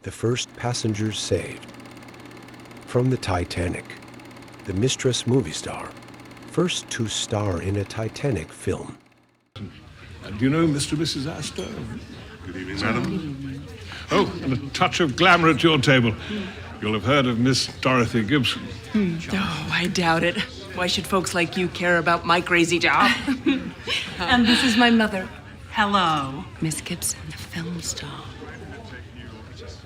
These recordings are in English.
The first passengers saved. From the Titanic, the mistress movie star, first to star in a Titanic film. And do you know Mr. and Mrs. Astor? Good evening, madam. Oh, and a touch of glamour at your table. You'll have heard of Miss Dorothy Gibson. Oh, I doubt it. Why should folks like you care about my crazy job? And this is my mother. Hello. Miss Gibson, the film star.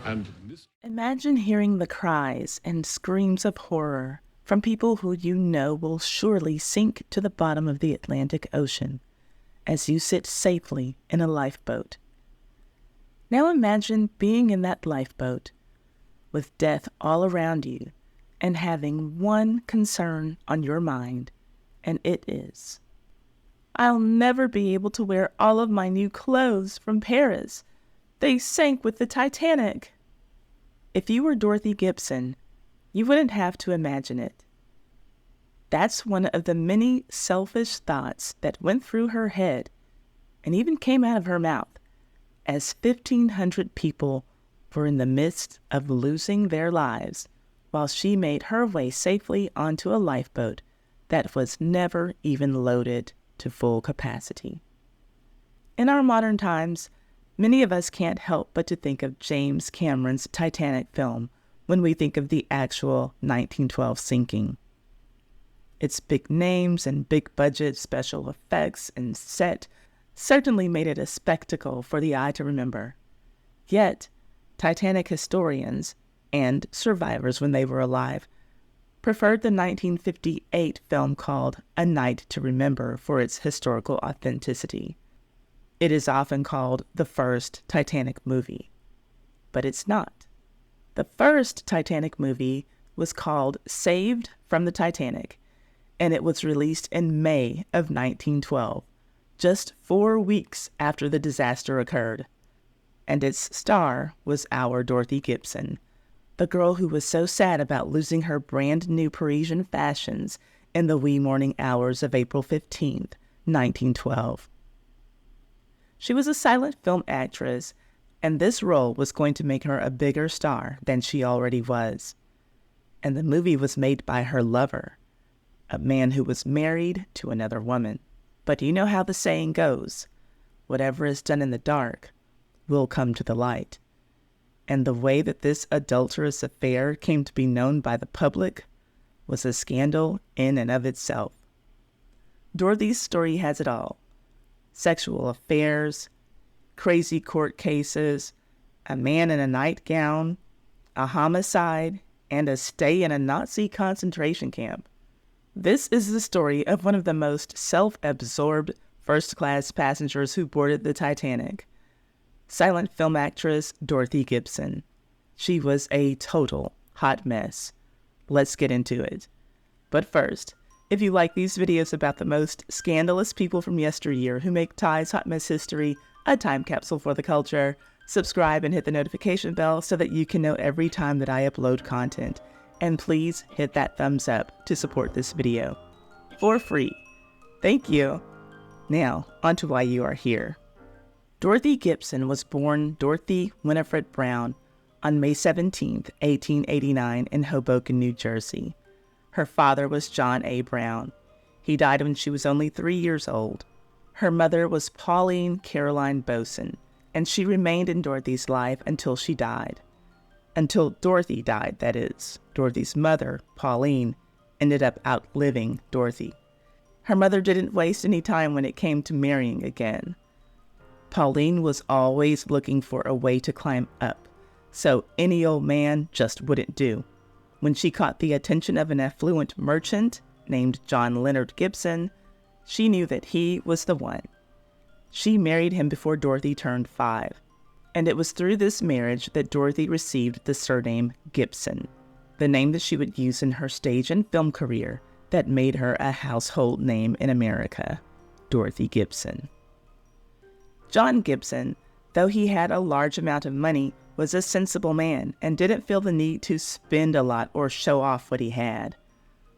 And Miss... Imagine hearing the cries and screams of horror from people who you know will surely sink to the bottom of the Atlantic Ocean as you sit safely in a lifeboat. Now imagine being in that lifeboat with death all around you and having one concern on your mind, and it is, I'll never be able to wear all of my new clothes from Paris. They sank with the Titanic. If you were Dorothy Gibson, you wouldn't have to imagine it. That's one of the many selfish thoughts that went through her head and even came out of her mouth as 1,500 people were in the midst of losing their lives while she made her way safely onto a lifeboat that was never even loaded to full capacity. In our modern times, many of us can't help but to think of James Cameron's Titanic film when we think of the actual 1912 sinking. Its big names and big budget special effects and set certainly made it a spectacle for the eye to remember. Yet, Titanic historians, and survivors when they were alive, preferred the 1958 film called A Night to Remember for its historical authenticity. It is often called the first Titanic movie, but it's not. The first Titanic movie was called Saved from the Titanic, and it was released in May of 1912, just 4 weeks after the disaster occurred. And its star was our Dorothy Gibson, the girl who was so sad about losing her brand new Parisian fashions in the wee morning hours of April 15th, 1912. She was a silent film actress, and this role was going to make her a bigger star than she already was. And the movie was made by her lover, a man who was married to another woman. But you know how the saying goes, whatever is done in the dark will come to the light. And the way that this adulterous affair came to be known by the public was a scandal in and of itself. Dorothy's story has it all. Sexual affairs, crazy court cases, a man in a nightgown, a homicide, and a stay in a Nazi concentration camp. This is the story of one of the most self-absorbed first-class passengers who boarded the Titanic. Silent film actress Dorothy Gibson. She was a total hot mess. Let's get into it. But first, if you like these videos about the most scandalous people from yesteryear who make Ty's Hot Mess History a time capsule for the culture, subscribe and hit the notification bell so that you can know every time that I upload content. And please hit that thumbs up to support this video. For free. Thank you. Now, on to why you are here. Dorothy Gibson was born Dorothy Winifred Brown on May 17, 1889 in Hoboken, New Jersey. Her father was John A. Brown. He died when she was only 3 years old. Her mother was Pauline Caroline Boson, and she remained in Dorothy's life until she died. Until Dorothy died, that is. Dorothy's mother, Pauline, ended up outliving Dorothy. Her mother didn't waste any time when it came to marrying again. Pauline was always looking for a way to climb up, so any old man just wouldn't do. When she caught the attention of an affluent merchant named John Leonard Gibson, she knew that he was the one. She married him before Dorothy turned 5, and it was through this marriage that Dorothy received the surname Gibson, the name that she would use in her stage and film career that made her a household name in America, Dorothy Gibson. John Gibson, though he had a large amount of money, was a sensible man and didn't feel the need to spend a lot or show off what he had.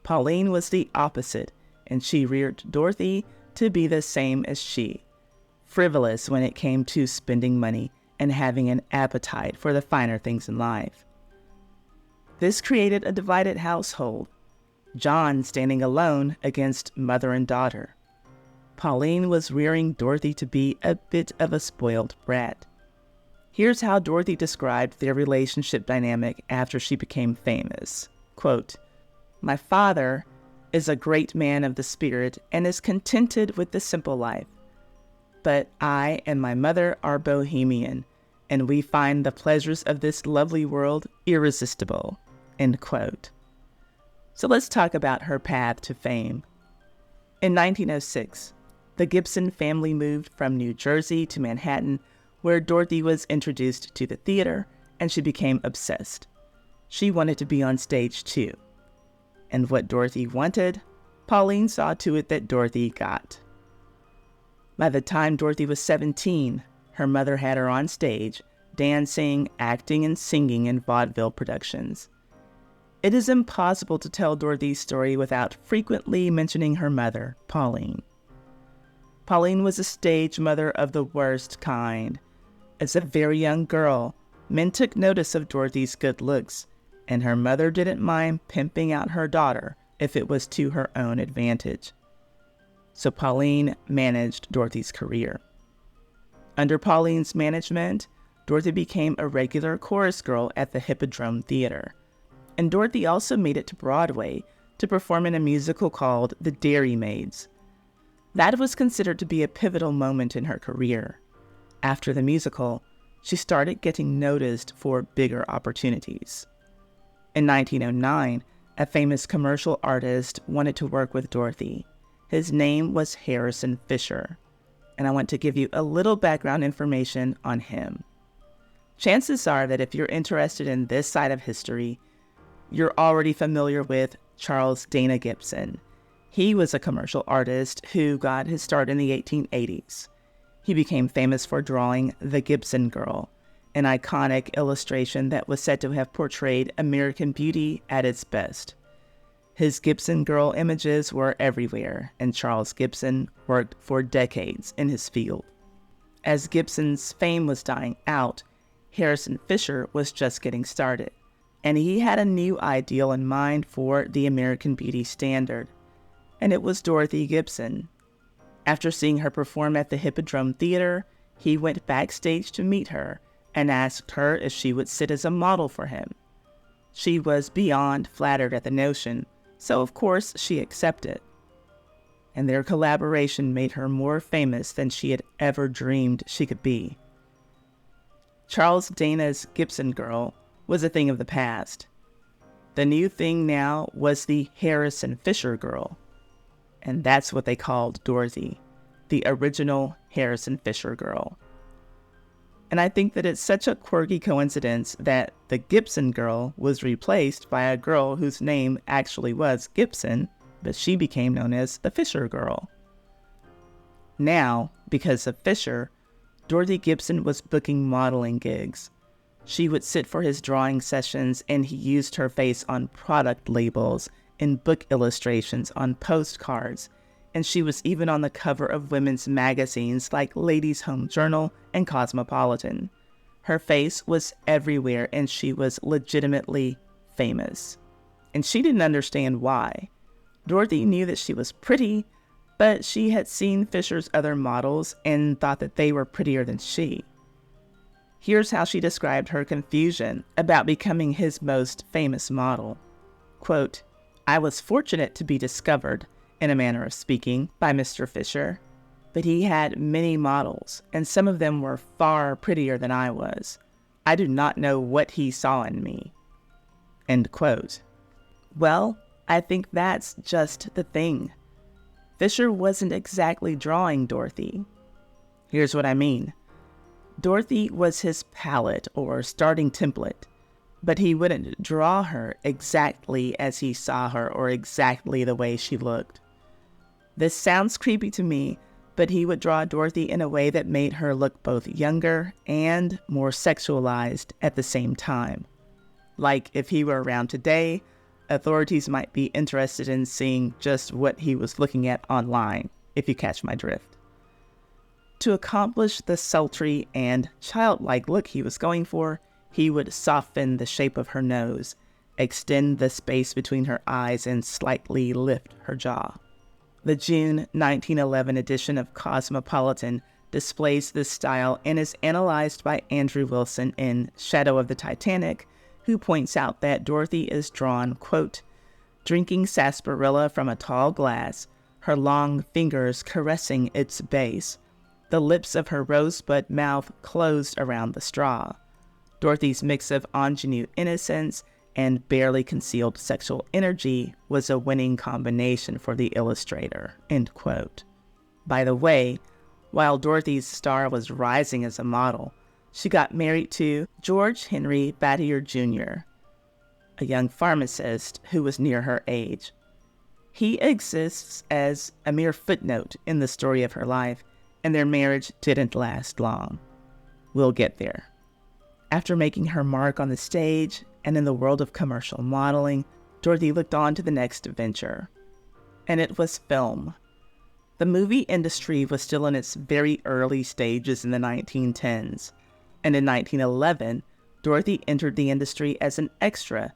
Pauline was the opposite, and she reared Dorothy to be the same as she, frivolous when it came to spending money and having an appetite for the finer things in life. This created a divided household, John standing alone against mother and daughter. Pauline was rearing Dorothy to be a bit of a spoiled brat. Here's how Dorothy described their relationship dynamic after she became famous. Quote, "My father is a great man of the spirit and is contented with the simple life. But I and my mother are bohemian, and we find the pleasures of this lovely world irresistible." End quote. So let's talk about her path to fame. In 1906, the Gibson family moved from New Jersey to Manhattan, where Dorothy was introduced to the theater, and she became obsessed. She wanted to be on stage too. And what Dorothy wanted, Pauline saw to it that Dorothy got. By the time Dorothy was 17, her mother had her on stage, dancing, acting, and singing in vaudeville productions. It is impossible to tell Dorothy's story without frequently mentioning her mother, Pauline. Pauline was a stage mother of the worst kind. As a very young girl, men took notice of Dorothy's good looks, and her mother didn't mind pimping out her daughter if it was to her own advantage. So Pauline managed Dorothy's career. Under Pauline's management, Dorothy became a regular chorus girl at the Hippodrome Theater. And Dorothy also made it to Broadway to perform in a musical called The Dairymaids. That was considered to be a pivotal moment in her career. After the musical, she started getting noticed for bigger opportunities. In 1909, a famous commercial artist wanted to work with Dorothy. His name was Harrison Fisher, and I want to give you a little background information on him. Chances are that if you're interested in this side of history, you're already familiar with Charles Dana Gibson. He was a commercial artist who got his start in the 1880s. He became famous for drawing The Gibson Girl, an iconic illustration that was said to have portrayed American beauty at its best. His Gibson Girl images were everywhere, and Charles Gibson worked for decades in his field. As Gibson's fame was dying out, Harrison Fisher was just getting started, and he had a new ideal in mind for the American beauty standard, and it was Dorothy Gibson. After seeing her perform at the Hippodrome Theater, he went backstage to meet her and asked her if she would sit as a model for him. She was beyond flattered at the notion, so of course she accepted. And their collaboration made her more famous than she had ever dreamed she could be. Charles Dana's Gibson Girl was a thing of the past. The new thing now was the Harrison Fisher Girl. And that's what they called Dorothy, the original Harrison Fisher Girl. And I think that it's such a quirky coincidence that the Gibson Girl was replaced by a girl whose name actually was Gibson, but she became known as the Fisher Girl. Now, because of Fisher, Dorothy Gibson was booking modeling gigs. She would sit for his drawing sessions, and he used her face on product labels, in book illustrations, on postcards, and she was even on the cover of women's magazines like Ladies' Home Journal and Cosmopolitan. Her face was everywhere, and she was legitimately famous. And she didn't understand why. Dorothy knew that she was pretty, but she had seen Fisher's other models and thought that they were prettier than she. Here's how she described her confusion about becoming his most famous model. Quote, "I was fortunate to be discovered, in a manner of speaking, by Mr. Fisher, but he had many models, and some of them were far prettier than I was. I do not know what he saw in me." End quote. Well, I think that's just the thing. Fisher wasn't exactly drawing Dorothy. Here's what I mean. Dorothy was his palette or starting template, but he wouldn't draw her exactly as he saw her or exactly the way she looked. This sounds creepy to me, but he would draw Dorothy in a way that made her look both younger and more sexualized at the same time. Like if he were around today, authorities might be interested in seeing just what he was looking at online, if you catch my drift. to accomplish the sultry and childlike look he was going for, he would soften the shape of her nose, extend the space between her eyes, and slightly lift her jaw. The June 1911 edition of Cosmopolitan displays this style and is analyzed by Andrew Wilson in Shadow of the Titanic, who points out that Dorothy is drawn, quote, drinking sarsaparilla from a tall glass, her long fingers caressing its base, the lips of her rosebud mouth closed around the straw. Dorothy's mix of ingenue innocence and barely concealed sexual energy was a winning combination for the illustrator, end quote. By the way, while Dorothy's star was rising as a model, she got married to George Henry Battier Jr., a young pharmacist who was near her age. He exists as a mere footnote in the story of her life, and their marriage didn't last long. We'll get there. After making her mark on the stage and in the world of commercial modeling, Dorothy looked on to the next venture. And it was film. The movie industry was still in its very early stages in the 1910s. And in 1911, Dorothy entered the industry as an extra,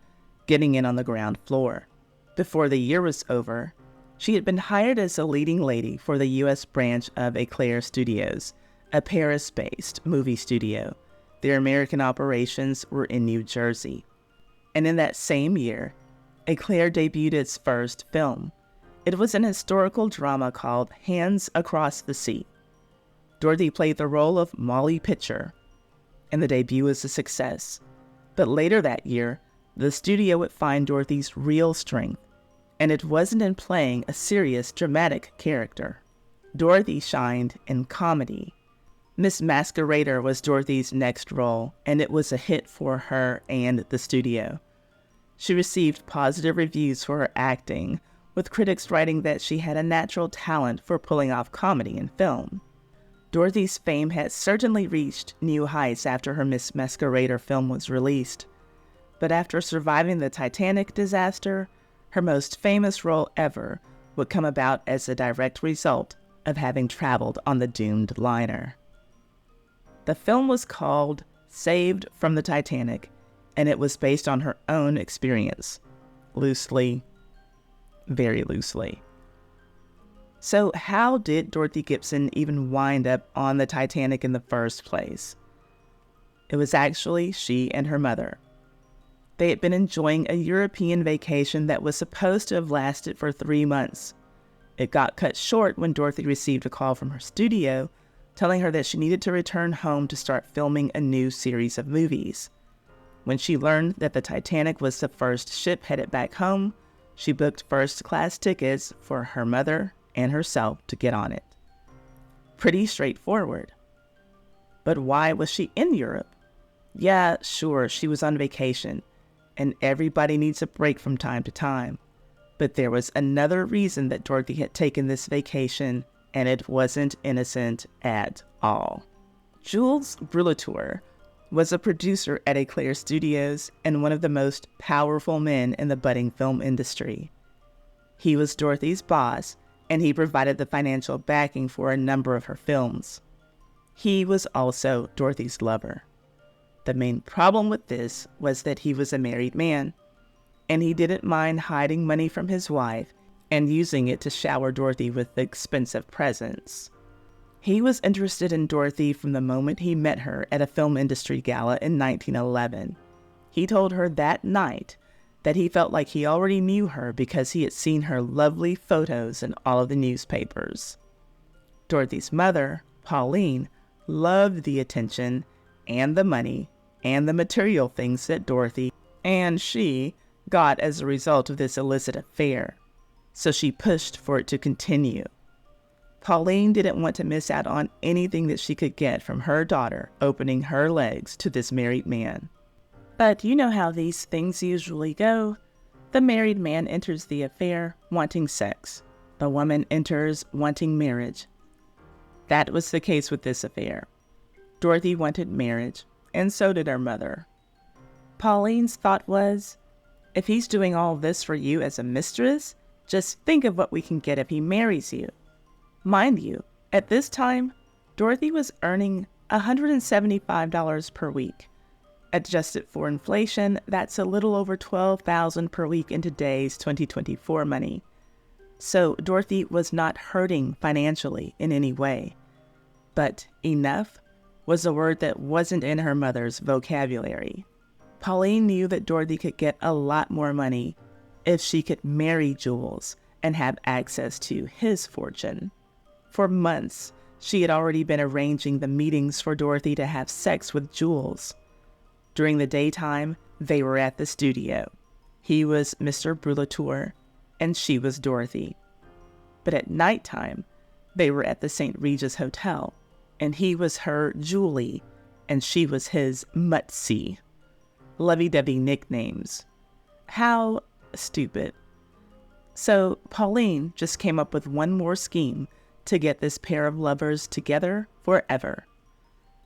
getting in on the ground floor. Before the year was over, she had been hired as a leading lady for the U.S. branch of Eclair Studios, a Paris-based movie studio. Their American operations were in New Jersey. And in that same year, Eclair debuted its first film. It was an historical drama called Hands Across the Sea. Dorothy played the role of Molly Pitcher, and the debut was a success. But later that year, the studio would find Dorothy's real strength, and it wasn't in playing a serious, dramatic character. Dorothy shined in comedy. Miss Masquerader was Dorothy's next role, and it was a hit for her and the studio. She received positive reviews for her acting, with critics writing that she had a natural talent for pulling off comedy in film. Dorothy's fame had certainly reached new heights after her Miss Masquerader film was released. But after surviving the Titanic disaster, her most famous role ever would come about as a direct result of having traveled on the doomed liner. The film was called Saved from the Titanic, and it was based on her own experience. Loosely, very loosely. So how did Dorothy Gibson even wind up on the Titanic in the first place? It was actually she and her mother. They had been enjoying a European vacation that was supposed to have lasted for 3 months. It got cut short when Dorothy received a call from her studio telling her that she needed to return home to start filming a new series of movies. When she learned that the Titanic was the first ship headed back home, she booked first-class tickets for her mother and herself to get on it. Pretty straightforward. But why was she in Europe? Yeah, sure, she was on vacation, and everybody needs a break from time to time. But there was another reason that Dorothy had taken this vacation, and it wasn't innocent at all. Jules Brulatour was a producer at Eclair Studios and one of the most powerful men in the budding film industry. He was Dorothy's boss, and he provided the financial backing for a number of her films. He was also Dorothy's lover. The main problem with this was that he was a married man, and he didn't mind hiding money from his wife and using it to shower Dorothy with expensive presents. He was interested in Dorothy from the moment he met her at a film industry gala in 1911. He told her that night that he felt like he already knew her because he had seen her lovely photos in all of the newspapers. Dorothy's mother, Pauline, loved the attention and the money and the material things that Dorothy and she got as a result of this illicit affair, so she pushed for it to continue. Pauline didn't want to miss out on anything that she could get from her daughter opening her legs to this married man. But you know how these things usually go. The married man enters the affair wanting sex. The woman enters wanting marriage. That was the case with this affair. Dorothy wanted marriage, and so did her mother. Pauline's thought was, if he's doing all this for you as a mistress, just think of what we can get if he marries you. Mind you, at this time, Dorothy was earning $175 per week. Adjusted for inflation, that's a little over $12,000 per week in today's 2024 money. So Dorothy was not hurting financially in any way. But enough was a word that wasn't in her mother's vocabulary. Pauline knew that Dorothy could get a lot more money if she could marry Jules and have access to his fortune. For months, she had already been arranging the meetings for Dorothy to have sex with Jules. During the daytime, they were at the studio. He was Mr. Brulatour, and she was Dorothy. But at nighttime, they were at the St. Regis Hotel, and he was her Julie, and she was his Mutsy. Lovey-dovey nicknames. How stupid. So Pauline just came up with one more scheme to get this pair of lovers together forever.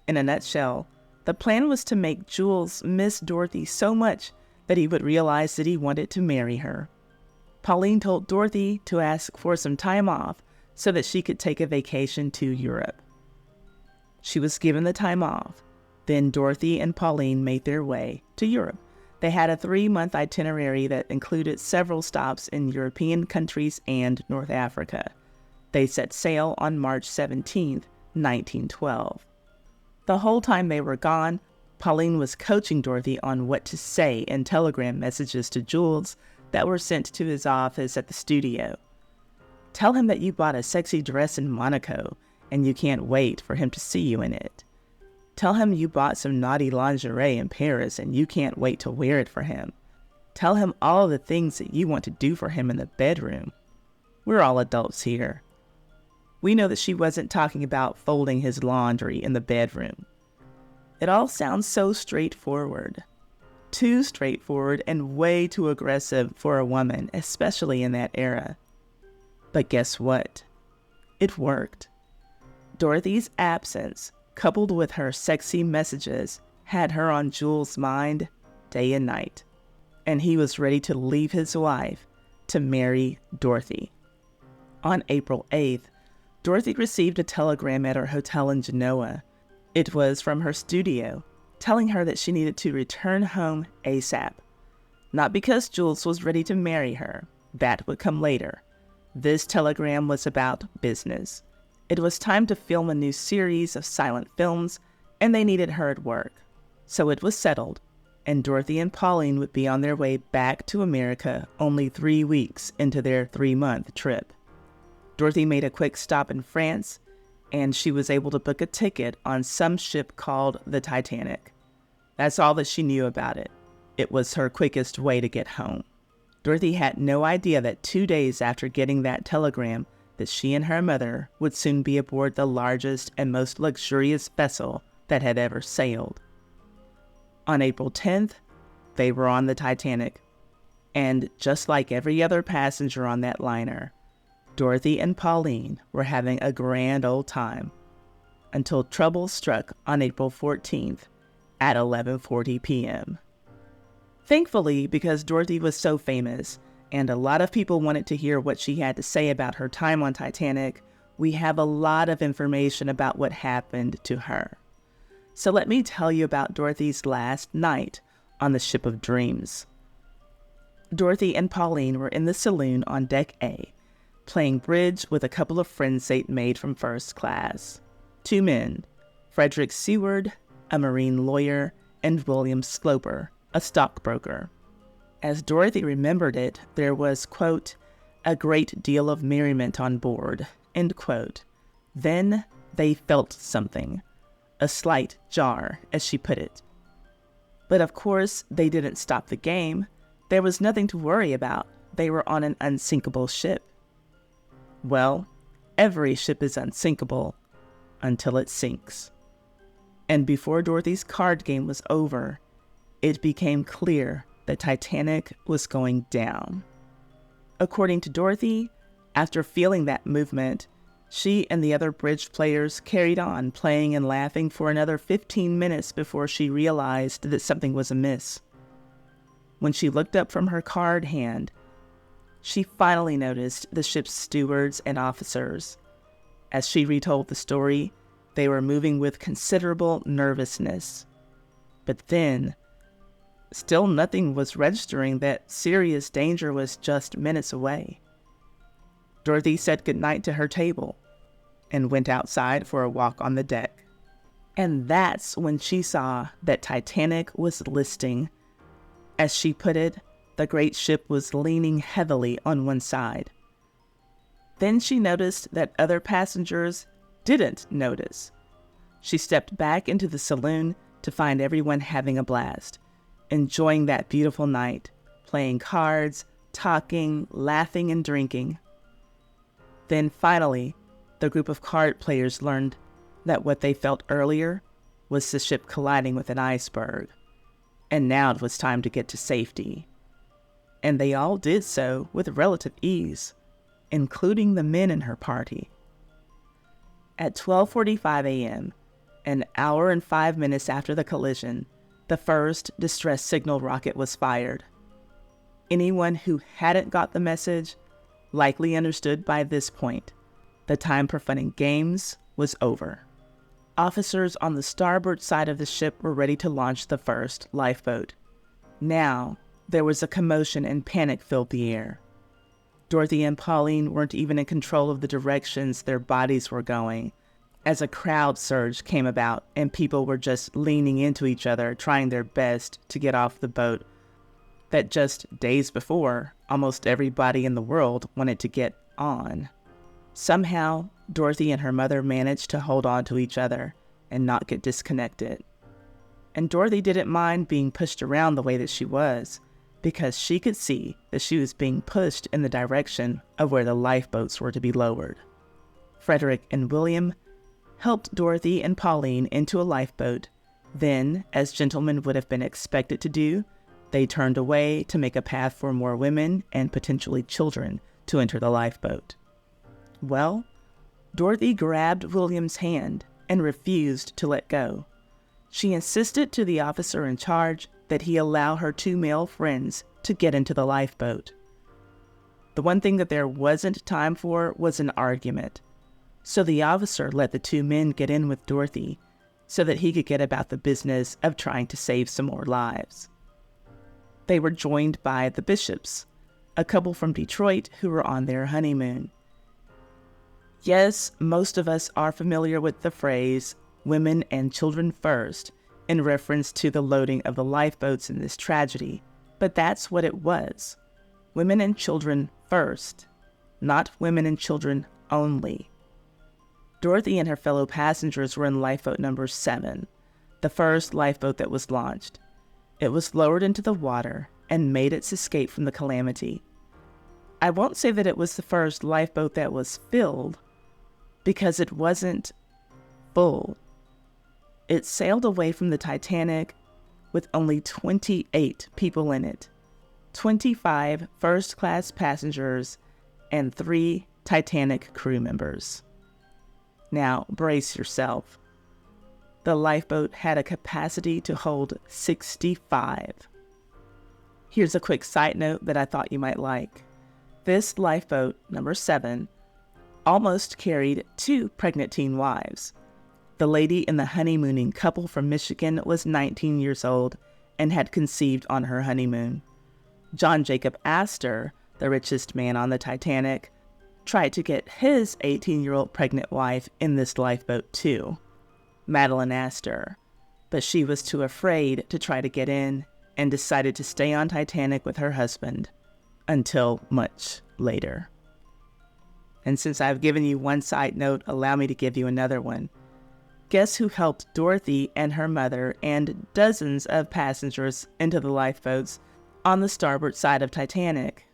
In a nutshell, the plan was to make Jules miss Dorothy so much that he would realize that he wanted to marry her. Pauline told Dorothy to ask for some time off so that she could take a vacation to Europe. She was given the time off. Then Dorothy and Pauline made their way to Europe. They had a 3-month itinerary that included several stops in European countries and North Africa. They set sail on March 17, 1912. The whole time they were gone, Pauline was coaching Dorothy on what to say in telegram messages to Jules that were sent to his office at the studio. Tell him that you bought a sexy dress in Monaco and you can't wait for him to see you in it. Tell him you bought some naughty lingerie in Paris and you can't wait to wear it for him. Tell him all the things that you want to do for him in the bedroom. We're all adults here. We know that she wasn't talking about folding his laundry in the bedroom. It all sounds so straightforward. Too straightforward and way too aggressive for a woman, especially in that era. But guess what? It worked. Dorothy's absence, coupled with her sexy messages, had her on Jules' mind day and night. And he was ready to leave his wife to marry Dorothy. On April 8th, Dorothy received a telegram at her hotel in Genoa. It was from her studio, telling her that she needed to return home ASAP. Not because Jules was ready to marry her. That would come later. This telegram was about business. It was time to film a new series of silent films, and they needed her at work. So it was settled, and Dorothy and Pauline would be on their way back to America only 3 weeks into their 3-month trip. Dorothy made a quick stop in France, and she was able to book a ticket on some ship called the Titanic. That's all that she knew about it. It was her quickest way to get home. Dorothy had no idea that 2 days after getting that telegram, that she and her mother would soon be aboard the largest and most luxurious vessel that had ever sailed. On April 10th, they were on the Titanic. And just like every other passenger on that liner, Dorothy and Pauline were having a grand old time until trouble struck on April 14th at 11:40 p.m. Thankfully, because Dorothy was so famous and a lot of people wanted to hear what she had to say about her time on Titanic, we have a lot of information about what happened to her. So let me tell you about Dorothy's last night on the Ship of Dreams. Dorothy and Pauline were in the saloon on Deck A, playing bridge with a couple of friends they'd made from first class. 2 men, Frederick Seward, a marine lawyer, and William Sloper, a stockbroker. As Dorothy remembered it, there was, quote, a great deal of merriment on board, end quote. Then they felt something, a slight jar, as she put it. But of course, they didn't stop the game. There was nothing to worry about. They were on an unsinkable ship. Well, every ship is unsinkable until it sinks. And before Dorothy's card game was over, it became clear the Titanic was going down. According to Dorothy, after feeling that movement, she and the other bridge players carried on playing and laughing for another 15 minutes before she realized that something was amiss. When she looked up from her card hand, she finally noticed the ship's stewards and officers. As she retold the story, They were moving with considerable nervousness. But then, still nothing was registering that serious danger was just minutes away. Dorothy said goodnight to her table and went outside for a walk on the deck. And that's when she saw that Titanic was listing. As she put it, the great ship was leaning heavily on one side. Then she noticed that other passengers didn't notice. She stepped back into the saloon to find everyone having a blast, enjoying that beautiful night, playing cards, talking, laughing, and drinking. Then finally, the group of card players learned that what they felt earlier was the ship colliding with an iceberg, and now it was time to get to safety. And they all did so with relative ease, including the men in her party. At 12:45 a.m., an hour and 5 minutes after the collision, the first distress signal rocket was fired. Anyone who hadn't got the message likely understood by this point the time for fun and games was over. Officers on the starboard side of the ship were ready to launch the first lifeboat. Now, there was a commotion and panic filled the air. Dorothy and Pauline weren't even in control of the directions their bodies were going, as a crowd surge came about and people were just leaning into each other, trying their best to get off the boat that just days before, almost everybody in the world wanted to get on. Somehow, Dorothy and her mother managed to hold on to each other and not get disconnected. And Dorothy didn't mind being pushed around the way that she was, because she could see that she was being pushed in the direction of where the lifeboats were to be lowered. Frederick and William helped Dorothy and Pauline into a lifeboat. Then, as gentlemen would have been expected to do, they turned away to make a path for more women and potentially children to enter the lifeboat. Well, Dorothy grabbed William's hand and refused to let go. She insisted to the officer in charge that he allow her 2 male friends to get into the lifeboat. The one thing that there wasn't time for was an argument, so the officer let the 2 men get in with Dorothy so that he could get about the business of trying to save some more lives. They were joined by the Bishops, a couple from Detroit who were on their honeymoon. Yes, most of us are familiar with the phrase, women and children first, in reference to the loading of the lifeboats in this tragedy, but that's what it was. Women and children first, not women and children only. Dorothy and her fellow passengers were in lifeboat number 7, the first lifeboat that was launched. It was lowered into the water and made its escape from the calamity. I won't say that it was the first lifeboat that was filled, because it wasn't full. It sailed away from the Titanic with only 28 people in it, 25 first-class passengers, and 3 Titanic crew members. Now, brace yourself. The lifeboat had a capacity to hold 65. Here's a quick side note that I thought you might like. This lifeboat, number 7, almost carried 2 pregnant teen wives. The lady in the honeymooning couple from Michigan was 19 years old and had conceived on her honeymoon. John Jacob Astor, the richest man on the Titanic, tried to get his 18-year-old pregnant wife in this lifeboat too, Madeline Astor, but she was too afraid to try to get in and decided to stay on Titanic with her husband until much later. And since I've given you one side note, allow me to give you another one. Guess who helped Dorothy and her mother and dozens of passengers into the lifeboats on the starboard side of Titanic?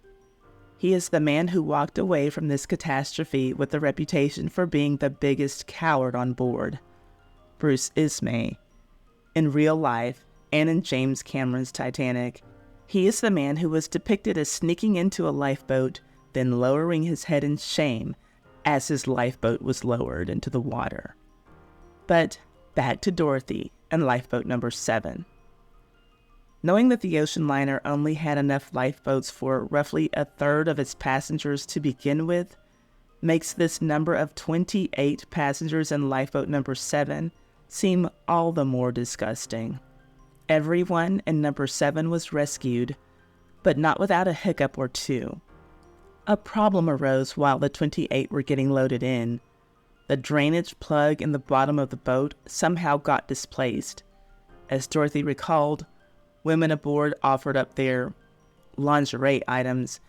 He is the man who walked away from this catastrophe with the reputation for being the biggest coward on board, Bruce Ismay. In real life, and in James Cameron's Titanic, he is the man who was depicted as sneaking into a lifeboat, then lowering his head in shame as his lifeboat was lowered into the water. But back to Dorothy and lifeboat number 7. Knowing that the ocean liner only had enough lifeboats for roughly a third of its passengers to begin with, makes this number of 28 passengers in lifeboat number 7 seem all the more disgusting. Everyone in number 7 was rescued, but not without a hiccup or two. A problem arose while the 28 were getting loaded in. The drainage plug in the bottom of the boat somehow got displaced. As Dorothy recalled, women aboard offered up their lingerie items,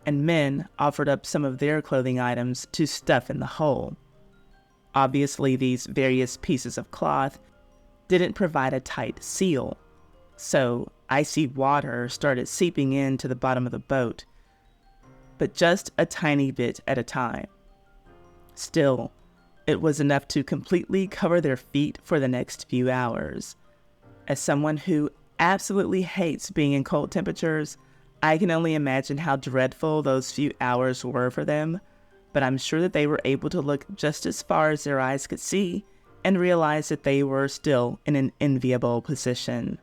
and men offered up some of their clothing items to stuff in the hole. Obviously, these various pieces of cloth didn't provide a tight seal, so icy water started seeping into the bottom of the boat, but just a tiny bit at a time. Still, it was enough to completely cover their feet for the next few hours. As someone who absolutely hates being in cold temperatures, I can only imagine how dreadful those few hours were for them, but I'm sure that they were able to look just as far as their eyes could see and realize that they were still in an enviable position.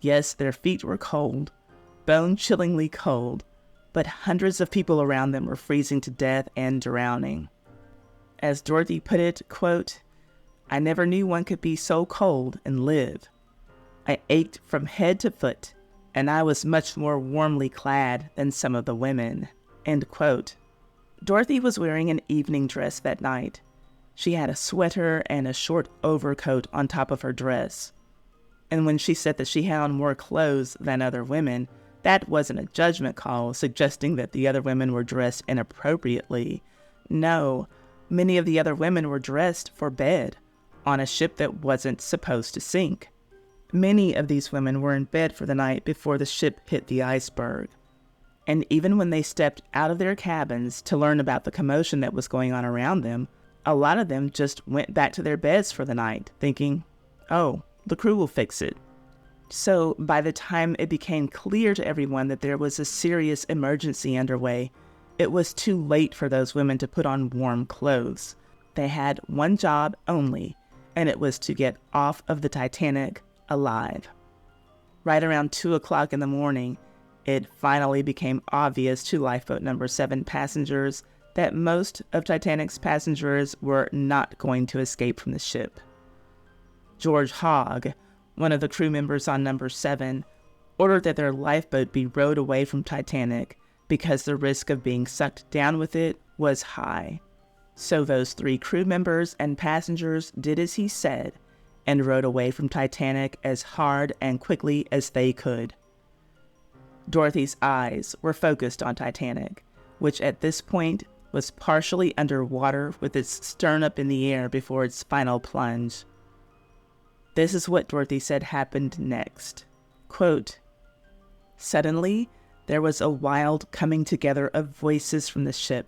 Yes, their feet were cold, bone-chillingly cold, but hundreds of people around them were freezing to death and drowning. As Dorothy put it, quote, "I never knew one could be so cold and live. I ached from head to foot, and I was much more warmly clad than some of the women." End quote. Dorothy was wearing an evening dress that night. She had a sweater and a short overcoat on top of her dress. And when she said that she had on more clothes than other women, that wasn't a judgment call suggesting that the other women were dressed inappropriately. No, many of the other women were dressed for bed on a ship that wasn't supposed to sink. Many of these women were in bed for the night before the ship hit the iceberg. And even when they stepped out of their cabins to learn about the commotion that was going on around them, a lot of them just went back to their beds for the night, thinking, "Oh, the crew will fix it." So by the time it became clear to everyone that there was a serious emergency underway, it was too late for those women to put on warm clothes. They had one job only, and it was to get off of the Titanic alive. Right around 2 o'clock in the morning, it finally became obvious to lifeboat number 7 passengers that most of Titanic's passengers were not going to escape from the ship. George Hogg, one of the crew members on number 7, ordered that their lifeboat be rowed away from Titanic because the risk of being sucked down with it was high. So those 3 crew members and passengers did as he said and rowed away from Titanic as hard and quickly as they could. Dorothy's eyes were focused on Titanic, which at this point was partially underwater with its stern up in the air before its final plunge. This is what Dorothy said happened next. Quote, "Suddenly, there was a wild coming together of voices from the ship,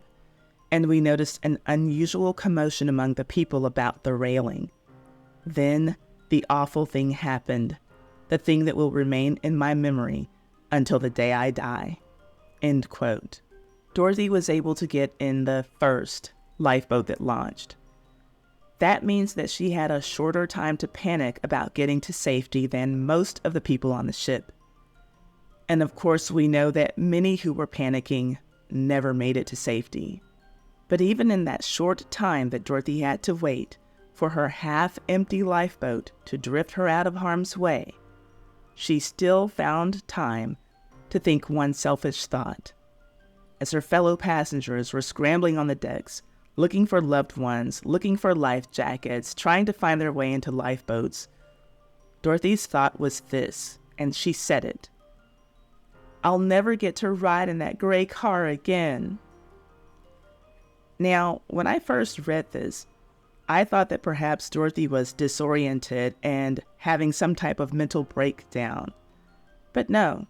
and we noticed an unusual commotion among the people about the railing. Then the awful thing happened, the thing that will remain in my memory until the day I die." End quote. Dorothy was able to get in the first lifeboat that launched. That means that she had a shorter time to panic about getting to safety than most of the people on the ship. And of course, we know that many who were panicking never made it to safety. But even in that short time that Dorothy had to wait for her half-empty lifeboat to drift her out of harm's way, she still found time to think one selfish thought. As her fellow passengers were scrambling on the decks, looking for loved ones, looking for life jackets, trying to find their way into lifeboats, Dorothy's thought was this, and she said it: "I'll never get to ride in that gray car again." Now, when I first read this, I thought that perhaps Dorothy was disoriented and having some type of mental breakdown. But no,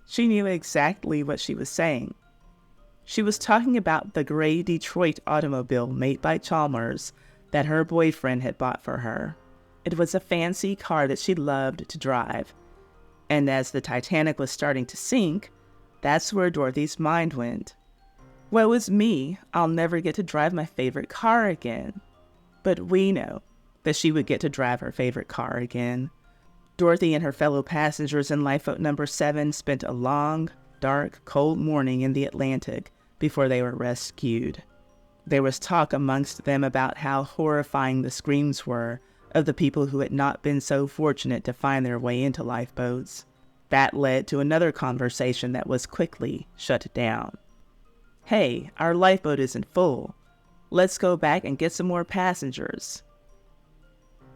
she knew exactly what she was saying. She was talking about the gray Detroit automobile made by Chalmers that her boyfriend had bought for her. It was a fancy car that she loved to drive. And as the Titanic was starting to sink, that's where Dorothy's mind went. Woe is me, I'll never get to drive my favorite car again. But we know that she would get to drive her favorite car again. Dorothy and her fellow passengers in lifeboat number 7 spent a long, dark, cold morning in the Atlantic before they were rescued. There was talk amongst them about how horrifying the screams were of the people who had not been so fortunate to find their way into lifeboats. That led to another conversation that was quickly shut down. "Hey, our lifeboat isn't full. Let's go back and get some more passengers."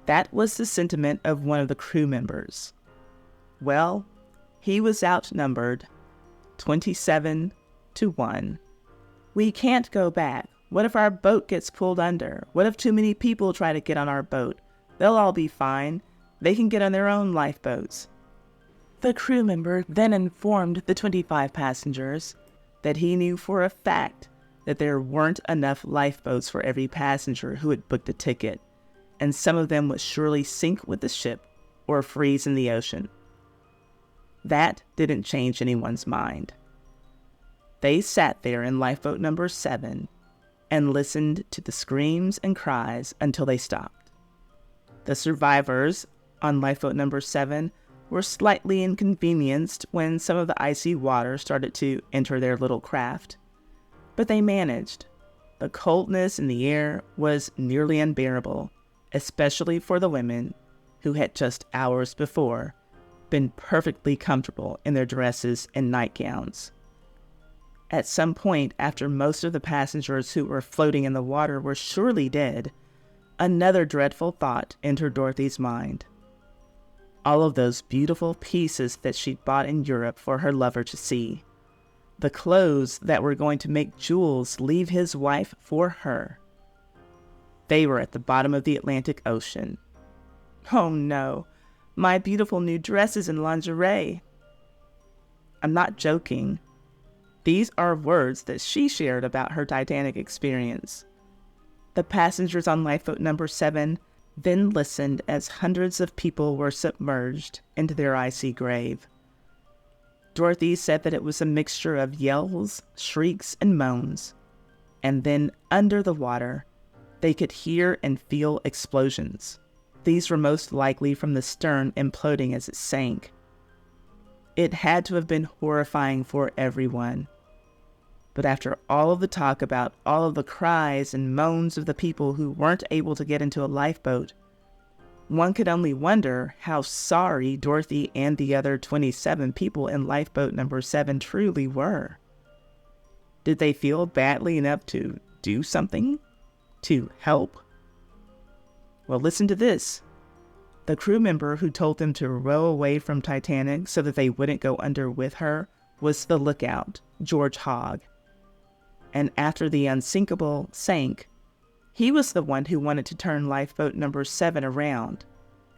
That was the sentiment of one of the crew members. Well, he was outnumbered 27-1. "We can't go back. What if our boat gets pulled under? What if too many people try to get on our boat? They'll all be fine. They can get on their own lifeboats." The crew member then informed the 25 passengers that he knew for a fact that there weren't enough lifeboats for every passenger who had booked a ticket, and some of them would surely sink with the ship or freeze in the ocean. That didn't change anyone's mind. They sat there in lifeboat number 7 and listened to the screams and cries until they stopped. The survivors on lifeboat number 7 were slightly inconvenienced when some of the icy water started to enter their little craft, but they managed. The coldness in the air was nearly unbearable, especially for the women who had just hours before been perfectly comfortable in their dresses and nightgowns. At some point, after most of the passengers who were floating in the water were surely dead, another dreadful thought entered Dorothy's mind. All of those beautiful pieces that she'd bought in Europe for her lover to see. The clothes that were going to make Jules leave his wife for her. They were at the bottom of the Atlantic Ocean. Oh no, my beautiful new dresses and lingerie. I'm not joking. These are words that she shared about her Titanic experience. The passengers on lifeboat number 7 then listened as hundreds of people were submerged into their icy grave. Dorothy said that it was a mixture of yells, shrieks, and moans. And then, under the water, they could hear and feel explosions. These were most likely from the stern imploding as it sank. It had to have been horrifying for everyone. But after all of the talk about all of the cries and moans of the people who weren't able to get into a lifeboat, one could only wonder how sorry Dorothy and the other 27 people in lifeboat number 7 truly were. Did they feel badly enough to do something? To help? Well, listen to this. The crew member who told them to row away from Titanic so that they wouldn't go under with her was the lookout, George Hogg. And after the unsinkable sank, he was the one who wanted to turn lifeboat number 7 around,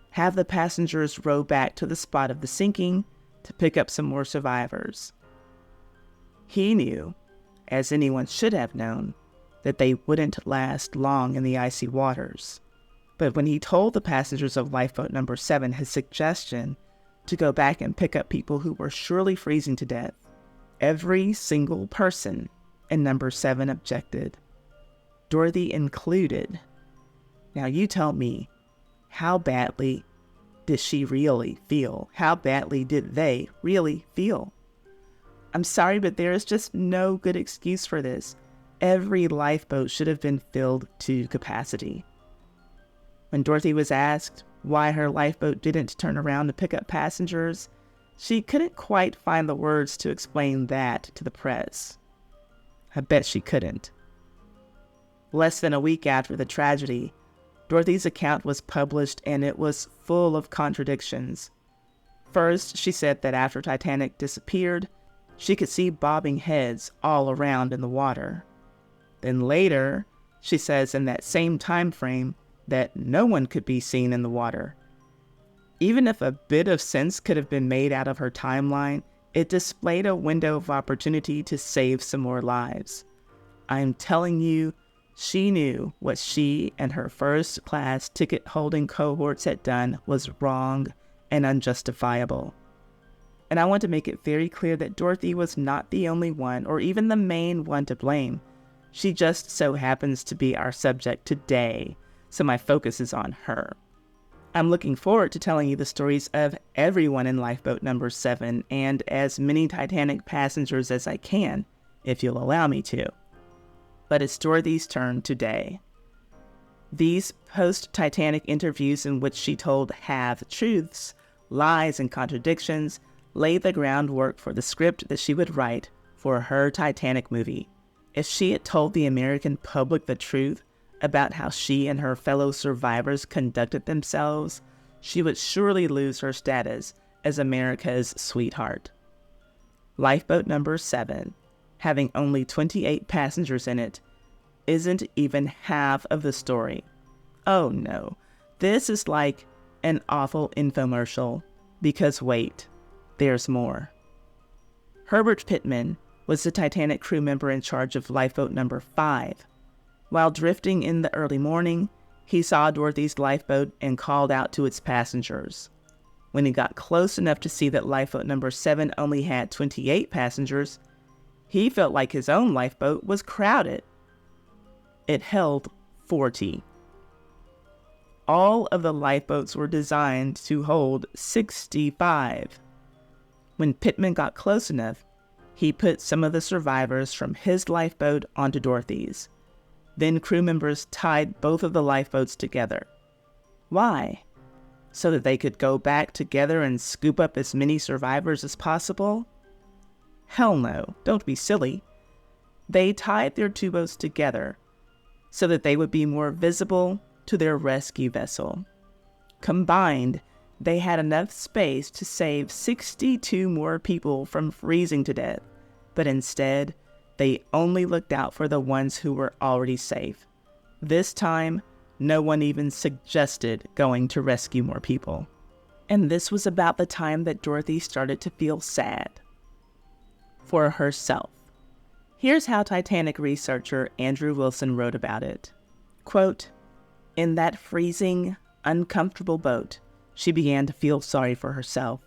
have the passengers row back to the spot of the sinking to pick up some more survivors. He knew, as anyone should have known, that they wouldn't last long in the icy waters. But when he told the passengers of lifeboat number 7 his suggestion to go back and pick up people who were surely freezing to death, every single person in number 7 objected, Dorothy included. Now you tell me, how badly did she really feel? How badly did they really feel? I'm sorry, but there is just no good excuse for this. Every lifeboat should have been filled to capacity. When Dorothy was asked why her lifeboat didn't turn around to pick up passengers, she couldn't quite find the words to explain that to the press. I bet she couldn't. Less than a week after the tragedy, Dorothy's account was published and it was full of contradictions. First, she said that after Titanic disappeared, she could see bobbing heads all around in the water. Then later, she says in that same time frame that no one could be seen in the water. Even if a bit of sense could have been made out of her timeline, it displayed a window of opportunity to save some more lives. I'm telling you, she knew what she and her first-class ticket-holding cohorts had done was wrong and unjustifiable. And I want to make it very clear that Dorothy was not the only one or even the main one to blame. She just so happens to be our subject today, so my focus is on her. I'm looking forward to telling you the stories of everyone in lifeboat number 7 and as many Titanic passengers as I can, if you'll allow me to. but it's Dorothy's turn today. These post-Titanic interviews in which she told half-truths, lies, and contradictions laid the groundwork for the script that she would write for her Titanic movie. If she had told the American public the truth about how she and her fellow survivors conducted themselves, she would surely lose her status as America's sweetheart. Lifeboat number 7, having only 28 passengers in it, isn't even half of the story. Oh no, this is like an awful infomercial, because wait, there's more. Herbert Pittman was the Titanic crew member in charge of lifeboat number 5. While drifting in the early morning, he saw Dorothy's lifeboat and called out to its passengers. When he got close enough to see that lifeboat number 7 only had 28 passengers, he felt like his own lifeboat was crowded. It held 40. All of the lifeboats were designed to hold 65. When Pittman got close enough, he put some of the survivors from his lifeboat onto Dorothy's. Then crew members tied both of the lifeboats together. Why? So that they could go back together and scoop up as many survivors as possible? Hell no, don't be silly. They tied their two boats together so that they would be more visible to their rescue vessel. Combined, they had enough space to save 62 more people from freezing to death, but instead, they only looked out for the ones who were already safe. This time, no one even suggested going to rescue more people. And this was about the time that Dorothy started to feel sad. For herself. Here's how Titanic researcher Andrew Wilson wrote about it. Quote, "In that freezing, uncomfortable boat, she began to feel sorry for herself.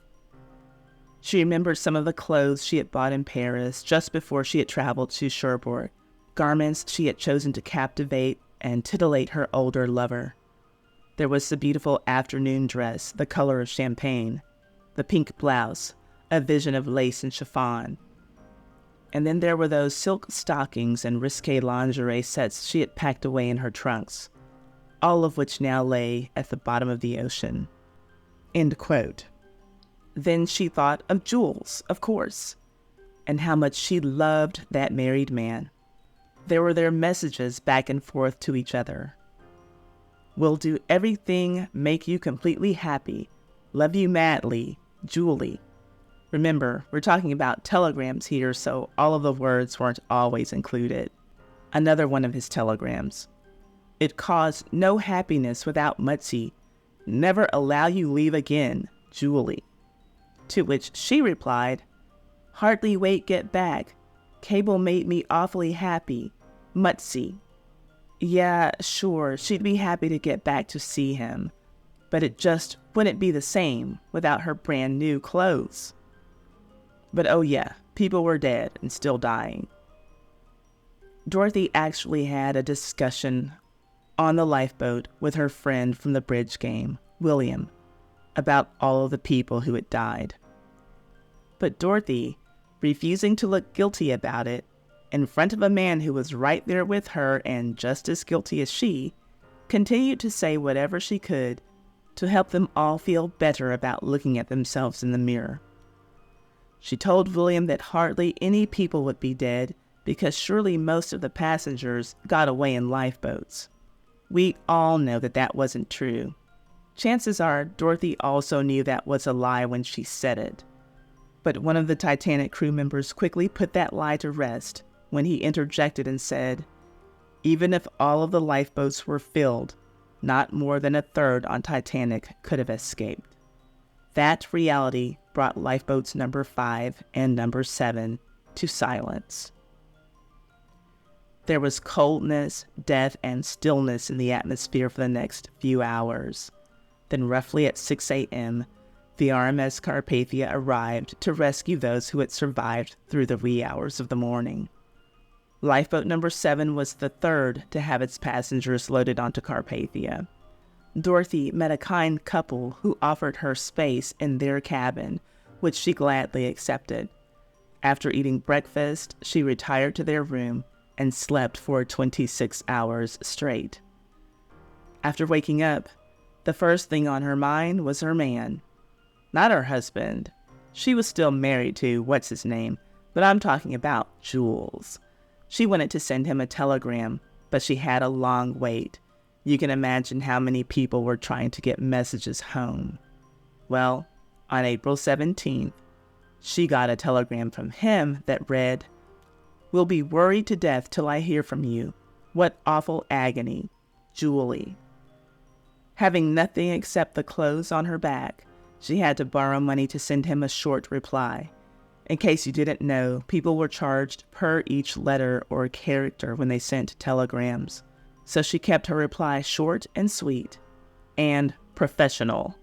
She remembered some of the clothes she had bought in Paris just before she had traveled to Cherbourg, garments she had chosen to captivate and titillate her older lover. There was the beautiful afternoon dress, the color of champagne, the pink blouse, a vision of lace and chiffon. And then there were those silk stockings and risque lingerie sets she had packed away in her trunks, all of which now lay at the bottom of the ocean." End quote. Then she thought of Jules, of course, and how much she loved that married man. There were their messages back and forth to each other. "Will do everything, make you completely happy. Love you madly, Julie." Remember, we're talking about telegrams here, so all of the words weren't always included. Another one of his telegrams. "It caused no happiness without Mutsy. Never allow you leave again, Julie." To which she replied, "Hardly wait get back. Cable made me awfully happy. Mutsy." Yeah, sure, she'd be happy to get back to see him, but it just wouldn't be the same without her brand new clothes. But oh yeah, people were dead and still dying. Dorothy actually had a discussion on the lifeboat with her friend from the bridge game, William, about all of the people who had died. But Dorothy, refusing to look guilty about it, in front of a man who was right there with her and just as guilty as she, continued to say whatever she could to help them all feel better about looking at themselves in the mirror. She told William that hardly any people would be dead because surely most of the passengers got away in lifeboats. We all know that that wasn't true. Chances are Dorothy also knew that was a lie when she said it. But one of the Titanic crew members quickly put that lie to rest when he interjected and said, "Even if all of the lifeboats were filled, not more than a third on Titanic could have escaped." That reality brought lifeboats number 5 and number 7 to silence. There was coldness, death, and stillness in the atmosphere for the next few hours. Then roughly at 6 a.m., the RMS Carpathia arrived to rescue those who had survived through the wee hours of the morning. Lifeboat number 7 was the third to have its passengers loaded onto Carpathia. Dorothy met a kind couple who offered her space in their cabin, which she gladly accepted. After eating breakfast, she retired to their room and slept for 26 hours straight. After waking up, the first thing on her mind was her man. Not her husband. She was still married to what's-his-name, but I'm talking about Jules. She wanted to send him a telegram, but she had a long wait. You can imagine how many people were trying to get messages home. Well, on April 17th, she got a telegram from him that read, "Will be worried to death till I hear from you. What awful agony. Julie." Having nothing except the clothes on her back, she had to borrow money to send him a short reply. In case you didn't know, people were charged per each letter or character when they sent telegrams. So she kept her reply short and sweet, and professional,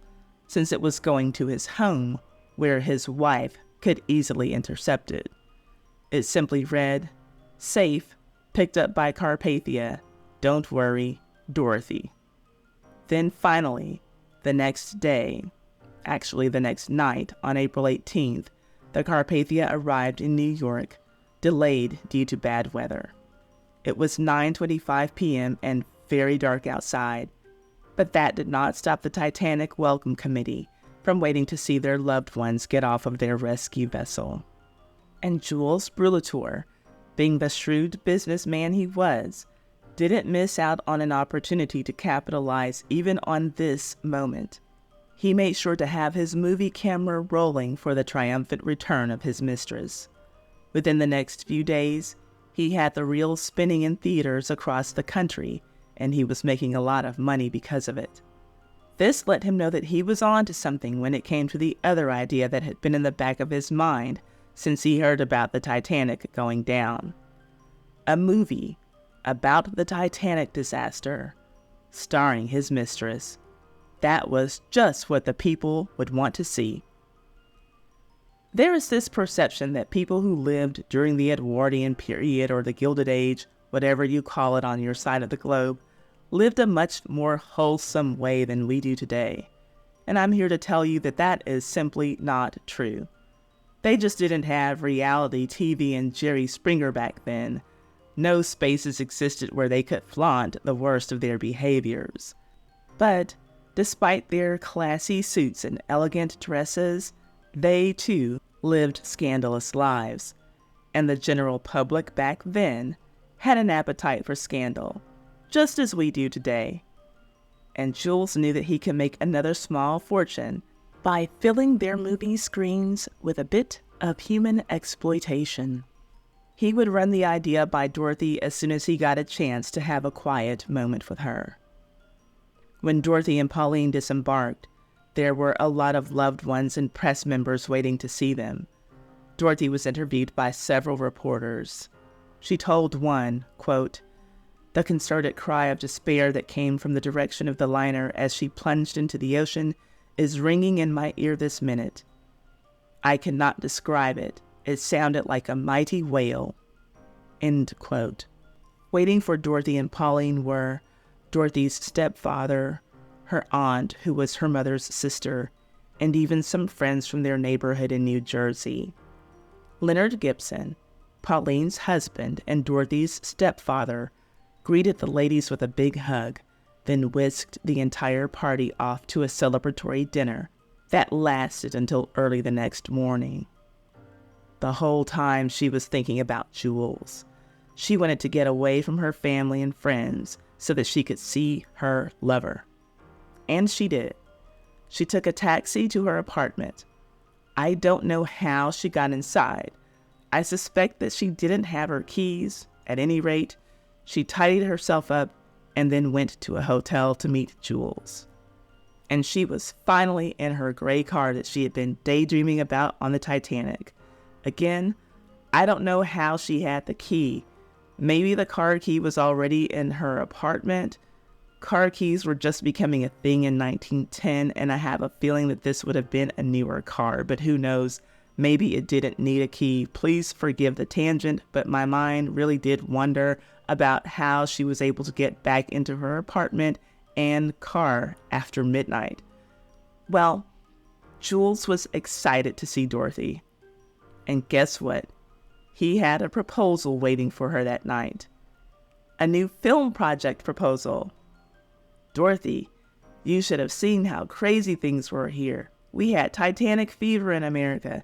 since it was going to his home, where his wife could easily intercept it. It simply read, "Safe, picked up by Carpathia. Don't worry, Dorothy." Then finally, the next day, actually the next night, on April 18th, the Carpathia arrived in New York, delayed due to bad weather. It was 9:25 p.m. and very dark outside, but that did not stop the Titanic Welcome Committee from waiting to see their loved ones get off of their rescue vessel. And Jules Brulatour, being the shrewd businessman he was, didn't miss out on an opportunity to capitalize even on this moment. He made sure to have his movie camera rolling for the triumphant return of his mistress. Within the next few days, he had the reel spinning in theaters across the country, and he was making a lot of money because of it. This let him know that he was on to something when it came to the other idea that had been in the back of his mind since he heard about the Titanic going down. A movie about the Titanic disaster, starring his mistress. That was just what the people would want to see. There is this perception that people who lived during the Edwardian period or the Gilded Age, whatever you call it on your side of the globe, lived a much more wholesome way than we do today. And I'm here to tell you that that is simply not true. They just didn't have reality TV and Jerry Springer back then. No spaces existed where they could flaunt the worst of their behaviors. But despite their classy suits and elegant dresses, they too lived scandalous lives, and the general public back then had an appetite for scandal, just as we do today. And Jules knew that he could make another small fortune by filling their movie screens with a bit of human exploitation. He would run the idea by Dorothy as soon as he got a chance to have a quiet moment with her. When Dorothy and Pauline disembarked, there were a lot of loved ones and press members waiting to see them. Dorothy was interviewed by several reporters. She told one, quote, "The concerted cry of despair that came from the direction of the liner as she plunged into the ocean is ringing in my ear this minute. I cannot describe it. It sounded like a mighty wail." End quote. Waiting for Dorothy and Pauline were Dorothy's stepfather, her aunt, who was her mother's sister, and even some friends from their neighborhood in New Jersey. Leonard Gibson, Pauline's husband and Dorothy's stepfather, greeted the ladies with a big hug, then whisked the entire party off to a celebratory dinner that lasted until early the next morning. The whole time she was thinking about Jules. She wanted to get away from her family and friends so that she could see her lover. And she did. She took a taxi to her apartment. I don't know how she got inside. I suspect that she didn't have her keys. At any rate, she tidied herself up and then went to a hotel to meet Jules. And she was finally in her gray car that she had been daydreaming about on the Titanic. Again, I don't know how she had the key. Maybe the car key was already in her apartment. Car keys were just becoming a thing in 1910, and I have a feeling that this would have been a newer car, but who knows? Maybe it didn't need a key. Please forgive the tangent, but my mind really did wonder about how she was able to get back into her apartment and car after midnight. Well, Jules was excited to see Dorothy. And guess what? he had a proposal waiting for her that night. A new film project proposal. Dorothy, you should have seen how crazy things were here. We had Titanic fever in America.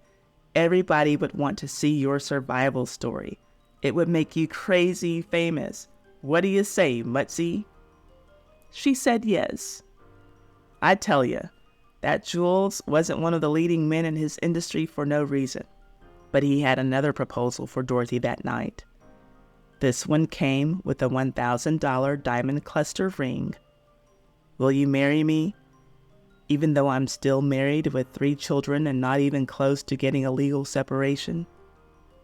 Everybody would want to see your survival story. It would make you crazy famous. What do you say, Mutsy? She said yes. I tell you, that Jules wasn't one of the leading men in his industry for no reason. But he had another proposal for Dorothy that night. This one came with a $1,000 diamond cluster ring. Will you marry me? Even though I'm still married with 3 children and not even close to getting a legal separation?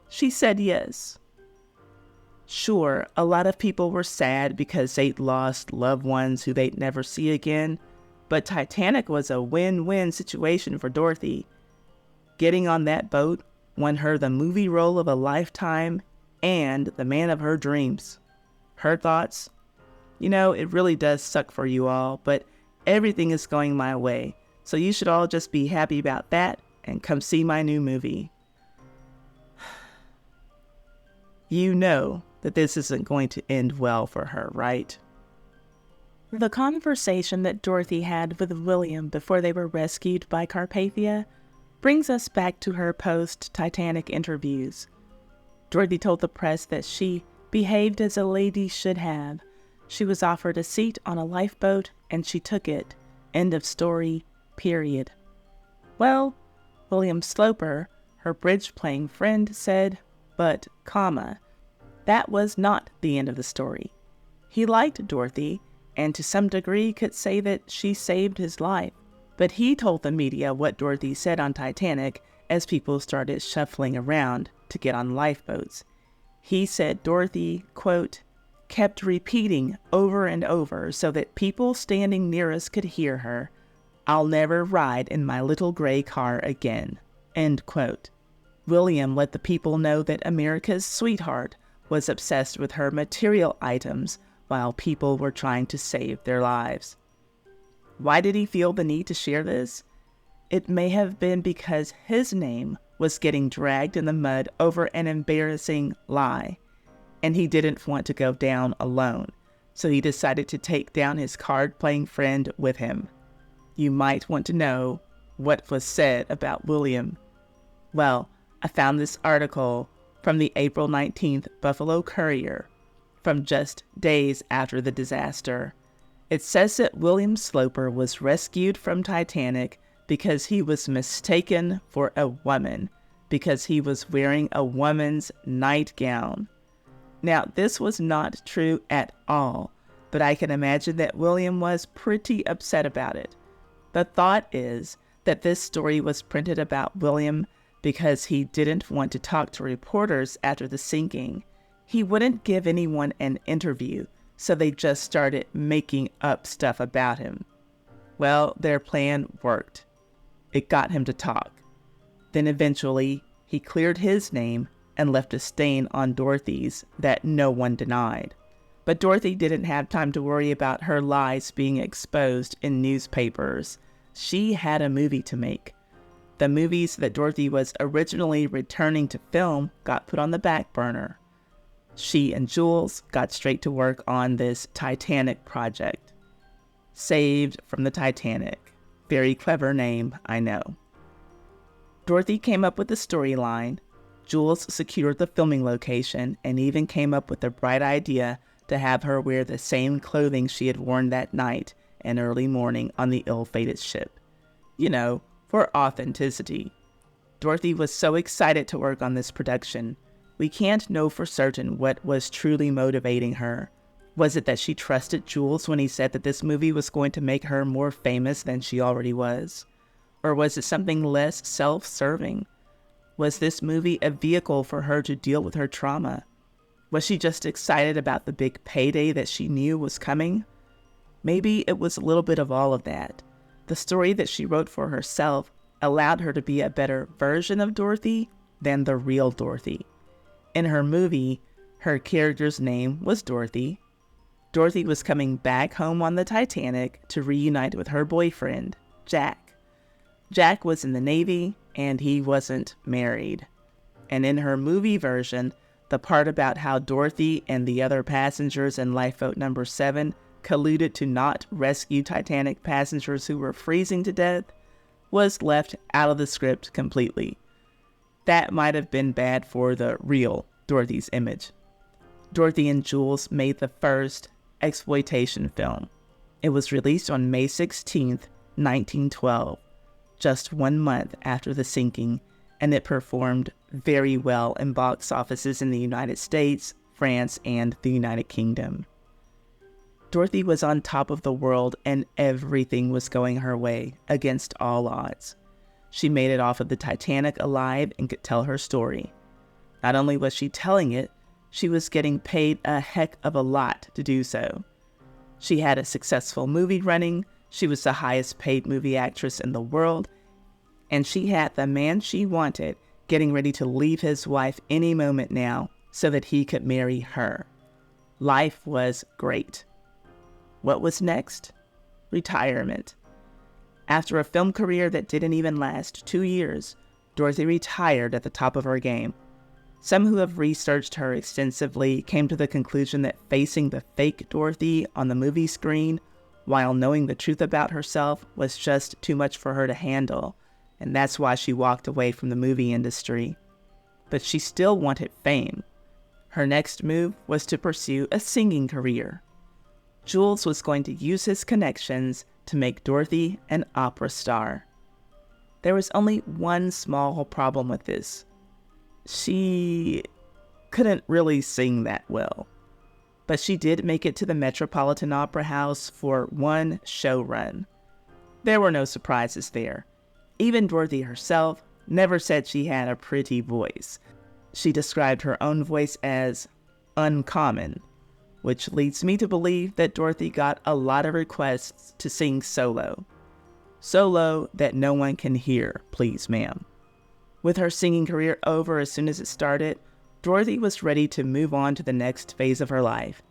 She said yes. Sure, a lot of people were sad because they'd lost loved ones who they'd never see again, but Titanic was a win-win situation for Dorothy. Getting on that boat won her the movie role of a lifetime and the man of her dreams. Her thoughts? You know, it really does suck for you all, but everything is going my way, so you should all just be happy about that and come see my new movie. You know that this isn't going to end well for her, right? The conversation that Dorothy had with William before they were rescued by Carpathia brings us back to her post-Titanic interviews. Dorothy told the press that she behaved as a lady should have. She was offered a seat on a lifeboat, and she took it. End of story, period. Well, William Sloper, her bridge-playing friend, said, but, that was not the end of the story. He liked Dorothy, and to some degree could say that she saved his life. But he told the media what Dorothy said on Titanic as people started shuffling around to get on lifeboats. He said Dorothy, quote, kept repeating over and over so that people standing near us could hear her, "I'll never ride in my little gray car again," end quote. William let the people know that America's sweetheart was obsessed with her material items while people were trying to save their lives. Why did he feel the need to share this? It may have been because his name was getting dragged in the mud over an embarrassing lie, and he didn't want to go down alone, so he decided to take down his card-playing friend with him. You might want to know what was said about William. Well, I found this article from the April 19th Buffalo Courier, from just days after the disaster. It says that William Sloper was rescued from Titanic because he was mistaken for a woman, because he was wearing a woman's nightgown. Now, this was not true at all, but I can imagine that William was pretty upset about it. The thought is that this story was printed about William because he didn't want to talk to reporters after the sinking. He wouldn't give anyone an interview, so they just started making up stuff about him. Well, their plan worked. It got him to talk. Then eventually, he cleared his name and left a stain on Dorothy's that no one denied. But Dorothy didn't have time to worry about her lies being exposed in newspapers. She had a movie to make. The movies that Dorothy was originally returning to film got put on the back burner. She and Jules got straight to work on this Titanic project. Saved from the Titanic. Very clever name, I know. Dorothy came up with the storyline. Jules secured the filming location and even came up with the bright idea to have her wear the same clothing she had worn that night and early morning on the ill-fated ship. You know, for authenticity. Dorothy was so excited to work on this production. We can't know for certain what was truly motivating her. Was it that she trusted Jules when he said that this movie was going to make her more famous than she already was? Or was it something less self-serving? Was this movie a vehicle for her to deal with her trauma? Was she just excited about the big payday that she knew was coming? Maybe it was a little bit of all of that. The story that she wrote for herself allowed her to be a better version of Dorothy than the real Dorothy. In her movie, her character's name was Dorothy. Dorothy was coming back home on the Titanic to reunite with her boyfriend, Jack. Jack was in the Navy, and he wasn't married. And in her movie version, the part about how Dorothy and the other passengers in lifeboat number 7 colluded to not rescue Titanic passengers who were freezing to death was left out of the script completely. That might have been bad for the real Dorothy's image. Dorothy and Jules made the first exploitation film. It was released on May 16th, 1912, just 1 month after the sinking, and it performed very well in box offices in the United States, France, and the United Kingdom. Dorothy was on top of the world and everything was going her way against all odds. She made it off of the Titanic alive and could tell her story. Not only was she telling it, she was getting paid a heck of a lot to do so. She had a successful movie running, she was the highest paid movie actress in the world, and she had the man she wanted getting ready to leave his wife any moment now so that he could marry her. Life was great. What was next? Retirement. After a film career that didn't even last 2 years, Dorothy retired at the top of her game. Some who have researched her extensively came to the conclusion that facing the fake Dorothy on the movie screen while knowing the truth about herself was just too much for her to handle, and that's why she walked away from the movie industry. But she still wanted fame. Her next move was to pursue a singing career. Jules was going to use his connections to make Dorothy an opera star. There was only one small problem with this. She couldn't really sing that well. But she did make it to the Metropolitan Opera House for one show run. There were no surprises there. Even Dorothy herself never said she had a pretty voice. She described her own voice as uncommon, which leads me to believe that Dorothy got a lot of requests to sing solo. Solo that no one can hear, please ma'am. With her singing career over as soon as it started, Dorothy was ready to move on to the next phase of her life.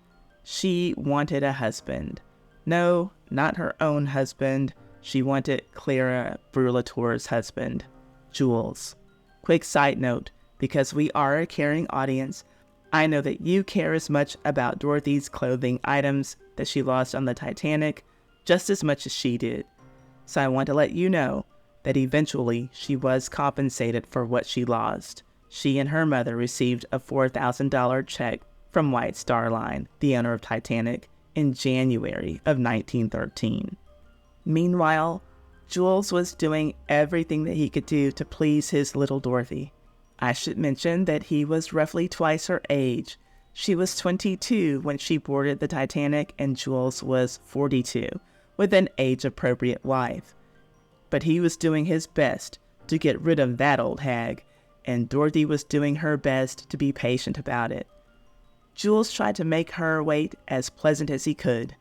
She wanted a husband. No, not her own husband. She wanted Clara Brulatour's husband, Jules. Quick side note, because we are a caring audience, I know that you care as much about Dorothy's clothing items that she lost on the Titanic just as much as she did. So I want to let you know that eventually she was compensated for what she lost. She and her mother received a $4,000 check from White Star Line, the owner of Titanic, in January of 1913. Meanwhile, Jules was doing everything that he could do to please his little Dorothy. I should mention that he was roughly twice her age. She was 22 when she boarded the Titanic and Jules was 42, with an age-appropriate wife. But he was doing his best to get rid of that old hag, and Dorothy was doing her best to be patient about it. Jules tried to make her wait as pleasant as he could.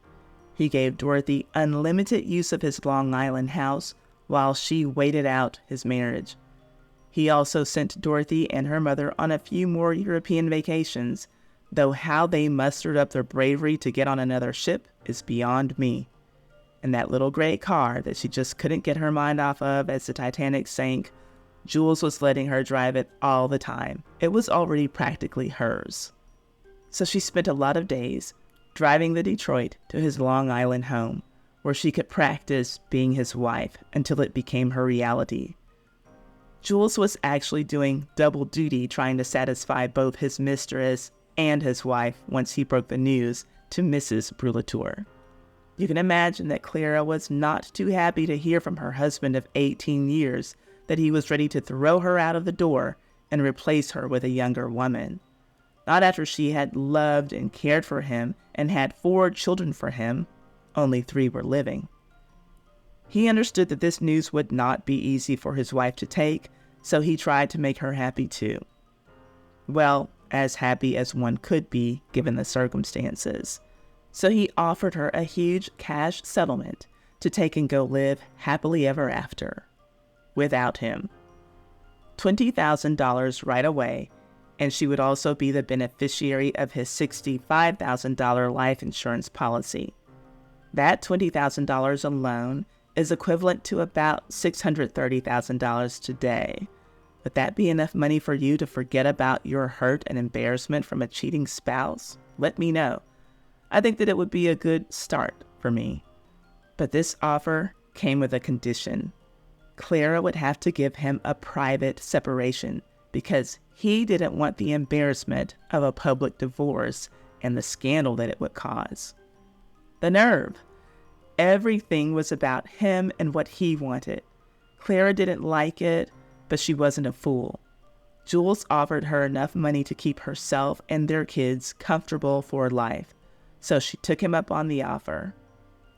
He gave Dorothy unlimited use of his Long Island house while she waited out his marriage. He also sent Dorothy and her mother on a few more European vacations, though how they mustered up their bravery to get on another ship is beyond me. And that little gray car that she just couldn't get her mind off of as the Titanic sank, Jules was letting her drive it all the time. It was already practically hers. So she spent a lot of days driving the Detroit to his Long Island home, where she could practice being his wife until it became her reality. Jules was actually doing double duty trying to satisfy both his mistress and his wife once he broke the news to Mrs. Brulatour. You can imagine that Clara was not too happy to hear from her husband of 18 years that he was ready to throw her out of the door and replace her with a younger woman. Not after she had loved and cared for him and had 4 children for him, only 3 were living. He understood that this news would not be easy for his wife to take, so he tried to make her happy too. Well, as happy as one could be given the circumstances. So he offered her a huge cash settlement to take and go live happily ever after. Without him. $20,000 right away, and she would also be the beneficiary of his $65,000 life insurance policy. That $20,000 alone is equivalent to about $630,000 today, Would that be enough money for you to forget about your hurt and embarrassment from a cheating spouse? Let me know. I think that it would be a good start for me. But this offer came with a condition. Clara would have to give him a private separation because he didn't want the embarrassment of a public divorce and the scandal that it would cause. The nerve! Everything was about him and what he wanted. Clara didn't like it, but she wasn't a fool. Jules offered her enough money to keep herself and their kids comfortable for life, so she took him up on the offer.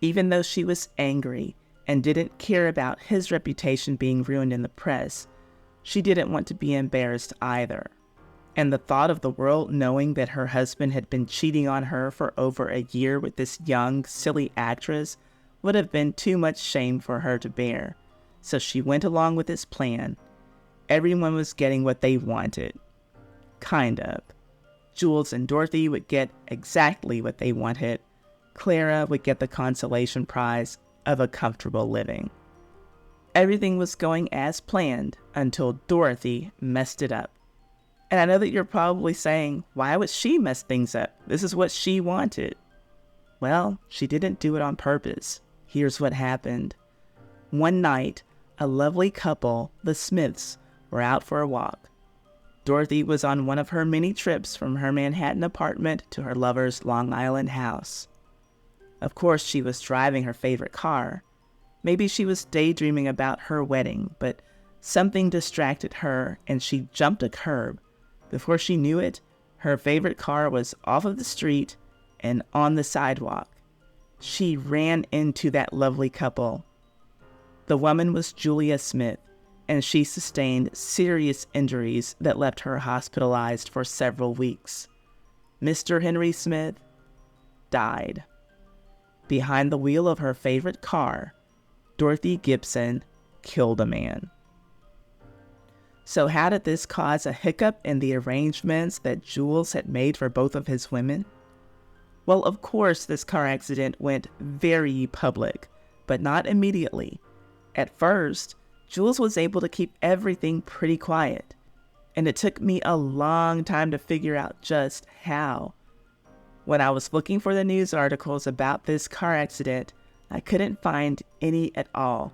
Even though she was angry and didn't care about his reputation being ruined in the press, she didn't want to be embarrassed either. And the thought of the world knowing that her husband had been cheating on her for over a year with this young, silly actress would have been too much shame for her to bear. So she went along with his plan. Everyone was getting what they wanted. Kind of. Jules and Dorothy would get exactly what they wanted. Clara would get the consolation prize of a comfortable living. Everything was going as planned until Dorothy messed it up. And I know that you're probably saying, why would she mess things up? This is what she wanted. Well, she didn't do it on purpose. Here's what happened. One night, a lovely couple, the Smiths, were out for a walk. Dorothy was on one of her many trips from her Manhattan apartment to her lover's Long Island house. Of course, she was driving her favorite car. Maybe she was daydreaming about her wedding, but something distracted her and she jumped a curb. Before she knew it, her favorite car was off of the street and on the sidewalk. She ran into that lovely couple. The woman was Julia Smith, and she sustained serious injuries that left her hospitalized for several weeks. Mr. Henry Smith died. Behind the wheel of her favorite car, Dorothy Gibson killed a man. So how did this cause a hiccup in the arrangements that Jules had made for both of his women? Well, of course, this car accident went very public, but not immediately. At first, Jules was able to keep everything pretty quiet, and it took me a long time to figure out just how. When I was looking for the news articles about this car accident, I couldn't find any at all.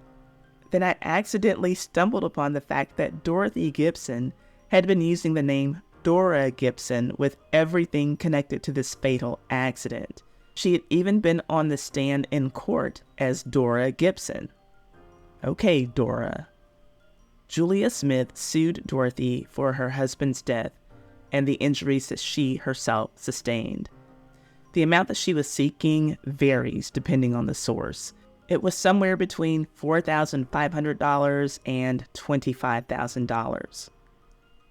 Then I accidentally stumbled upon the fact that Dorothy Gibson had been using the name Dora Gibson with everything connected to this fatal accident. She had even been on the stand in court as Dora Gibson. Okay, Dora. Julia Smith sued Dorothy for her husband's death and the injuries that she herself sustained. The amount that she was seeking varies depending on the source. It was somewhere between $4,500 and $25,000.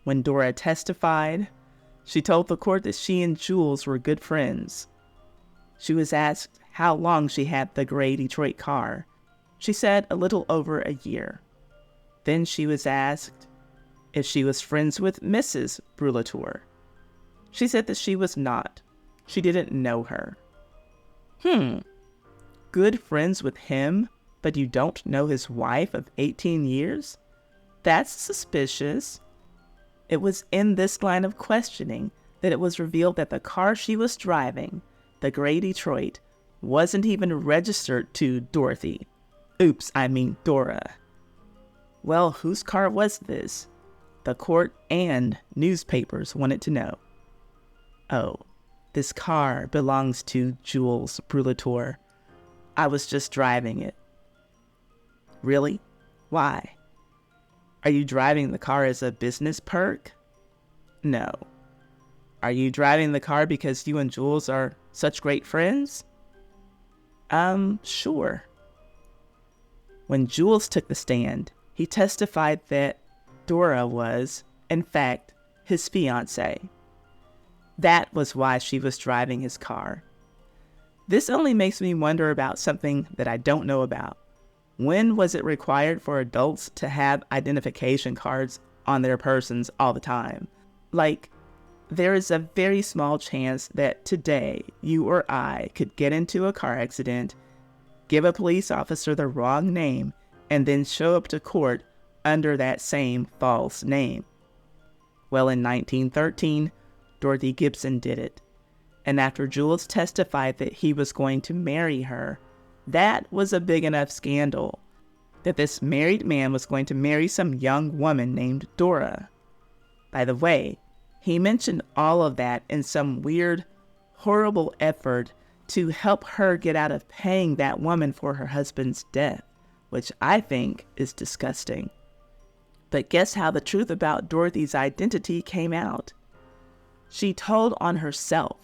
When Dora testified, she told the court that she and Jules were good friends. She was asked how long she had the gray Detroit car. She said a little over a year. Then she was asked if she was friends with Mrs. Brulatour. She said that she was not. She didn't know her. Good friends with him, but you don't know his wife of 18 years? That's suspicious. It was in this line of questioning that it was revealed that the car she was driving, the gray Detroit, wasn't even registered to Dorothy. Dora. Well, whose car was this? The court and newspapers wanted to know. Oh, this car belongs to Jules Brulatour. I was just driving it. Really? Why? Are you driving the car as a business perk? No. Are you driving the car because you and Jules are such great friends? Sure. When Jules took the stand, he testified that Dora was, in fact, his fiancée. That was why she was driving his car. This only makes me wonder about something that I don't know about. When was it required for adults to have identification cards on their persons all the time? Like, there is a very small chance that today you or I could get into a car accident, give a police officer the wrong name, and then show up to court under that same false name. Well, in 1913, Dorothy Gibson did it. And after Jules testified that he was going to marry her, that was a big enough scandal that this married man was going to marry some young woman named Dora. By the way, he mentioned all of that in some weird, horrible effort to help her get out of paying that woman for her husband's death, which I think is disgusting. But guess how the truth about Dorothy's identity came out? She told on herself.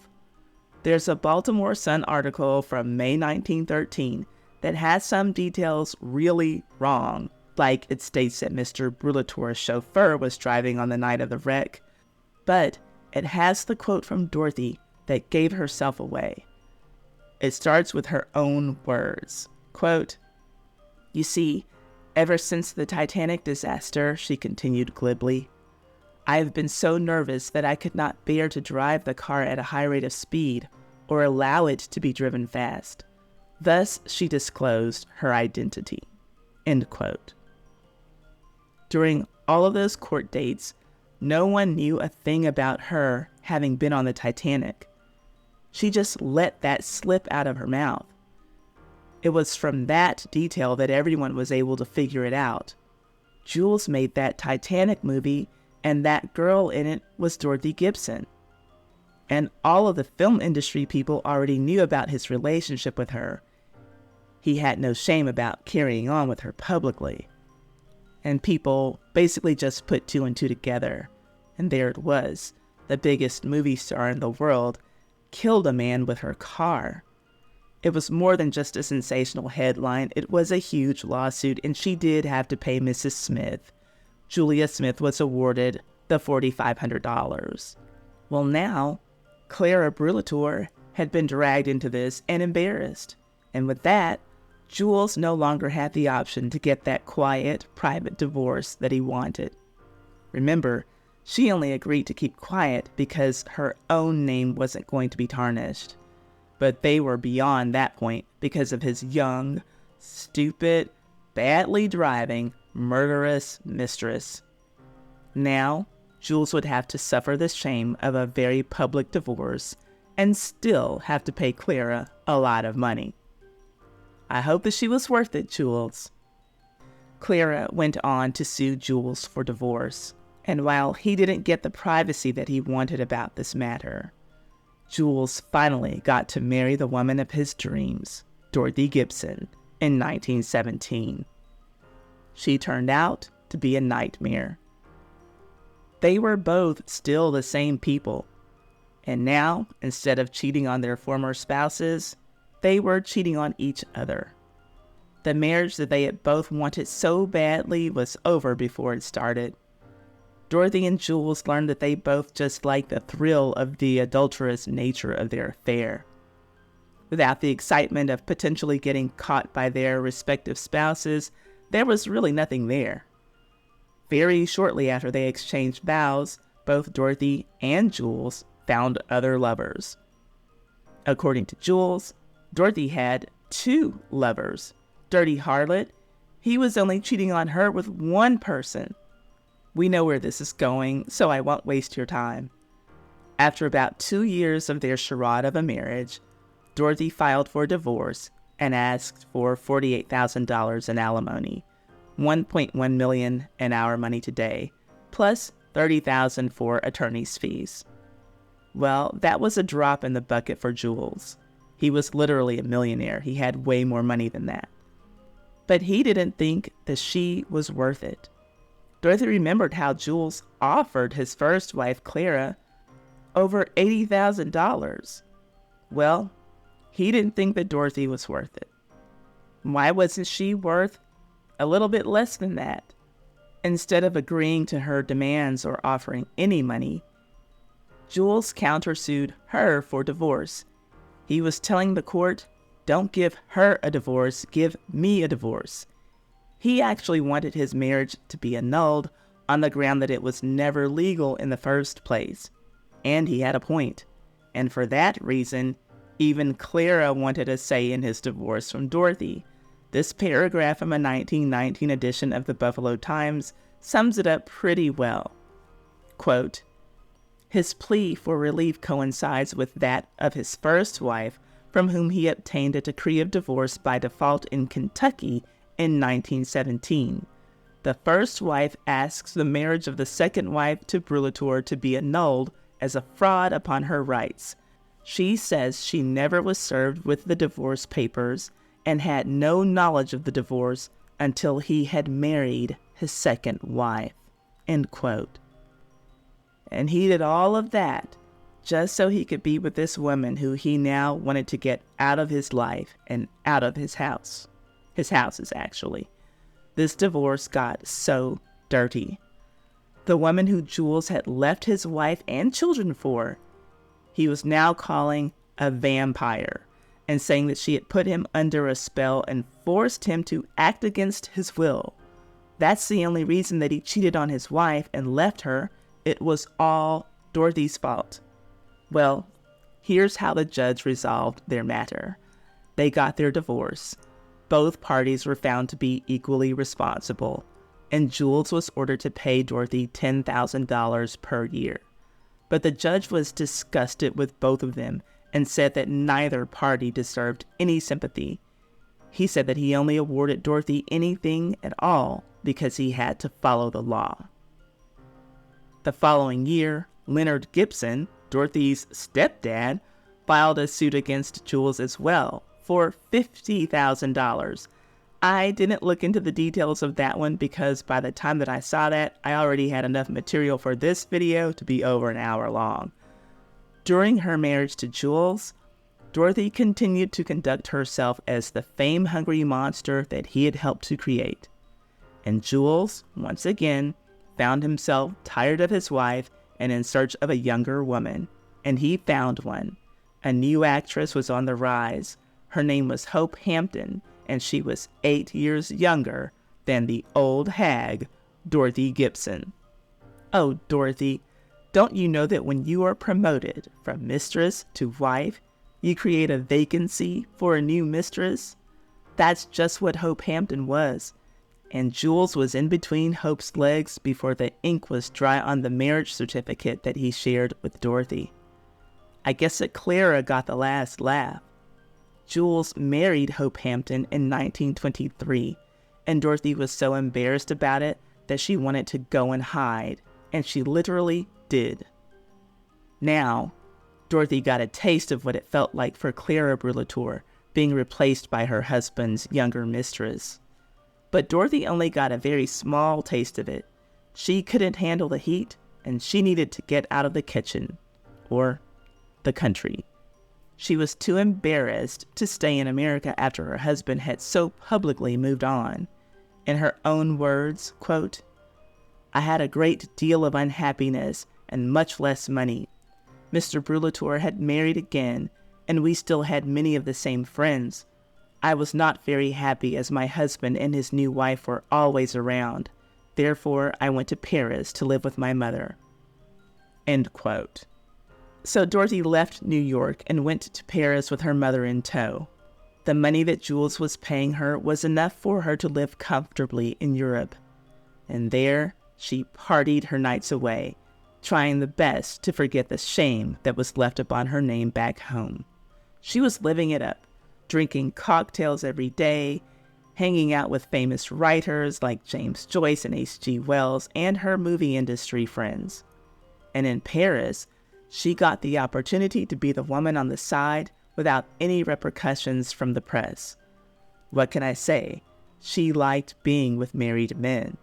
There's a Baltimore Sun article from May 1913 that has some details really wrong. Like it states that Mr. Brulatour's chauffeur was driving on the night of the wreck. But it has the quote from Dorothy that gave herself away. It starts with her own words. Quote, "You see, ever since the Titanic disaster," she continued glibly, "I have been so nervous that I could not bear to drive the car at a high rate of speed or allow it to be driven fast." Thus, she disclosed her identity. End quote. During all of those court dates, no one knew a thing about her having been on the Titanic. She just let that slip out of her mouth. It was from that detail that everyone was able to figure it out. Jules made that Titanic movie, and that girl in it was Dorothy Gibson. And all of the film industry people already knew about his relationship with her. He had no shame about carrying on with her publicly. And people basically just put two and two together. And there it was. The biggest movie star in the world killed a man with her car. It was more than just a sensational headline. It was a huge lawsuit, and she did have to pay Mrs. Smith. Julia Smith was awarded the $4,500. Well, now, Clara Brulatour had been dragged into this and embarrassed. And with that, Jules no longer had the option to get that quiet, private divorce that he wanted. Remember, she only agreed to keep quiet because her own name wasn't going to be tarnished. But they were beyond that point because of his young, stupid, badly driving, murderous mistress. Now, Jules would have to suffer the shame of a very public divorce and still have to pay Clara a lot of money. I hope that she was worth it, Jules. Clara went on to sue Jules for divorce, and while he didn't get the privacy that he wanted about this matter, Jules finally got to marry the woman of his dreams, Dorothy Gibson, in 1917. She turned out to be a nightmare. They were both still the same people, and now, instead of cheating on their former spouses, they were cheating on each other. The marriage that they had both wanted so badly was over before it started. Dorothy and Jules learned that they both just liked the thrill of the adulterous nature of their affair. Without the excitement of potentially getting caught by their respective spouses, there was really nothing there. Very shortly after they exchanged vows, both Dorothy and Jules found other lovers. According to Jules, Dorothy had 2 lovers. Dirty harlot, he was only cheating on her with one person. We know where this is going, so I won't waste your time. After about 2 years of their charade of a marriage, Dorothy filed for divorce and asked for $48,000 in alimony, $1.1 million in our money today, plus $30,000 for attorney's fees. Well, that was a drop in the bucket for Jules. He was literally a millionaire. He had way more money than that. But he didn't think that she was worth it. Dorothy remembered how Jules offered his first wife, Clara, over $80,000. Well, he didn't think that Dorothy was worth it. Why wasn't she worth a little bit less than that? Instead of agreeing to her demands or offering any money, Jules countersued her for divorce. He was telling the court, "Don't give her a divorce, give me a divorce." He actually wanted his marriage to be annulled on the ground that it was never legal in the first place. And he had a point. And for that reason, even Clara wanted a say in his divorce from Dorothy. This paragraph from a 1919 edition of the Buffalo Times sums it up pretty well. Quote, his plea for relief coincides with that of his first wife, from whom he obtained a decree of divorce by default in Kentucky in 1917. The first wife asks the marriage of the second wife to Brulatour to be annulled as a fraud upon her rights. She says she never was served with the divorce papers and had no knowledge of the divorce until he had married his second wife. End quote. And he did all of that just so he could be with this woman who he now wanted to get out of his life and out of his house. His houses, actually. This divorce got so dirty. The woman who Jules had left his wife and children for, he was now calling a vampire and saying that she had put him under a spell and forced him to act against his will. That's the only reason that he cheated on his wife and left her. It was all Dorothy's fault. Well, here's how the judge resolved their matter. They got their divorce. Both parties were found to be equally responsible, and Jules was ordered to pay Dorothy $10,000 per year. But the judge was disgusted with both of them and said that neither party deserved any sympathy. He said that he only awarded Dorothy anything at all because he had to follow the law. The following year, Leonard Gibson, Dorothy's stepdad, filed a suit against Jules as well for $50,000. I didn't look into the details of that one because by the time that I saw that, I already had enough material for this video to be over an hour long. During her marriage to Jules, Dorothy continued to conduct herself as the fame-hungry monster that he had helped to create. And Jules, once again, found himself tired of his wife and in search of a younger woman. And he found one. A new actress was on the rise. Her name was Hope Hampton, and she was 8 years younger than the old hag, Dorothy Gibson. Oh, Dorothy, don't you know that when you are promoted from mistress to wife, you create a vacancy for a new mistress? That's just what Hope Hampton was. And Jules was in between Hope's legs before the ink was dry on the marriage certificate that he shared with Dorothy. I guess that Clara got the last laugh. Jules married Hope Hampton in 1923, and Dorothy was so embarrassed about it that she wanted to go and hide, and she literally did. Now, Dorothy got a taste of what it felt like for Clara Brulatour being replaced by her husband's younger mistress. But Dorothy only got a very small taste of it. She couldn't handle the heat, and she needed to get out of the kitchen, or the country. She was too embarrassed to stay in America after her husband had so publicly moved on. In her own words, quote, I had a great deal of unhappiness and much less money. Mr. Brulatour had married again, and we still had many of the same friends. I was not very happy as my husband and his new wife were always around. Therefore, I went to Paris to live with my mother. End quote. So Dorothy left New York and went to Paris with her mother in tow. The money that Jules was paying her was enough for her to live comfortably in Europe. And there, she partied her nights away, trying the best to forget the shame that was left upon her name back home. She was living it up, drinking cocktails every day, hanging out with famous writers like James Joyce and H.G. Wells and her movie industry friends. And in Paris, she got the opportunity to be the woman on the side without any repercussions from the press. What can I say? She liked being with married men.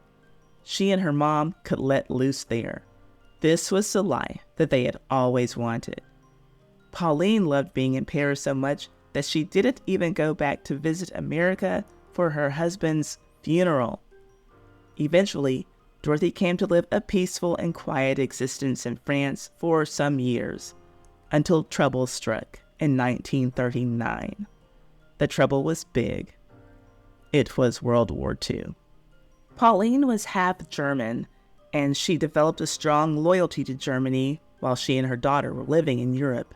She and her mom could let loose there. This was the life that they had always wanted. Pauline loved being in Paris so much that she didn't even go back to visit America for her husband's funeral. Eventually, Dorothy came to live a peaceful and quiet existence in France for some years, until trouble struck in 1939. The trouble was big. It was World War II. Pauline was half German, and she developed a strong loyalty to Germany while she and her daughter were living in Europe.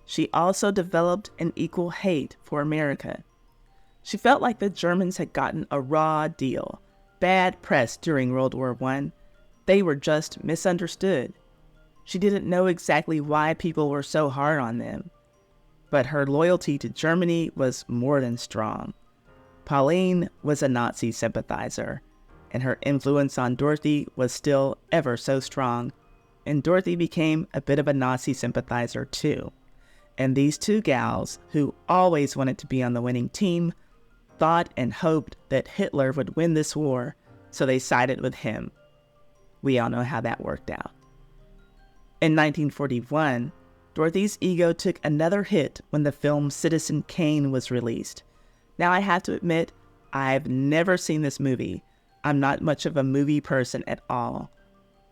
She also developed an equal hate for America. She felt like the Germans had gotten a raw deal. Bad press during World War I. They were just misunderstood. She didn't know exactly why people were so hard on them. But her loyalty to Germany was more than strong. Pauline was a Nazi sympathizer, and her influence on Dorothy was still ever so strong, and Dorothy became a bit of a Nazi sympathizer too. And these two gals, who always wanted to be on the winning team, thought and hoped that Hitler would win this war, so they sided with him. We all know how that worked out. In 1941, Dorothy's ego took another hit when the film Citizen Kane was released. Now I have to admit, I've never seen this movie. I'm not much of a movie person at all.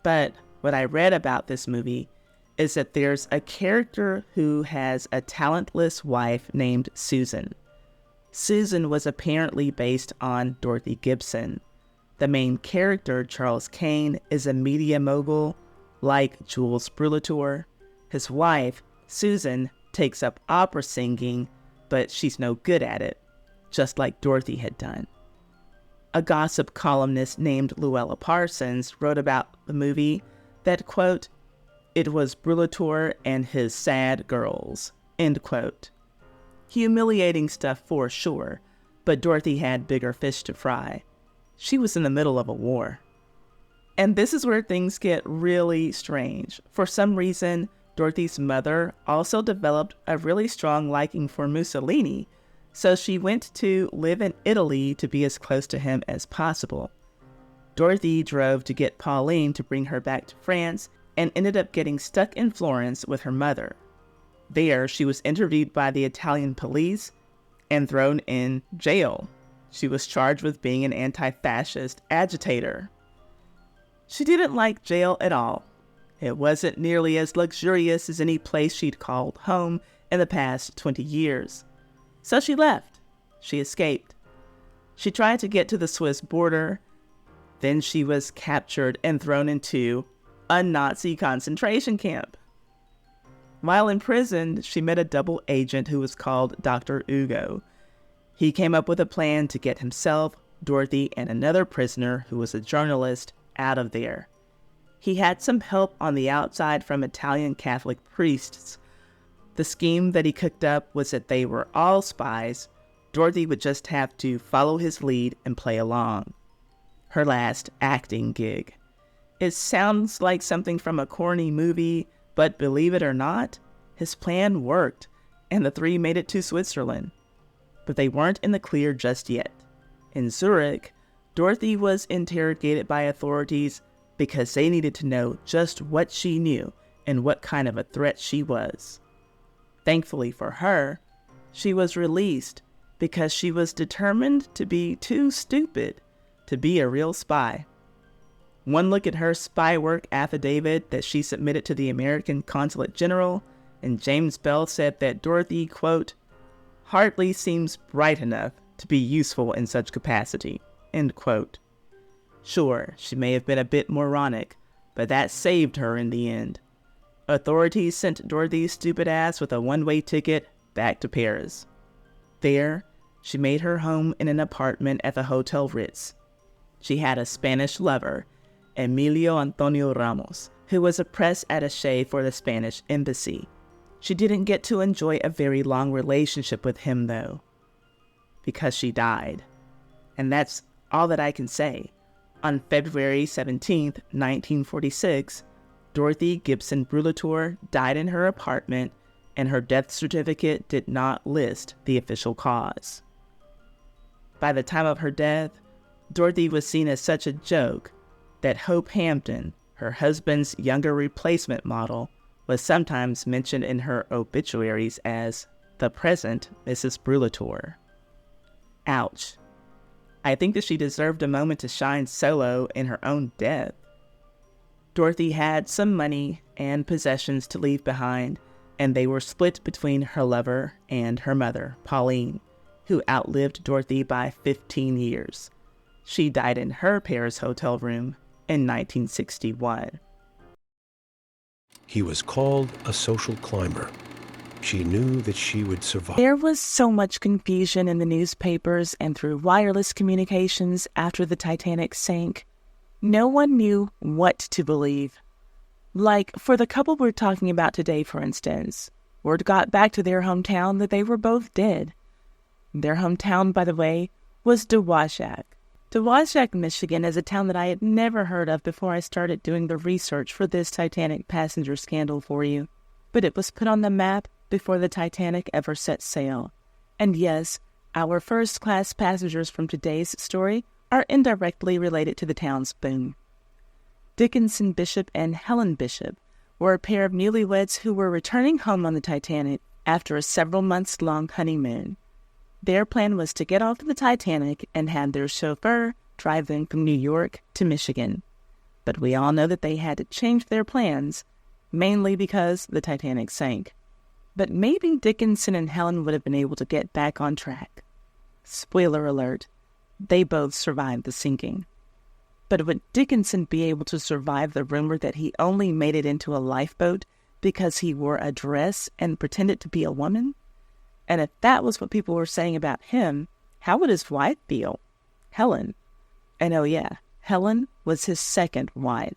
But what I read about this movie is that there's a character who has a talentless wife named Susan. Susan was apparently based on Dorothy Gibson. The main character, Charles Kane, is a media mogul like Jules Brulatour. His wife, Susan, takes up opera singing, but she's no good at it, just like Dorothy had done. A gossip columnist named Luella Parsons wrote about the movie that, quote, "It was Brulatour and his sad girls," end quote. Humiliating stuff for sure, but Dorothy had bigger fish to fry. She was in the middle of a war. And this is where things get really strange. For some reason, Dorothy's mother also developed a really strong liking for Mussolini, so she went to live in Italy to be as close to him as possible. Dorothy drove to get Pauline to bring her back to France and ended up getting stuck in Florence with her mother. There, she was interviewed by the Italian police and thrown in jail. She was charged with being an anti-fascist agitator. She didn't like jail at all. It wasn't nearly as luxurious as any place she'd called home in the past 20 years. So she left. She escaped. She tried to get to the Swiss border. Then she was captured and thrown into a Nazi concentration camp. While imprisoned, she met a double agent who was called Dr. Ugo. He came up with a plan to get himself, Dorothy, and another prisoner who was a journalist out of there. He had some help on the outside from Italian Catholic priests. The scheme that he cooked up was that they were all spies. Dorothy would just have to follow his lead and play along. Her last acting gig. It sounds like something from a corny movie, but believe it or not, his plan worked, and the three made it to Switzerland. But they weren't in the clear just yet. In Zurich, Dorothy was interrogated by authorities because they needed to know just what she knew and what kind of a threat she was. Thankfully for her, she was released because she was determined to be too stupid to be a real spy. One look at her spy work affidavit that she submitted to the American Consulate General, and James Bell said that Dorothy, quote, "hardly seems bright enough to be useful in such capacity," end quote. Sure, she may have been a bit moronic, but that saved her in the end. Authorities sent Dorothy's stupid ass with a one-way ticket back to Paris. There, she made her home in an apartment at the Hotel Ritz. She had a Spanish lover, Emilio Antonio Ramos, who was a press attaché for the Spanish embassy. She didn't get to enjoy a very long relationship with him, though, because she died. And that's all that I can say. On February 17th, 1946, Dorothy Gibson Brulatour died in her apartment, and her death certificate did not list the official cause. By the time of her death, Dorothy was seen as such a joke that Hope Hampton, her husband's younger replacement model, was sometimes mentioned in her obituaries as the present Mrs. Brulatour. Ouch. I think that she deserved a moment to shine solo in her own death. Dorothy had some money and possessions to leave behind, and they were split between her lover and her mother, Pauline, who outlived Dorothy by 15 years. She died in her Paris hotel room in 1961. He was called a social climber. She knew that she would survive. There was so much confusion in the newspapers and through wireless communications after the Titanic sank. No one knew what to believe. Like, for the couple we're talking about today, for instance, word got back to their hometown that they were both dead. Their hometown, by the way, was Dewashak. Dewashak, Michigan is a town that I had never heard of before I started doing the research for this Titanic passenger scandal for you. But it was put on the map before the Titanic ever set sail. And yes, our first-class passengers from today's story are indirectly related to the town's boom. Dickinson Bishop and Helen Bishop were a pair of newlyweds who were returning home on the Titanic after a several-months-long honeymoon. Their plan was to get off the Titanic and have their chauffeur drive them from New York to Michigan. But we all know that they had to change their plans, mainly because the Titanic sank. But maybe Dickinson and Helen would have been able to get back on track. Spoiler alert, they both survived the sinking. But would Dickinson be able to survive the rumor that he only made it into a lifeboat because he wore a dress and pretended to be a woman? And if that was what people were saying about him, how would his wife feel? Helen. And oh yeah, Helen was his second wife.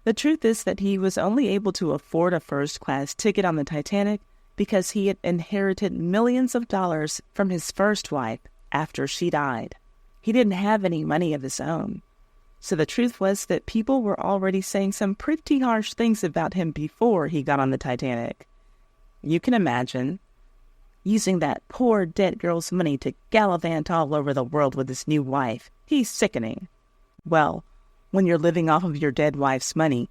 The truth is that he was only able to afford a first-class ticket on the Titanic because he had inherited millions of dollars from his first wife after she died. He didn't have any money of his own. So the truth was that people were already saying some pretty harsh things about him before he got on the Titanic. You can imagine using that poor dead girl's money to gallivant all over the world with his new wife. He's sickening. Well, when you're living off of your dead wife's money,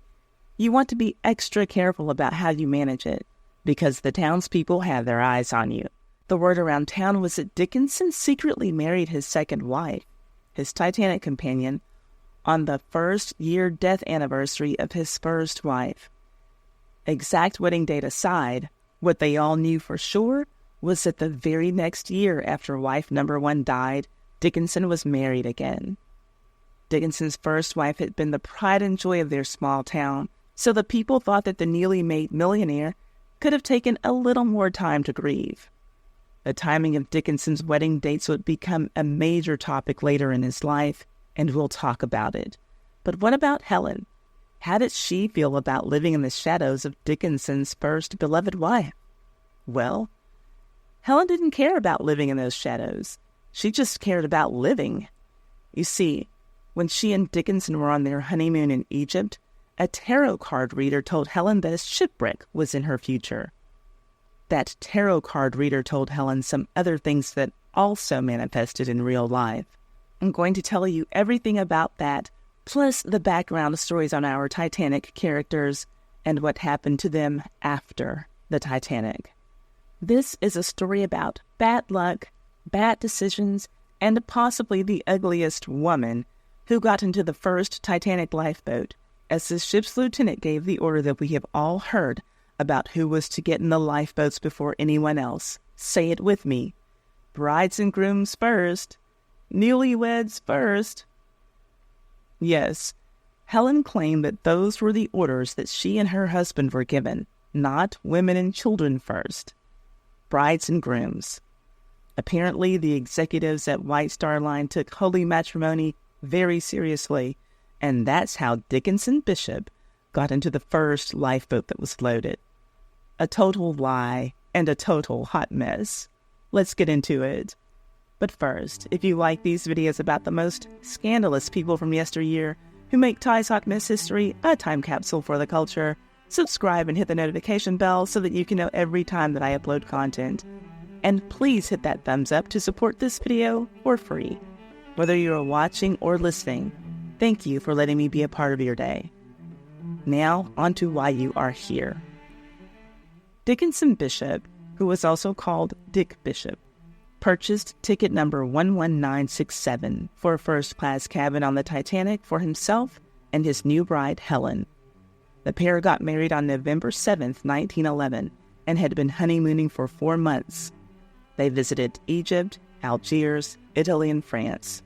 you want to be extra careful about how you manage it, because the townspeople have their eyes on you. The word around town was that Dickinson secretly married his second wife, his Titanic companion, on the first-year death anniversary of his first wife. Exact wedding date aside, what they all knew for sure was that the very next year after wife number one died, Dickinson was married again. Dickinson's first wife had been the pride and joy of their small town, so the people thought that the newly made millionaire could have taken a little more time to grieve. The timing of Dickinson's wedding dates would become a major topic later in his life, and we'll talk about it. But what about Helen? How did she feel about living in the shadows of Dickinson's first beloved wife? Well, Helen didn't care about living in those shadows. She just cared about living. You see, when she and Dickinson were on their honeymoon in Egypt, a tarot card reader told Helen that a shipwreck was in her future. That tarot card reader told Helen some other things that also manifested in real life. I'm going to tell you everything about that, plus the background stories on our Titanic characters and what happened to them after the Titanic. This is a story about bad luck, bad decisions, and possibly the ugliest woman who got into the first Titanic lifeboat, as the ship's lieutenant gave the order that we have all heard about who was to get in the lifeboats before anyone else. Say it with me. Brides and grooms first. Newlyweds first. Yes, Helen claimed that those were the orders that she and her husband were given, not women and children first. Brides and grooms. Apparently, the executives at White Star Line took holy matrimony very seriously, and that's how Dickinson Bishop got into the first lifeboat that was loaded. A total lie and a total hot mess. Let's get into it. But first, if you like these videos about the most scandalous people from yesteryear who make Ty's Hot Mess History a time capsule for the culture, subscribe and hit the notification bell so that you can know every time that I upload content. And please hit that thumbs up to support this video for free. Whether you are watching or listening, thank you for letting me be a part of your day. Now, on to why you are here. Dickinson Bishop, who was also called Dick Bishop, purchased ticket number 11967 for a first-class cabin on the Titanic for himself and his new bride, Helen. The pair got married on November 7th, 1911, and had been honeymooning for 4 months. They visited Egypt, Algiers, Italy, and France.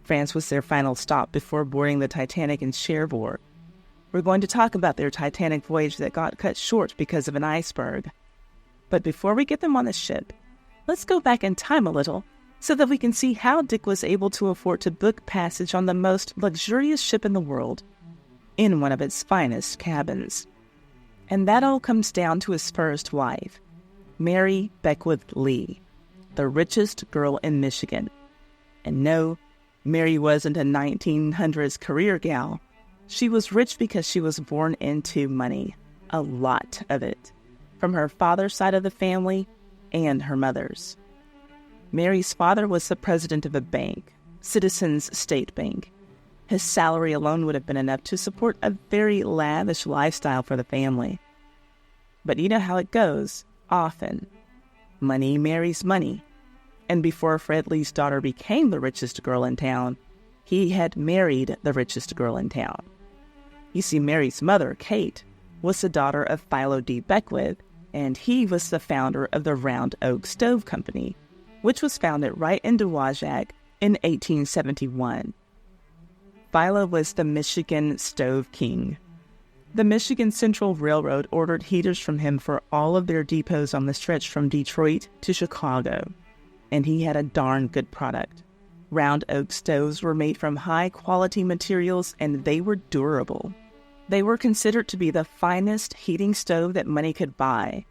France was their final stop before boarding the Titanic in Cherbourg. We're going to talk about their Titanic voyage that got cut short because of an iceberg. But before we get them on the ship, let's go back in time a little so that we can see how Dick was able to afford to book passage on the most luxurious ship in the world, in one of its finest cabins. And that all comes down to his first wife, Mary Beckwith Lee, the richest girl in Michigan. And no, Mary wasn't a 1900s career gal. She was rich because she was born into money, a lot of it, from her father's side of the family and her mother's. Mary's father was the president of a bank, Citizens State Bank. His salary alone would have been enough to support a very lavish lifestyle for the family. But you know how it goes, often. Money marries money. And before Fred Lee's daughter became the richest girl in town, he had married the richest girl in town. You see, Mary's mother, Kate, was the daughter of Philo D. Beckwith, and he was the founder of the Round Oak Stove Company, which was founded right in Dowagiac in 1871. Philo was the Michigan Stove King. The Michigan Central Railroad ordered heaters from him for all of their depots on the stretch from Detroit to Chicago, and he had a darn good product. Round Oak stoves were made from high-quality materials, and they were durable. They were considered to be the finest heating stove that money could buy.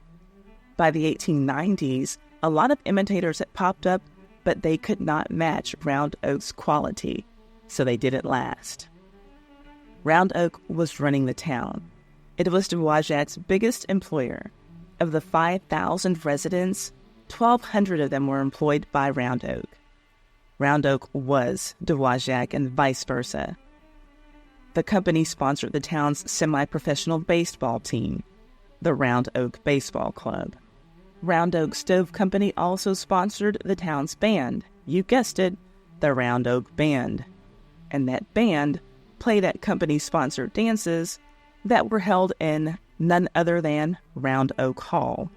By the 1890s, a lot of imitators had popped up, but they could not match Round Oak's quality, so they didn't last. Round Oak was running the town. It was Dowagiac's biggest employer. Of the 5,000 residents, 1,200 of them were employed by Round Oak. Round Oak was Dowagiac and vice versa. The company sponsored the town's semi-professional baseball team, the Round Oak Baseball Club. Round Oak Stove Company also sponsored the town's band. You guessed it, the Round Oak Band. And that band played at company-sponsored dances that were held in none other than Round Oak Hall.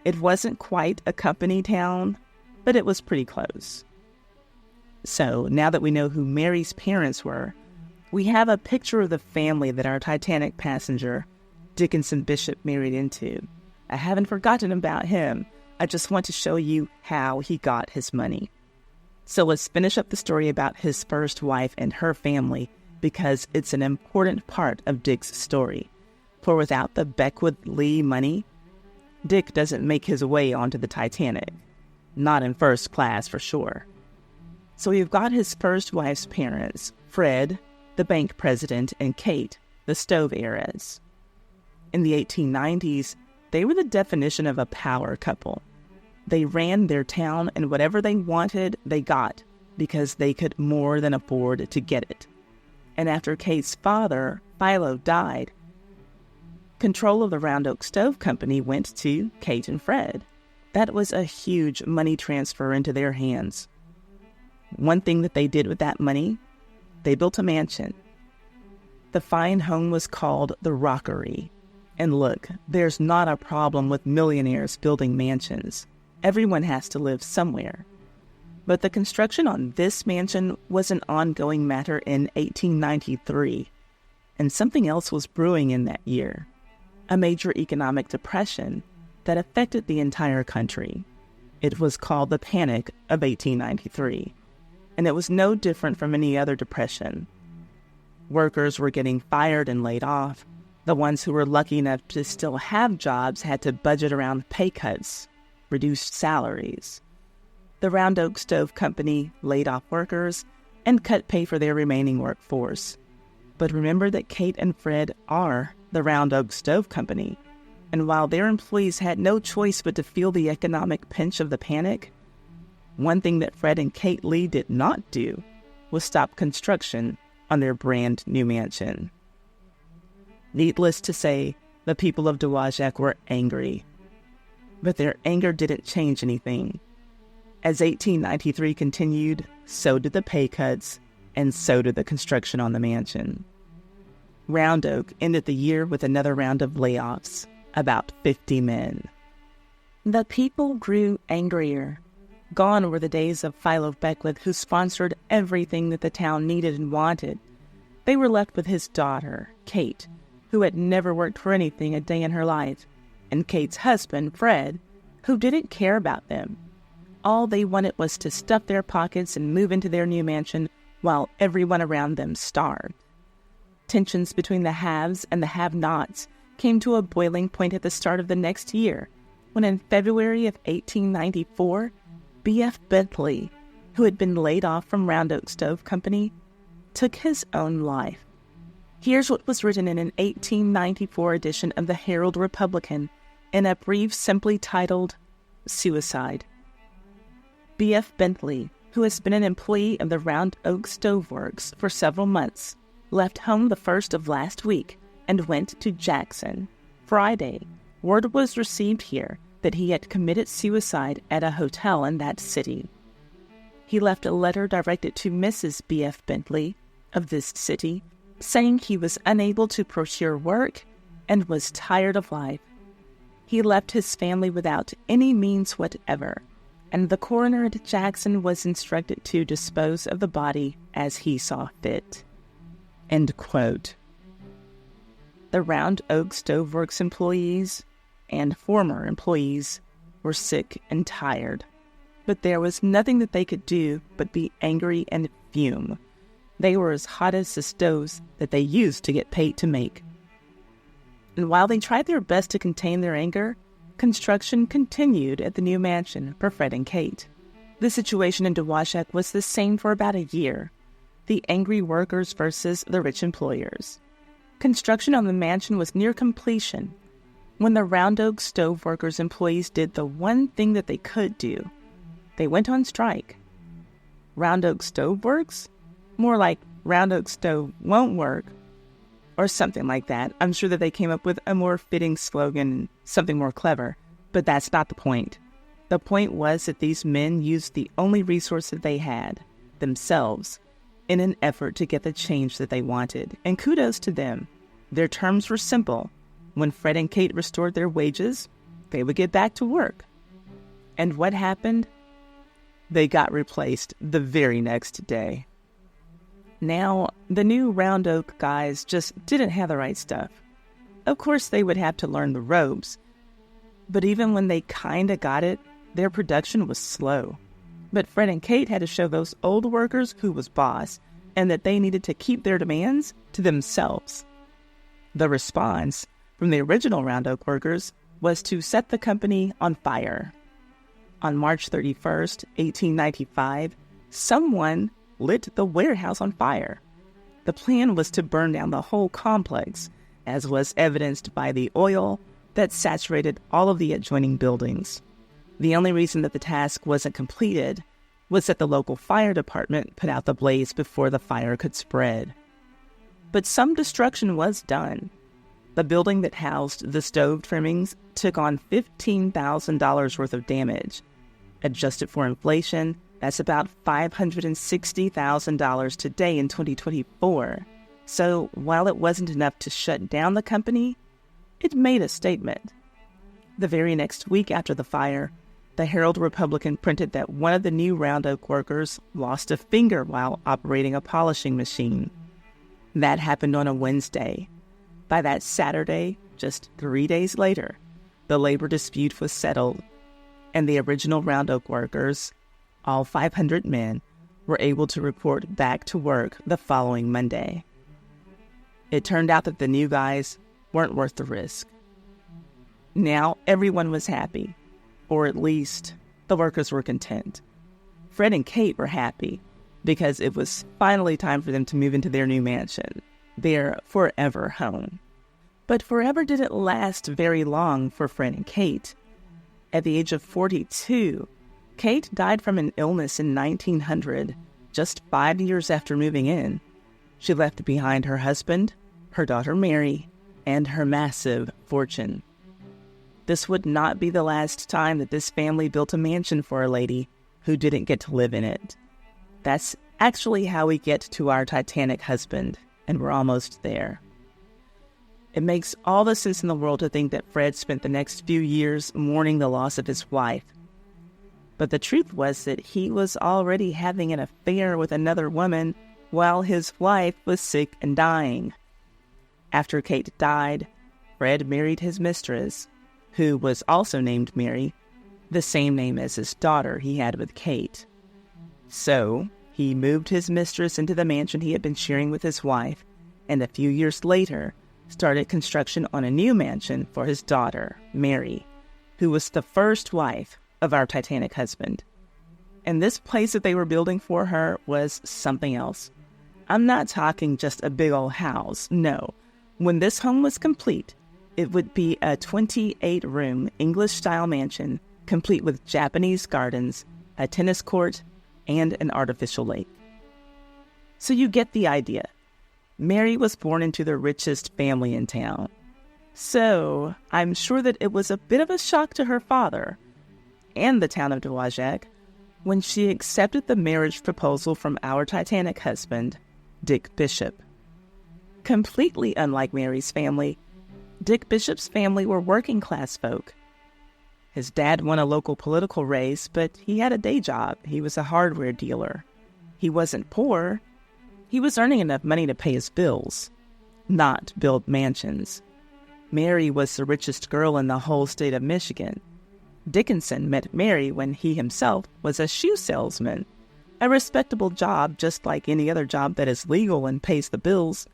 It wasn't quite a company town, but it was pretty close. So, now that we know who Mary's parents were, we have a picture of the family that our Titanic passenger, Dickinson Bishop, married into. I haven't forgotten about him. I just want to show you how he got his money. So let's finish up the story about his first wife and her family, because it's an important part of Dick's story. For without the Beckwith Lee money, Dick doesn't make his way onto the Titanic. Not in first class, for sure. So we've got his first wife's parents, Fred, the bank president, and Kate, the stove heiress. In the 1890s, they were the definition of a power couple. They ran their town, and whatever they wanted, they got, because they could more than afford to get it. And after Kate's father, Philo, died, control of the Round Oak Stove Company went to Kate and Fred. That was a huge money transfer into their hands. One thing that they did with that money, they built a mansion. The fine home was called the Rockery. And look, there's not a problem with millionaires building mansions. Everyone has to live somewhere. But the construction on this mansion was an ongoing matter in 1893, and something else was brewing in that year, a major economic depression that affected the entire country. It was called the Panic of 1893, and it was no different from any other depression. Workers were getting fired and laid off. The ones who were lucky enough to still have jobs had to budget around pay cuts, reduced salaries. The Round Oak Stove Company laid off workers and cut pay for their remaining workforce. But remember that Kate and Fred are the Round Oak Stove Company, and while their employees had no choice but to feel the economic pinch of the panic, one thing that Fred and Kate Lee did not do was stop construction on their brand new mansion. Needless to say, the people of Dowagiac were angry. But their anger didn't change anything. As 1893 continued, so did the pay cuts, and so did the construction on the mansion. Round Oak ended the year with another round of layoffs, about 50 men. The people grew angrier. Gone were the days of Philo Beckwith, who sponsored everything that the town needed and wanted. They were left with his daughter, Kate, who had never worked for anything a day in her life. and Kate's husband, Fred, who didn't care about them. All they wanted was to stuff their pockets and move into their new mansion while everyone around them starved. Tensions between the haves and the have-nots came to a boiling point at the start of the next year, when in February of 1894, B.F. Bentley, who had been laid off from Round Oak Stove Company, took his own life. Here's what was written in an 1894 edition of the Herald Republican in a brief simply titled, Suicide. B.F. Bentley, who has been an employee of the Round Oak Stove Works for several months, left home the first of last week and went to Jackson. Friday, word was received here that he had committed suicide at a hotel in that city. He left a letter directed to Mrs. B.F. Bentley of this city, saying he was unable to procure work and was tired of life. He left his family without any means whatever, and the coroner at Jackson was instructed to dispose of the body as he saw fit. End quote. The Round Oak Stove Works employees and former employees were sick and tired, but there was nothing that they could do but be angry and fume. They were as hot as the stoves that they used to get paid to make. And while they tried their best to contain their anger, construction continued at the new mansion for Fred and Kate. The situation in Dewashak was the same for about a year. The angry workers versus the rich employers. Construction on the mansion was near completion when the Round Oak Stove Workers employees did the one thing that they could do. They went on strike. Round Oak Stove Works? More like Round Oak Stove Won't Work, or something like that. I'm sure that they came up with a more fitting slogan, something more clever, but that's not the point. The point was that these men used the only resource that they had, themselves, in an effort to get the change that they wanted, and kudos to them. Their terms were simple. When Fred and Kate restored their wages, they would get back to work. And what happened? They got replaced the very next day. Now, the new Round Oak guys just didn't have the right stuff. Of course, they would have to learn the ropes, but even when they kinda got it, their production was slow. But Fred and Kate had to show those old workers who was boss, and that they needed to keep their demands to themselves. The response from the original Round Oak workers was to set the company on fire. On March 31st, 1895, someone lit the warehouse on fire. The plan was to burn down the whole complex, as was evidenced by the oil that saturated all of the adjoining buildings. The only reason that the task wasn't completed was that the local fire department put out the blaze before the fire could spread. But some destruction was done. The building that housed the stove trimmings took on $15,000 worth of damage. Adjusted for inflation, that's about $560,000 today in 2024. So while it wasn't enough to shut down the company, it made a statement. The very next week after the fire, the Herald Republican printed that one of the new Round Oak workers lost a finger while operating a polishing machine. That happened on a Wednesday. By that Saturday, just 3 days later, the labor dispute was settled, and the original Round Oak workers, all 500 men, were able to report back to work the following Monday. It turned out that the new guys weren't worth the risk. Now everyone was happy, or at least the workers were content. Fred and Kate were happy because it was finally time for them to move into their new mansion, their forever home. But forever didn't last very long for Fred and Kate. At the age of 42, Kate died from an illness in 1900, just 5 years after moving in. She left behind her husband, her daughter Mary, and her massive fortune. This would not be the last time that this family built a mansion for a lady who didn't get to live in it. That's actually how we get to our Titanic husband, and we're almost there. It makes all the sense in the world to think that Fred spent the next few years mourning the loss of his wife. But the truth was that he was already having an affair with another woman while his wife was sick and dying. After Kate died, Fred married his mistress, who was also named Mary, the same name as his daughter he had with Kate. So he moved his mistress into the mansion he had been sharing with his wife, and a few years later started construction on a new mansion for his daughter, Mary, who was the first wife of our Titanic husband. And this place that they were building for her was something else. I'm not talking just a big old house, no. When this home was complete, it would be a 28-room English-style mansion, complete with Japanese gardens, a tennis court, and an artificial lake. So you get the idea. Mary was born into the richest family in town. So I'm sure that it was a bit of a shock to her father and the town of Dowagiac when she accepted the marriage proposal from our Titanic husband, Dick Bishop. Completely unlike Mary's family, Dick Bishop's family were working-class folk. His dad won a local political race, but he had a day job. He was a hardware dealer. He wasn't poor. He was earning enough money to pay his bills, not build mansions. Mary was the richest girl in the whole state of Michigan. Dickinson met Mary when he himself was a shoe salesman, a respectable job just like any other job that is legal and pays the bills,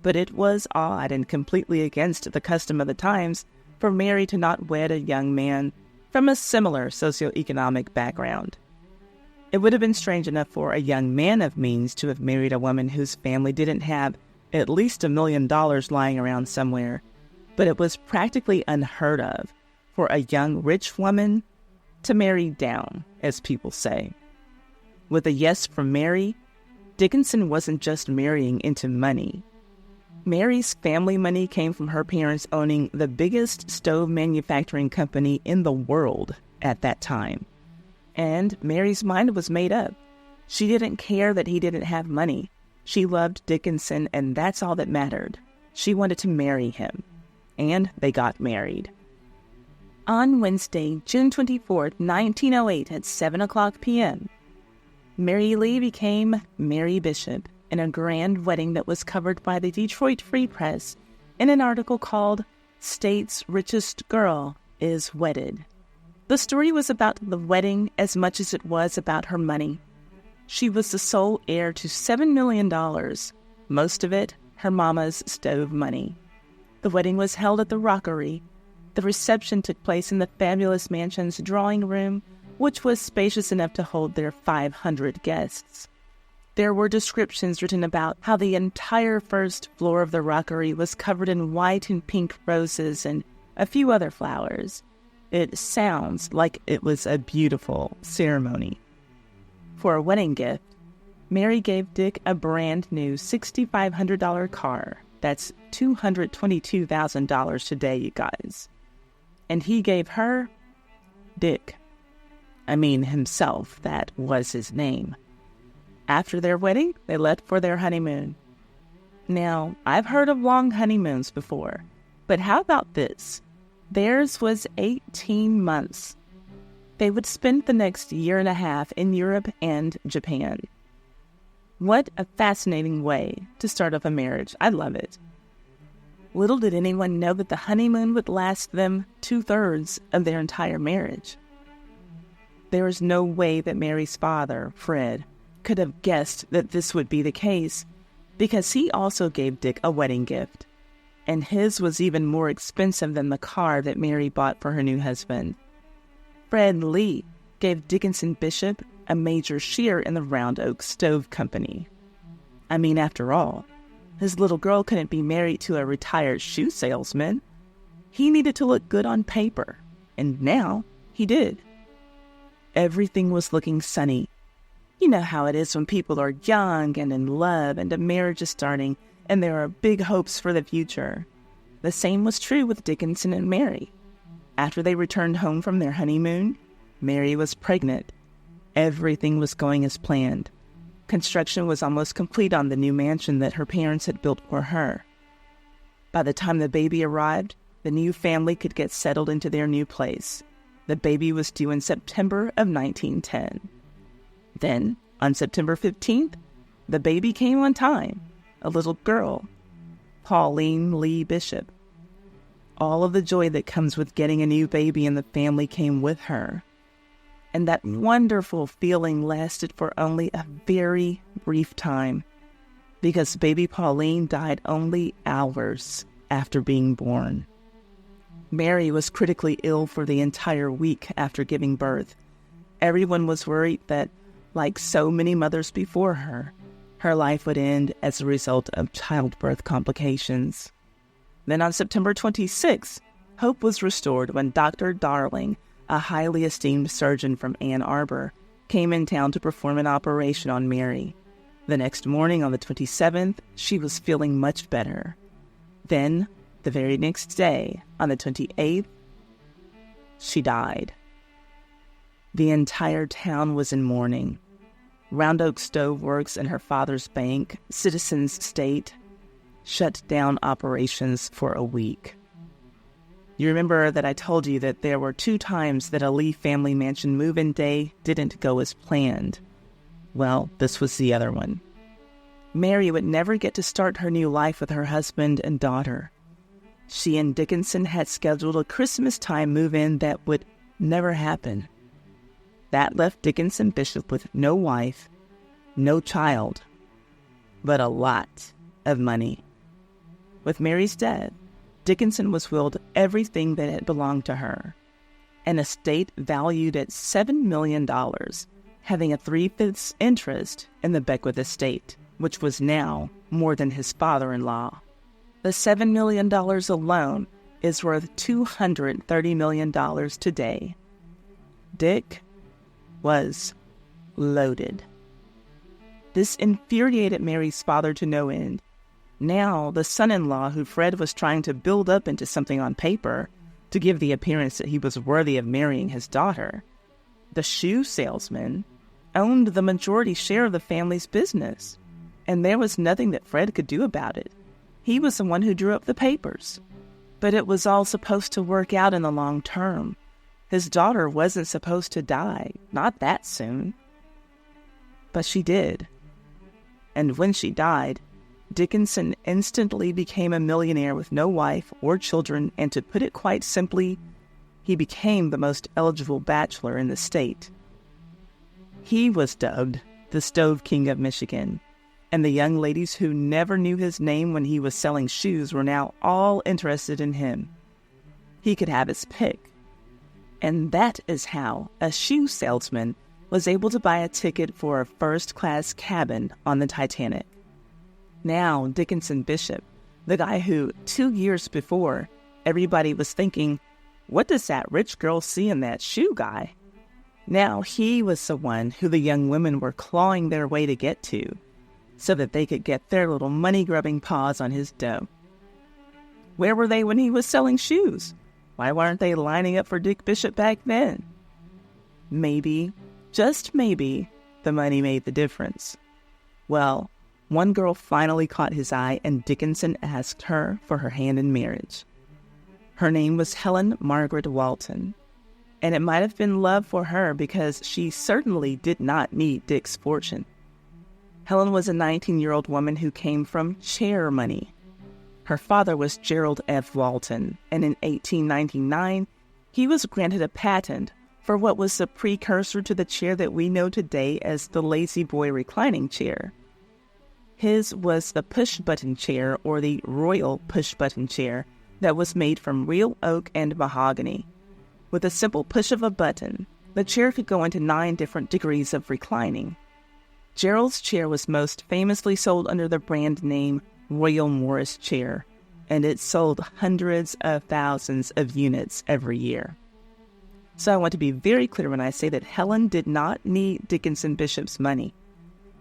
but it was odd and completely against the custom of the times for Mary to not wed a young man from a similar socioeconomic background. It would have been strange enough for a young man of means to have married a woman whose family didn't have at least $1 million lying around somewhere, but it was practically unheard of for a young rich woman to marry down, as people say. With a yes from Mary, Dickinson wasn't just marrying into money. Mary's family money came from her parents owning the biggest stove manufacturing company in the world at that time. And Mary's mind was made up. She didn't care that he didn't have money. She loved Dickinson, and that's all that mattered. She wanted to marry him. And they got married. On Wednesday, June 24th, 1908 at 7 o'clock p.m., Mary Lee became Mary Bishop in a grand wedding that was covered by the Detroit Free Press in an article called "State's Richest Girl is Wedded." The story was about the wedding as much as it was about her money. She was the sole heir to $7 million, most of it her mama's stove money. The wedding was held at the Rockery. The reception took place in the fabulous mansion's drawing room, which was spacious enough to hold their 500 guests. There were descriptions written about how the entire first floor of the Rockery was covered in white and pink roses and a few other flowers. It sounds like it was a beautiful ceremony. For a wedding gift, Mary gave Dick a brand new $6,500 car. That's $222,000 today, you guys. And he gave her Dick. I mean himself, that was his name. After their wedding, they left for their honeymoon. Now, I've heard of long honeymoons before, but how about this? Theirs was 18 months. They would spend the next year and a half in Europe and Japan. What a fascinating way to start off a marriage. I love it. Little did anyone know that the honeymoon would last them 2/3 of their entire marriage. There is no way that Mary's father, Fred, could have guessed that this would be the case, because he also gave Dick a wedding gift, and his was even more expensive than the car that Mary bought for her new husband. Fred Lee gave Dickinson Bishop a major share in the Round Oak Stove Company. I mean, after all, his little girl couldn't be married to a retired shoe salesman. He needed to look good on paper, and now he did. Everything was looking sunny. You know how it is when people are young and in love and a marriage is starting and there are big hopes for the future. The same was true with Dickinson and Mary. After they returned home from their honeymoon, Mary was pregnant. Everything was going as planned. Construction was almost complete on the new mansion that her parents had built for her. By the time the baby arrived, the new family could get settled into their new place. The baby was due in September of 1910. Then, on September 15th, the baby came on time, a little girl, Pauline Lee Bishop. All of the joy that comes with getting a new baby in the family came with her. And that wonderful feeling lasted for only a very brief time, because baby Pauline died only hours after being born. Mary was critically ill for the entire week after giving birth. Everyone was worried that, like so many mothers before her life would end as a result of childbirth complications. Then on September 26, hope was restored when Dr. Darling, a highly esteemed surgeon from Ann Arbor, came in town to perform an operation on Mary. The next morning, on the 27th, she was feeling much better. Then, the very next day, on the 28th, she died. The entire town was in mourning. Round Oak Stove Works and her father's bank, Citizens State, shut down operations for a week. You remember that I told you that there were 2 times that a Lee family mansion move-in day didn't go as planned. Well, this was the other one. Mary would never get to start her new life with her husband and daughter. She and Dickinson had scheduled a Christmas time move-in that would never happen. That left Dickinson Bishop with no wife, no child, but a lot of money. With Mary's death, Dickinson was willed everything that had belonged to her, an estate valued at $7 million, having a 3/5 interest in the Beckwith estate, which was now more than his father-in-law. The $7 million alone is worth $230 million today. Dick was loaded. This infuriated Mary's father to no end. Now, the son-in-law who Fred was trying to build up into something on paper to give the appearance that he was worthy of marrying his daughter, the shoe salesman, owned the majority share of the family's business, and there was nothing that Fred could do about it. He was the one who drew up the papers. But it was all supposed to work out in the long term. His daughter wasn't supposed to die, not that soon. But she did. And when she died, Dickinson instantly became a millionaire with no wife or children, and to put it quite simply, he became the most eligible bachelor in the state. He was dubbed the Stove King of Michigan, and the young ladies who never knew his name when he was selling shoes were now all interested in him. He could have his pick. And that is how a shoe salesman was able to buy a ticket for a first-class cabin on the Titanic. Now, Dickinson Bishop, the guy who 2 years before, everybody was thinking, what does that rich girl see in that shoe guy? Now he was the one who the young women were clawing their way to get to, so that they could get their little money-grubbing paws on his dough. Where were they when he was selling shoes? Why weren't they lining up for Dick Bishop back then? Maybe, just maybe, the money made the difference. Well, one girl finally caught his eye, and Dickinson asked her for her hand in marriage. Her name was Helen Margaret Walton, and it might have been love for her because she certainly did not need Dick's fortune. Helen was a 19-year-old woman who came from chair money. Her father was Gerald F. Walton, and in 1899, he was granted a patent for what was the precursor to the chair that we know today as the Lazy Boy reclining chair. His was the push-button chair, or the Royal push-button chair, that was made from real oak and mahogany. With a simple push of a button, the chair could go into 9 different degrees of reclining. Gerald's chair was most famously sold under the brand name Royal Morris Chair, and it sold hundreds of thousands of units every year. So I want to be very clear when I say that Helen did not need Dickinson Bishop's money.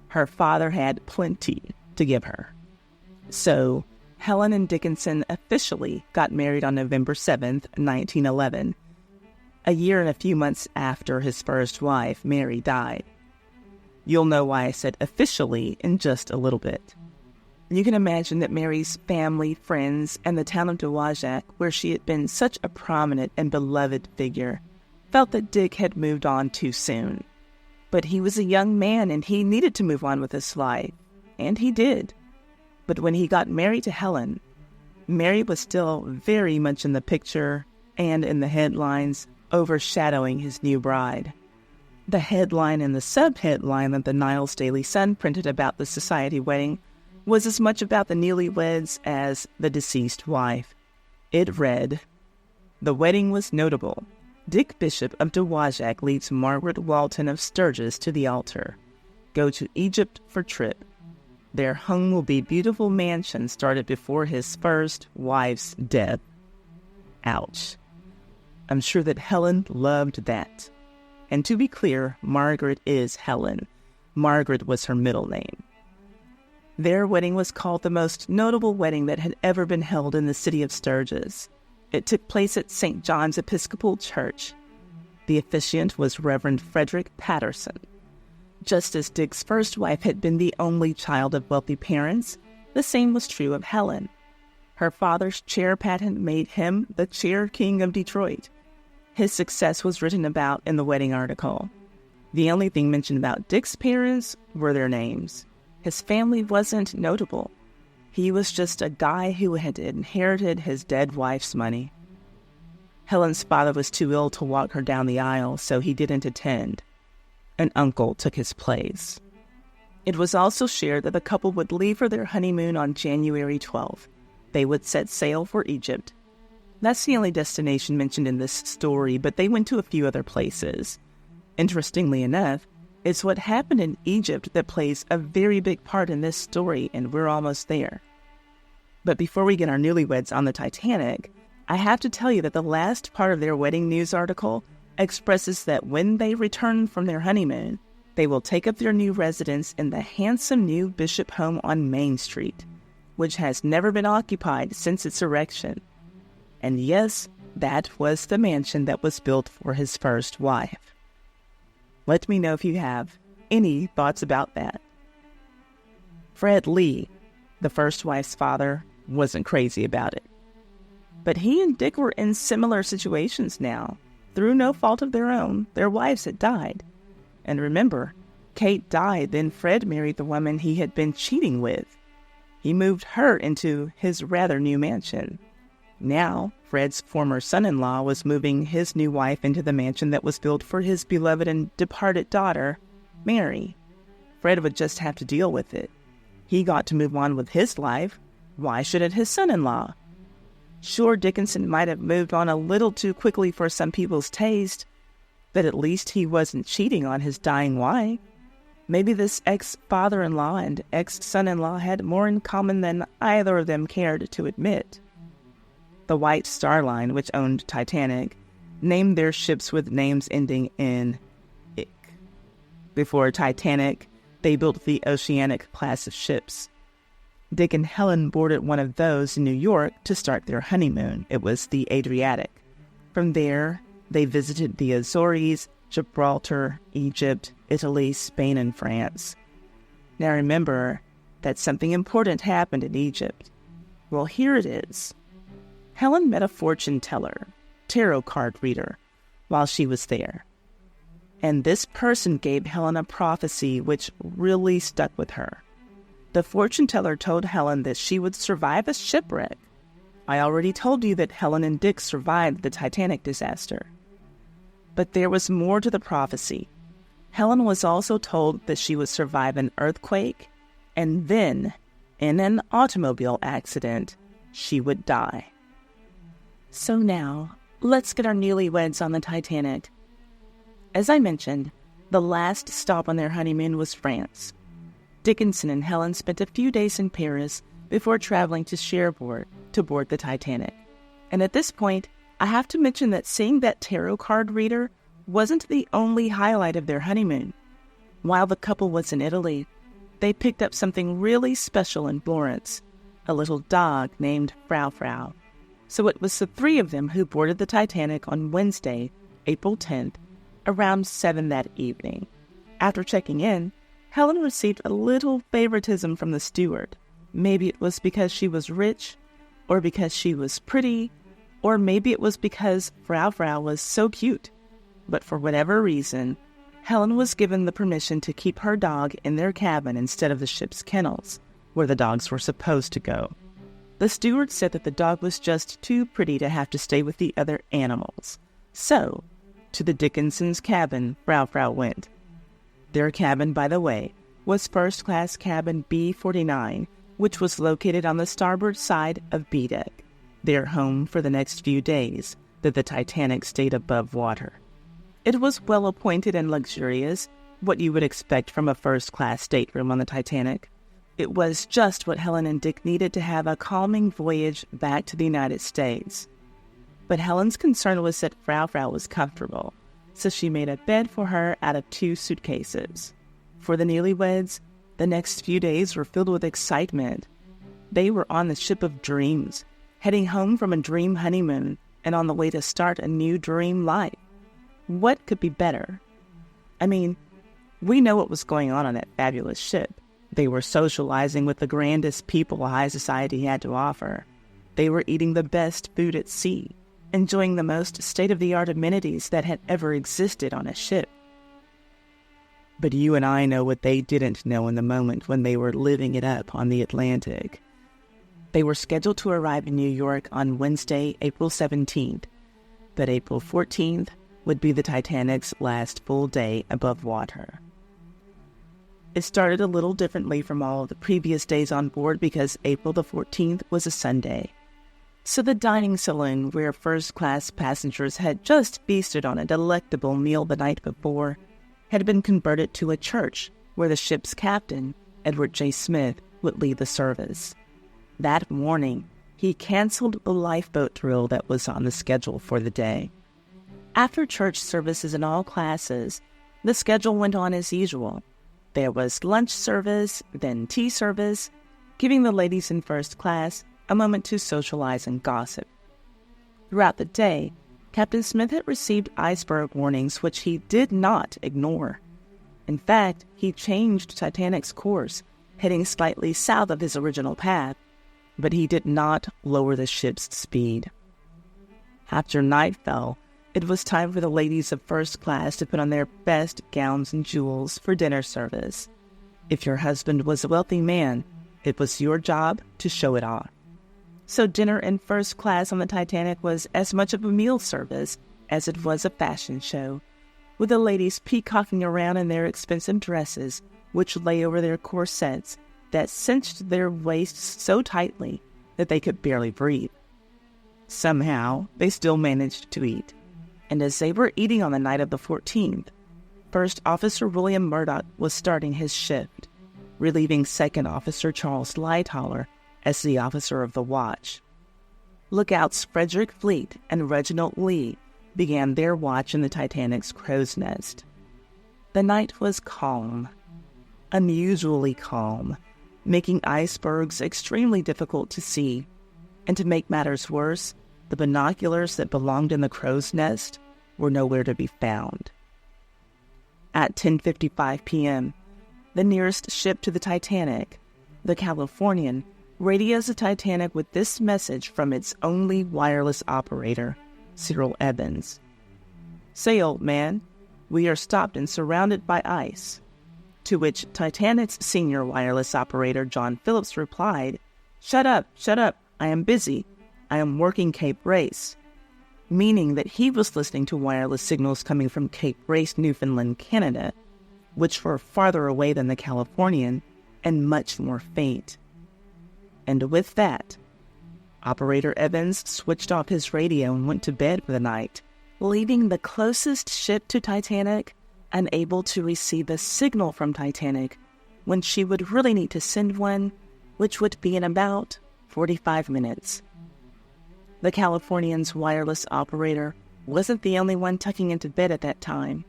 Her father had plenty to give her. So Helen and Dickinson officially got married on November 7th, 1911, a year and a few months after his first wife, Mary, died. You'll know why I said officially in just a little bit. You can imagine that Mary's family, friends, and the town of Dowagiac, where she had been such a prominent and beloved figure, felt that Dick had moved on too soon. But he was a young man and he needed to move on with his life, and he did. But when he got married to Helen, Mary was still very much in the picture and in the headlines, overshadowing his new bride. The headline and the sub-headline that the Niles Daily Sun printed about the society wedding was as much about the newlyweds as the deceased wife. It read, "The wedding was notable. Dick Bishop of Dowagiac leads Margaret Walton of Sturgis to the altar. Go to Egypt for trip. Their home will be beautiful mansion started before his first wife's death." Ouch. I'm sure that Helen loved that. And to be clear, Margaret is Helen. Margaret was her middle name. Their wedding was called the most notable wedding that had ever been held in the city of Sturgis. It took place at St. John's Episcopal Church. The officiant was Reverend Frederick Patterson. Just as Dick's first wife had been the only child of wealthy parents, the same was true of Helen. Her father's chair patent made him the chair king of Detroit. His success was written about in the wedding article. The only thing mentioned about Dick's parents were their names. His family wasn't notable. He was just a guy who had inherited his dead wife's money. Helen's father was too ill to walk her down the aisle, so he didn't attend. An uncle took his place. It was also shared that the couple would leave for their honeymoon on January 12th. They would set sail for Egypt. That's the only destination mentioned in this story, but they went to a few other places. Interestingly enough, it's what happened in Egypt that plays a very big part in this story, and we're almost there. But before we get our newlyweds on the Titanic, I have to tell you that the last part of their wedding news article expresses that when they return from their honeymoon, they will take up their new residence in the handsome new Bishop home on Main Street, which has never been occupied since its erection. And yes, that was the mansion that was built for his first wife. Let me know if you have any thoughts about that. Fred Lee, the first wife's father, wasn't crazy about it. But he and Dick were in similar situations now. Through no fault of their own, their wives had died. And remember, Kate died, then Fred married the woman he had been cheating with. He moved her into his rather new mansion. Now, Fred's former son-in-law was moving his new wife into the mansion that was built for his beloved and departed daughter, Mary. Fred would just have to deal with it. He got to move on with his life. Why shouldn't his son-in-law? Sure, Dickinson might have moved on a little too quickly for some people's taste, but at least he wasn't cheating on his dying wife. Maybe this ex-father-in-law and ex-son-in-law had more in common than either of them cared to admit. The White Star Line, which owned Titanic, named their ships with names ending in "ick." Before Titanic, they built the Oceanic class of ships. Dick and Helen boarded one of those in New York to start their honeymoon. It was the Adriatic. From there, they visited the Azores, Gibraltar, Egypt, Italy, Spain, and France. Now remember that something important happened in Egypt. Well, here it is. Helen met a fortune teller, tarot card reader, while she was there. And this person gave Helen a prophecy which really stuck with her. The fortune teller told Helen that she would survive a shipwreck. I already told you that Helen and Dick survived the Titanic disaster. But there was more to the prophecy. Helen was also told that she would survive an earthquake, and then, in an automobile accident, she would die. So now, let's get our newlyweds on the Titanic. As I mentioned, the last stop on their honeymoon was France. Dickinson and Helen spent a few days in Paris before traveling to Cherbourg to board the Titanic. And at this point, I have to mention that seeing that tarot card reader wasn't the only highlight of their honeymoon. While the couple was in Italy, they picked up something really special in Florence, a little dog named Frau. So it was the three of them who boarded the Titanic on Wednesday, April 10th, around 7 that evening. After checking in, Helen received a little favoritism from the steward. Maybe it was because she was rich, or because she was pretty, or maybe it was because Frau was so cute. But for whatever reason, Helen was given the permission to keep her dog in their cabin instead of the ship's kennels, where the dogs were supposed to go. The steward said that the dog was just too pretty to have to stay with the other animals. So, to the Dickinsons' cabin, Frau went. Their cabin, by the way, was first-class cabin B-49, which was located on the starboard side of B-deck, their home for the next few days that the Titanic stayed above water. It was well-appointed and luxurious, what you would expect from a first-class stateroom on the Titanic. It was just what Helen and Dick needed to have a calming voyage back to the United States. But Helen's concern was that Frau was comfortable, so she made a bed for her out of 2 suitcases. For the newlyweds, the next few days were filled with excitement. They were on the ship of dreams, heading home from a dream honeymoon and on the way to start a new dream life. What could be better? I mean, we know what was going on that fabulous ship. They were socializing with the grandest people high society had to offer. They were eating the best food at sea, enjoying the most state-of-the-art amenities that had ever existed on a ship. But you and I know what they didn't know in the moment when they were living it up on the Atlantic. They were scheduled to arrive in New York on Wednesday, April 17th, but April 14th would be the Titanic's last full day above water. It started a little differently from all of the previous days on board because April the 14th was a Sunday. So the dining saloon where first-class passengers had just feasted on a delectable meal the night before had been converted to a church where the ship's captain, Edward J. Smith, would lead the service. That morning, he canceled the lifeboat drill that was on the schedule for the day. After church services in all classes, the schedule went on as usual. There was lunch service, then tea service, giving the ladies in first class a moment to socialize and gossip. Throughout the day, Captain Smith had received iceberg warnings which he did not ignore. In fact, he changed Titanic's course, heading slightly south of his original path, but he did not lower the ship's speed. After night fell, it was time for the ladies of first class to put on their best gowns and jewels for dinner service. If your husband was a wealthy man, it was your job to show it off. So dinner in first class on the Titanic was as much of a meal service as it was a fashion show, with the ladies peacocking around in their expensive dresses, which lay over their corsets that cinched their waists so tightly that they could barely breathe. Somehow, they still managed to eat. And as they were eating on the night of the 14th, First Officer William Murdoch was starting his shift, relieving Second Officer Charles Lightoller as the officer of the watch. Lookouts Frederick Fleet and Reginald Lee began their watch in the Titanic's crow's nest. The night was calm, unusually calm, making icebergs extremely difficult to see, and to make matters worse, the binoculars that belonged in the crow's nest were nowhere to be found. At 10:55 p.m., the nearest ship to the Titanic, the Californian, radios the Titanic with this message from its only wireless operator, Cyril Evans. "Say, old man, we are stopped and surrounded by ice." To which Titanic's senior wireless operator, John Phillips, replied, shut up, I am busy. I am working Cape Race," meaning that he was listening to wireless signals coming from Cape Race, Newfoundland, Canada, which were farther away than the Californian and much more faint. And with that, Operator Evans switched off his radio and went to bed for the night, leaving the closest ship to Titanic unable to receive a signal from Titanic when she would really need to send one, which would be in about 45 minutes. The Californian's wireless operator wasn't the only one tucking into bed at that time.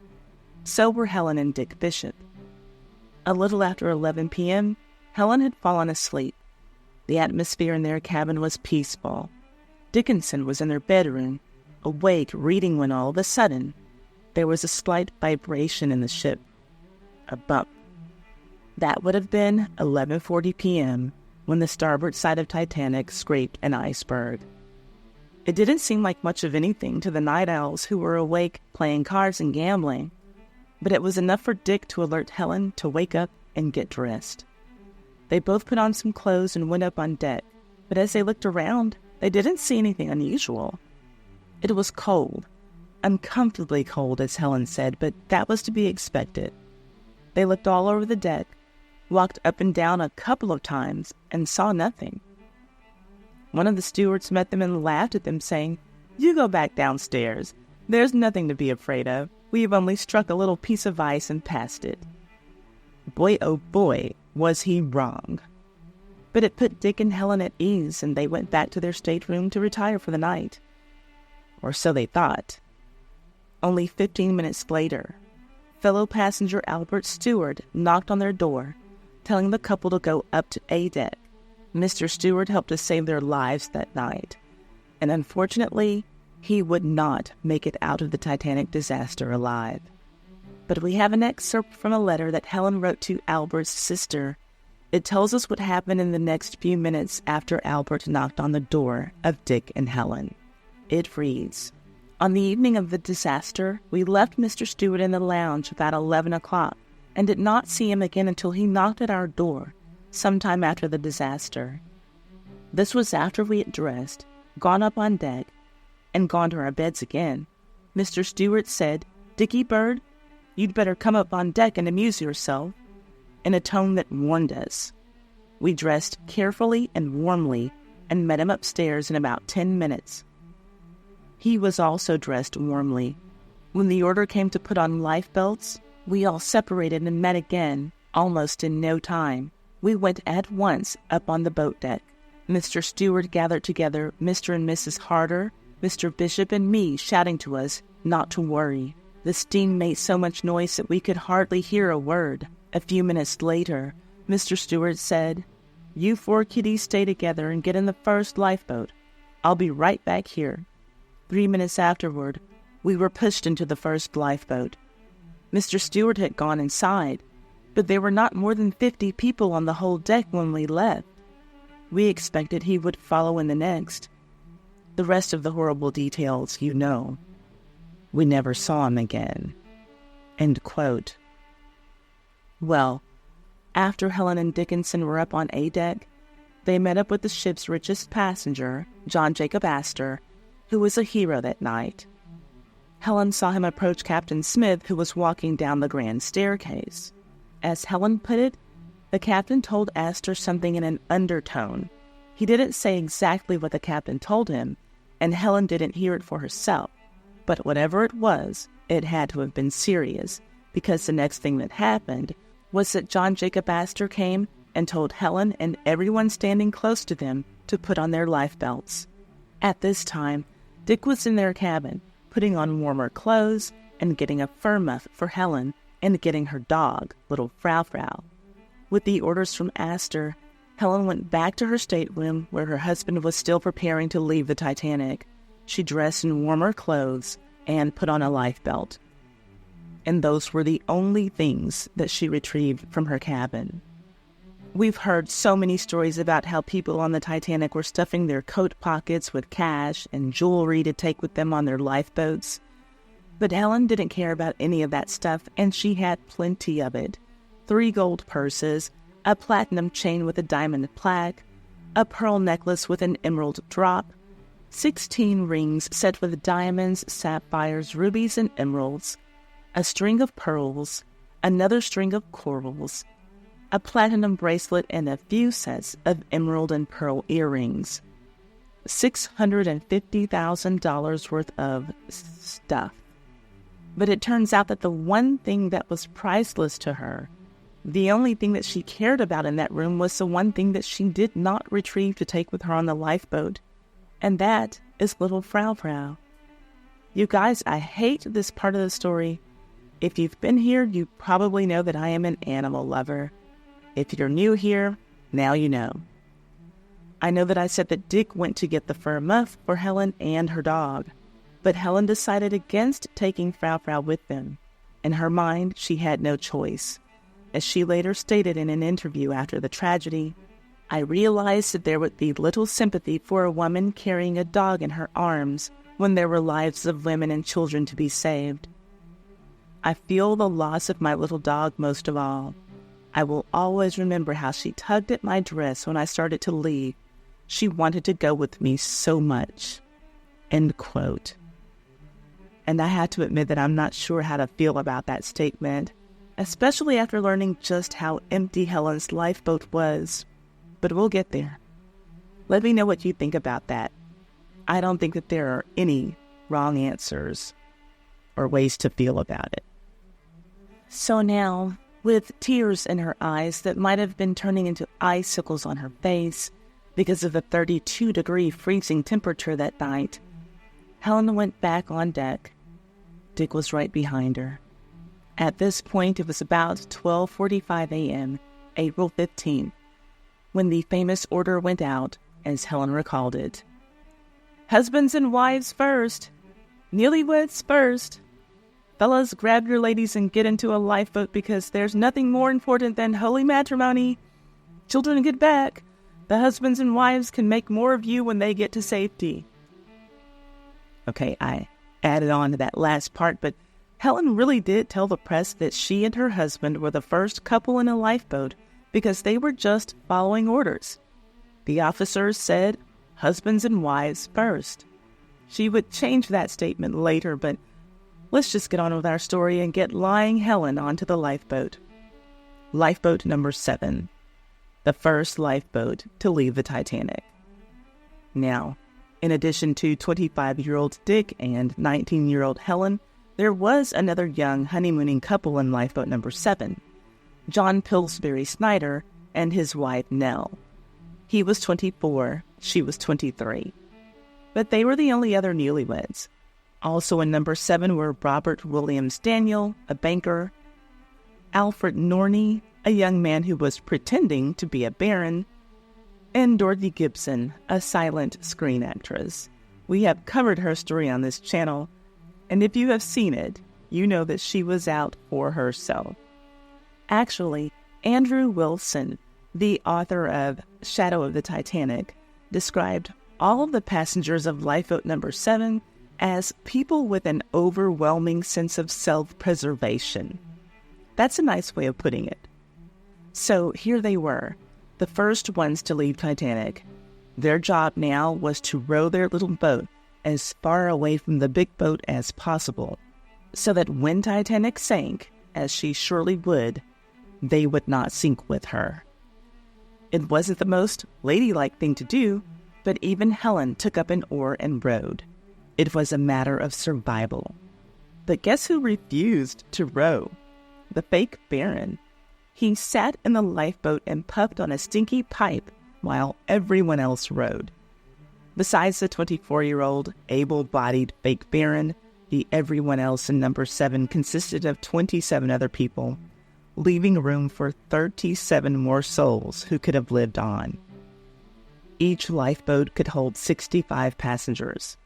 So were Helen and Dick Bishop. A little after 11 p.m., Helen had fallen asleep. The atmosphere in their cabin was peaceful. Dickinson was in their bedroom, awake reading when all of a sudden, there was a slight vibration in the ship. A bump. That would have been 11:40 p.m. when the starboard side of Titanic scraped an iceberg. It didn't seem like much of anything to the night owls who were awake playing cards and gambling, but it was enough for Dick to alert Helen to wake up and get dressed. They both put on some clothes and went up on deck, But as they looked around, they didn't see anything unusual. It was cold, uncomfortably cold, as Helen said, but that was to be expected. They looked all over the deck, walked up and down a couple of times, and saw nothing. One of the stewards met them and laughed at them, saying, "You go back downstairs. There's nothing to be afraid of. We have only struck a little piece of ice and passed it." Boy, oh boy, was he wrong. But it put Dick and Helen at ease, and they went back to their stateroom to retire for the night. Or so they thought. Only 15 minutes later, fellow passenger Albert's steward knocked on their door, telling the couple to go up to A deck. Mr. Stewart helped to save their lives that night, and unfortunately, he would not make it out of the Titanic disaster alive. But we have an excerpt from a letter that Helen wrote to Albert's sister. It tells us what happened in the next few minutes after Albert knocked on the door of Dick and Helen. It reads, "On the evening of the disaster, we left Mr. Stewart in the lounge about 11 o'clock and did not see him again until he knocked at our door sometime after the disaster. This was after we had dressed, gone up on deck, and gone to our beds again. Mr. Stewart said, 'Dickie Bird, you'd better come up on deck and amuse yourself,' in a tone that warned us. We dressed carefully and warmly and met him upstairs in about 10 minutes. He was also dressed warmly. When the order came to put on life belts, we all separated and met again, almost in no time. We went at once up on the boat deck. Mr. Stewart gathered together Mr. and Mrs. Harder, Mr. Bishop, and me, shouting to us not to worry. The steam made so much noise that we could hardly hear a word. A few minutes later, Mr. Stewart said, 'You 4 kiddies stay together and get in the first lifeboat. I'll be right back here.' 3 minutes afterward, we were pushed into the first lifeboat. Mr. Stewart had gone inside, but there were not more than 50 people on the whole deck when we left. We expected he would follow in the next. The rest of the horrible details you know. We never saw him again." End quote. Well, after Helen and Dickinson were up on A deck, they met up with the ship's richest passenger, John Jacob Astor, who was a hero that night. Helen saw him approach Captain Smith, who was walking down the grand staircase. As Helen put it, the captain told Astor something in an undertone. He didn't say exactly what the captain told him, and Helen didn't hear it for herself. But whatever it was, it had to have been serious, because the next thing that happened was that John Jacob Astor came and told Helen and everyone standing close to them to put on their life belts. At this time, Dick was in their cabin, putting on warmer clothes and getting a fur muff for Helen and getting her dog, little Frau. With the orders from Astor, Helen went back to her stateroom where her husband was still preparing to leave the Titanic. She dressed in warmer clothes and put on a life belt. And those were the only things that she retrieved from her cabin. We've heard so many stories about how people on the Titanic were stuffing their coat pockets with cash and jewelry to take with them on their lifeboats. But Helen didn't care about any of that stuff, and she had plenty of it. 3 gold purses, a platinum chain with a diamond plaque, a pearl necklace with an emerald drop, 16 rings set with diamonds, sapphires, rubies, and emeralds, a string of pearls, another string of corals, a platinum bracelet, and a few sets of emerald and pearl earrings. $650,000 worth of stuff. But it turns out that the one thing that was priceless to her, the only thing that she cared about in that room, was the one thing that she did not retrieve to take with her on the lifeboat, and that is little Frau. You guys, I hate this part of the story. If you've been here, you probably know that I am an animal lover. If you're new here, now you know. I know that I said that Dick went to get the fur muff for Helen and her dog, but Helen decided against taking Frau with them. In her mind, she had no choice. As she later stated in an interview after the tragedy, "I realized that there would be little sympathy for a woman carrying a dog in her arms when there were lives of women and children to be saved. I feel the loss of my little dog most of all. I will always remember how she tugged at my dress when I started to leave, She wanted to go with me so much. End quote. And I had to admit that I'm not sure how to feel about that statement, especially after learning just how empty Helen's lifeboat was. But we'll get there. Let me know what you think about that. I don't think that there are any wrong answers or ways to feel about it. So now, with tears in her eyes that might have been turning into icicles on her face because of the 32-degree freezing temperature that night, Helen went back on deck. Dick was right behind her. At this point, it was about 12:45 a.m., April 15th, when the famous order went out, as Helen recalled it. Husbands and wives first. Newlyweds first. Fellas, grab your ladies and get into a lifeboat because there's nothing more important than holy matrimony. Children, get back. The husbands and wives can make more of you when they get to safety. Okay, I added on to that last part, but Helen really did tell the press that she and her husband were the first couple in a lifeboat because they were just following orders. The officers said, husbands and wives first. She would change that statement later, but let's just get on with our story and get lying Helen onto the lifeboat. Lifeboat number 7, the first lifeboat to leave the Titanic. Now, in addition to 25-year-old Dick and 19-year-old Helen, there was another young honeymooning couple in lifeboat number 7, John Pillsbury Snyder and his wife Nell. He was 24, she was 23. But they were the only other newlyweds. Also in number 7 were Robert Williams Daniel, a banker, Alfred Norney, a young man who was pretending to be a baron, and Dorothy Gibson, a silent screen actress. We have covered her story on this channel, and if you have seen it, you know that she was out for herself. Actually, Andrew Wilson, the author of Shadow of the Titanic, described all of the passengers of lifeboat number 7 as people with an overwhelming sense of self-preservation. That's a nice way of putting it. So here they were, the first ones to leave Titanic. Their job now was to row their little boat as far away from the big boat as possible, so that when Titanic sank, as she surely would, they would not sink with her. It wasn't the most ladylike thing to do, but even Helen took up an oar and rowed. It was a matter of survival. But guess who refused to row? The fake Baron. He sat in the lifeboat and puffed on a stinky pipe while everyone else rowed. Besides the 24-year-old, able-bodied fake Baron, the everyone else in number 7 consisted of 27 other people, leaving room for 37 more souls who could have lived on. Each lifeboat could hold 65 passengers.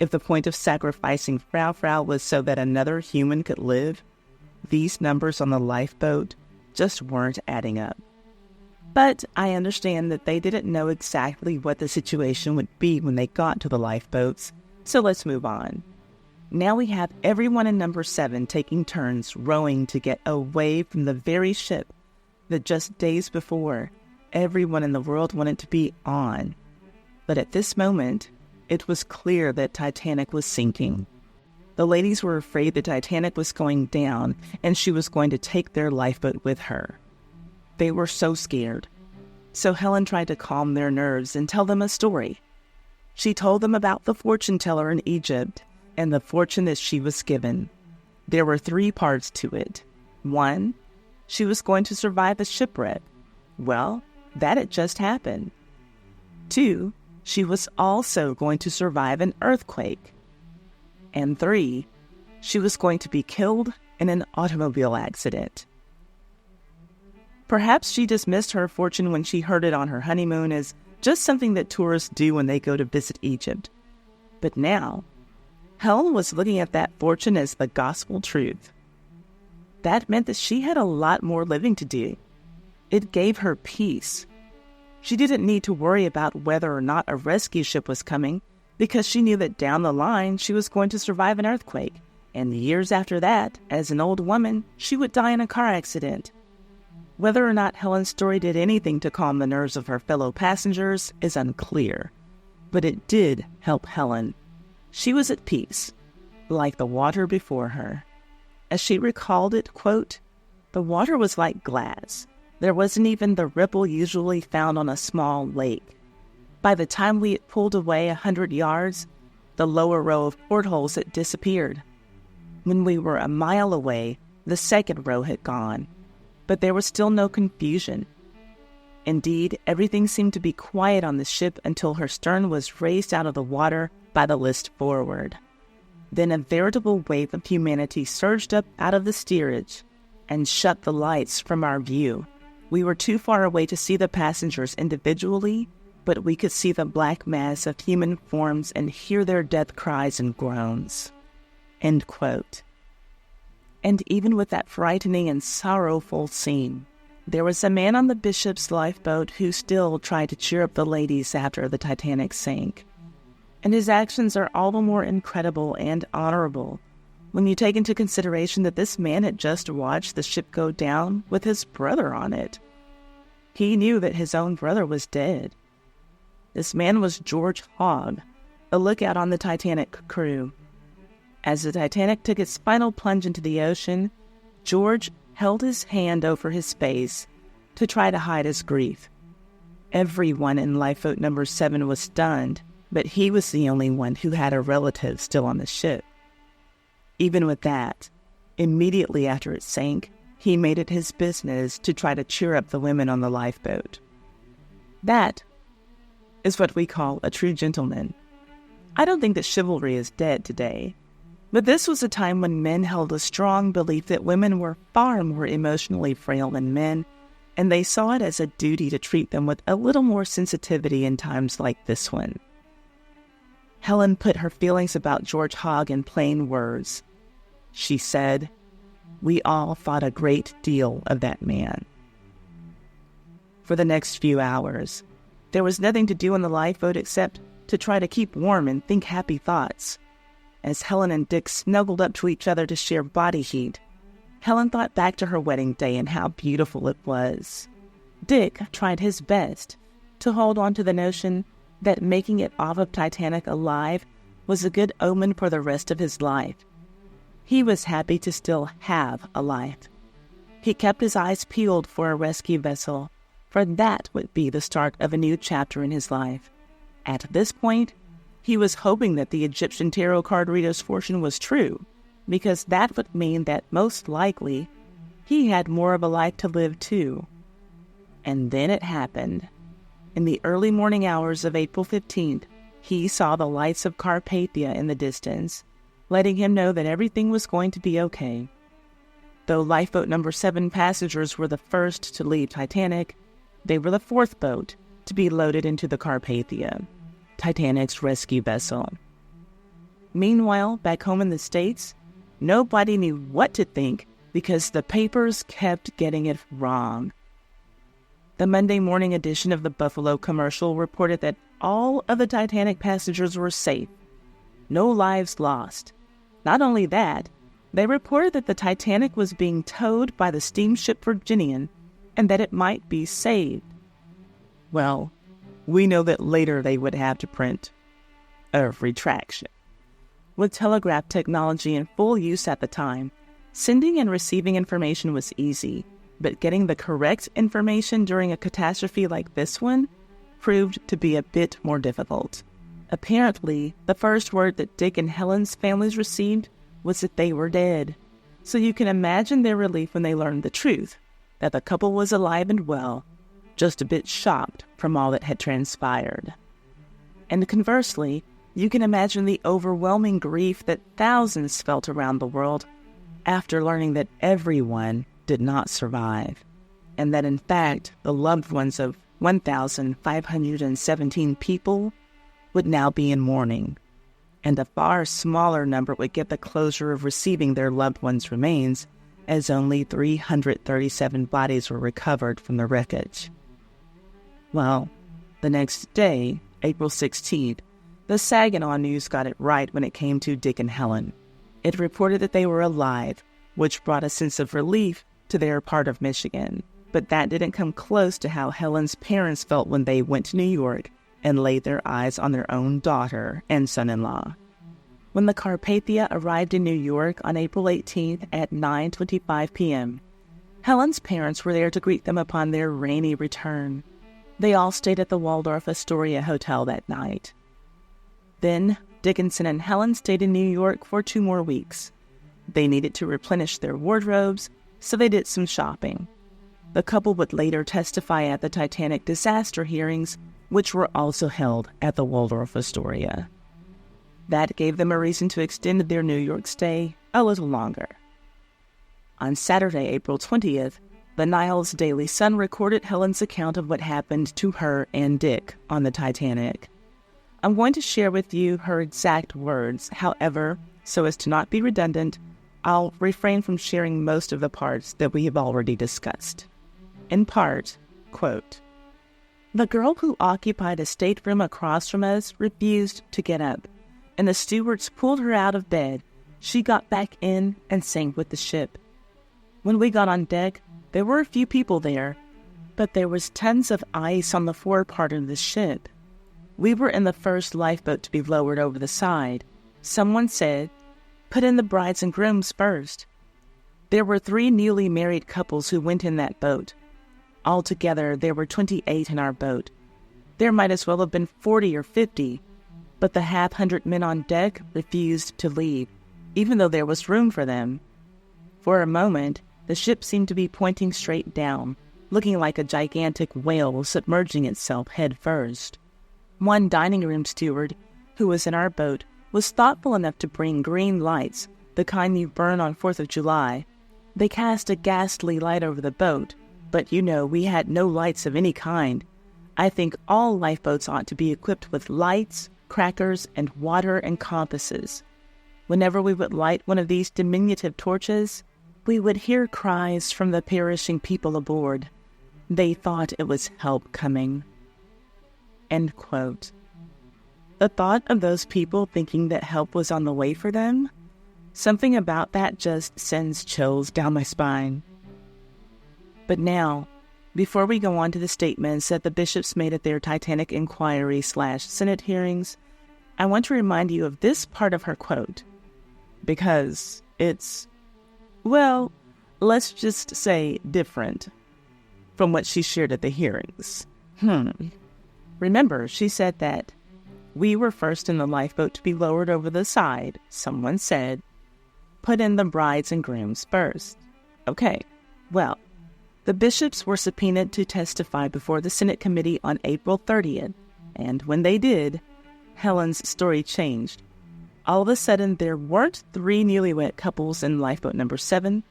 If the point of sacrificing Frau was so that another human could live, these numbers on the lifeboat just weren't adding up. But I understand that they didn't know exactly what the situation would be when they got to the lifeboats, so let's move on. Now we have everyone in number 7 taking turns rowing to get away from the very ship that just days before everyone in the world wanted to be on. But at this moment, it was clear that Titanic was sinking. The ladies were afraid the Titanic was going down and she was going to take their lifeboat with her. They were so scared. So Helen tried to calm their nerves and tell them a story. She told them about the fortune teller in Egypt and the fortune that she was given. There were 3 parts to it. 1, she was going to survive a shipwreck. Well, that had just happened. 2, she was also going to survive an earthquake. And 3, she was going to be killed in an automobile accident. Perhaps she dismissed her fortune when she heard it on her honeymoon as just something that tourists do when they go to visit Egypt. But now, Helen was looking at that fortune as the gospel truth. That meant that she had a lot more living to do. It gave her peace. She didn't need to worry about whether or not a rescue ship was coming, because she knew that down the line she was going to survive an earthquake, and years after that, as an old woman, she would die in a car accident. Whether or not Helen's story did anything to calm the nerves of her fellow passengers is unclear, but it did help Helen. She was at peace, like the water before her. As she recalled it, quote, "The water was like glass. There wasn't even the ripple usually found on a small lake. By the time we had pulled away 100 yards, the lower row of portholes had disappeared. When we were a mile away, the second row had gone, but there was still no confusion. Indeed, everything seemed to be quiet on the ship until her stern was raised out of the water by the list forward. Then a veritable wave of humanity surged up out of the steerage and shut the lights from our view. We were too far away to see the passengers individually, but we could see the black mass of human forms and hear their death cries and groans." End quote. And even with that frightening and sorrowful scene, there was a man on the bishop's lifeboat who still tried to cheer up the ladies after the Titanic sank. And his actions are all the more incredible and honorable when you take into consideration that this man had just watched the ship go down with his brother on it. He knew that his own brother was dead. This man was George Hogg, a lookout on the Titanic crew. As the Titanic took its final plunge into the ocean, George held his hand over his face to try to hide his grief. Everyone in Lifeboat number 7 was stunned, but he was the only one who had a relative still on the ship. Even with that, immediately after it sank, he made it his business to try to cheer up the women on the lifeboat. That is what we call a true gentleman. I don't think that chivalry is dead today, but this was a time when men held a strong belief that women were far more emotionally frail than men, and they saw it as a duty to treat them with a little more sensitivity in times like this one. Helen put her feelings about George Hogg in plain words. She said, "We all thought a great deal of that man." For the next few hours, there was nothing to do on the lifeboat except to try to keep warm and think happy thoughts. As Helen and Dick snuggled up to each other to share body heat, Helen thought back to her wedding day and how beautiful it was. Dick tried his best to hold on to the notion that making it off of Titanic alive was a good omen for the rest of his life. He was happy to still have a life. He kept his eyes peeled for a rescue vessel, for that would be the start of a new chapter in his life. At this point, he was hoping that the Egyptian tarot card reader's fortune was true, because that would mean that most likely he had more of a life to live too. And then it happened. In the early morning hours of April 15th, he saw the lights of Carpathia in the distance, letting him know that everything was going to be okay. Though Lifeboat number 7 passengers were the first to leave Titanic, they were the fourth boat to be loaded into the Carpathia, Titanic's rescue vessel. Meanwhile, back home in the States, nobody knew what to think because the papers kept getting it wrong. The Monday morning edition of the Buffalo Commercial reported that all of the Titanic passengers were safe. No lives lost. Not only that, they reported that the Titanic was being towed by the steamship Virginian and that it might be saved. Well, we know that later they would have to print a retraction. With telegraph technology in full use at the time, sending and receiving information was easy, but getting the correct information during a catastrophe like this one proved to be a bit more difficult. Apparently, the first word that Dick and Helen's families received was that they were dead. So you can imagine their relief when they learned the truth, that the couple was alive and well, just a bit shocked from all that had transpired. And conversely, you can imagine the overwhelming grief that thousands felt around the world after learning that everyone did not survive, and that in fact the loved ones of 1,517 people would now be in mourning, and a far smaller number would get the closure of receiving their loved ones' remains, as only 337 bodies were recovered from the wreckage. Well, the next day, April 16th, the Saginaw News got it right when it came to Dick and Helen. It reported that they were alive, which brought a sense of relief to their part of Michigan. but that didn't come close to how Helen's parents felt when they went to New York and laid their eyes on their own daughter and son-in-law. When the Carpathia arrived in New York on April 18th at 9:25 p.m., Helen's parents were there to greet them upon their rainy return. They all stayed at the Waldorf Astoria Hotel that night. Then, Dickinson and Helen stayed in New York for 2 more weeks. They needed to replenish their wardrobes, so they did some shopping. The couple would later testify at the Titanic disaster hearings, which were also held at the Waldorf Astoria. That gave them a reason to extend their New York stay a little longer. On Saturday, April 20th, the Niles Daily Sun recorded Helen's account of what happened to her and Dick on the Titanic. I'm going to share with you her exact words. However, so as to not be redundant, I'll refrain from sharing most of the parts that we have already discussed. In part, quote, "The girl who occupied a stateroom across from us refused to get up, and the stewards pulled her out of bed. She got back in and sank with the ship. When we got on deck, there were a few people there, but there was tons of ice on the forepart of the ship. We were in the first lifeboat to be lowered over the side. Someone said, 'Put in the brides and grooms first.' There were 3 newly married couples who went in that boat. Altogether, there were 28 in our boat. There might as well have been 40 or 50, but the 100 men on deck refused to leave, even though there was room for them. For a moment, the ship seemed to be pointing straight down, looking like a gigantic whale submerging itself head first. One dining room steward, who was in our boat, was thoughtful enough to bring green lights, the kind you burn on 4th of July. They cast a ghastly light over the boat, but we had no lights of any kind. I think all lifeboats ought to be equipped with lights, crackers, and water and compasses. Whenever we would light one of these diminutive torches, we would hear cries from the perishing people aboard. They thought it was help coming." End quote. The thought of those people thinking that help was on the way for them? Something about that just sends chills down my spine. But now, before we go on to the statements that the bishops made at their Titanic inquiry/Senate hearings, I want to remind you of this part of her quote, because it's, well, let's just say different from what she shared at the hearings. Remember, she said that we were first in the lifeboat to be lowered over the side. Someone said, "Put in the brides and grooms first." Okay, well, the bishops were subpoenaed to testify before the Senate committee on April 30th, and when they did, Helen's story changed. All of a sudden, there weren't 3 newlywed couples in lifeboat number 7,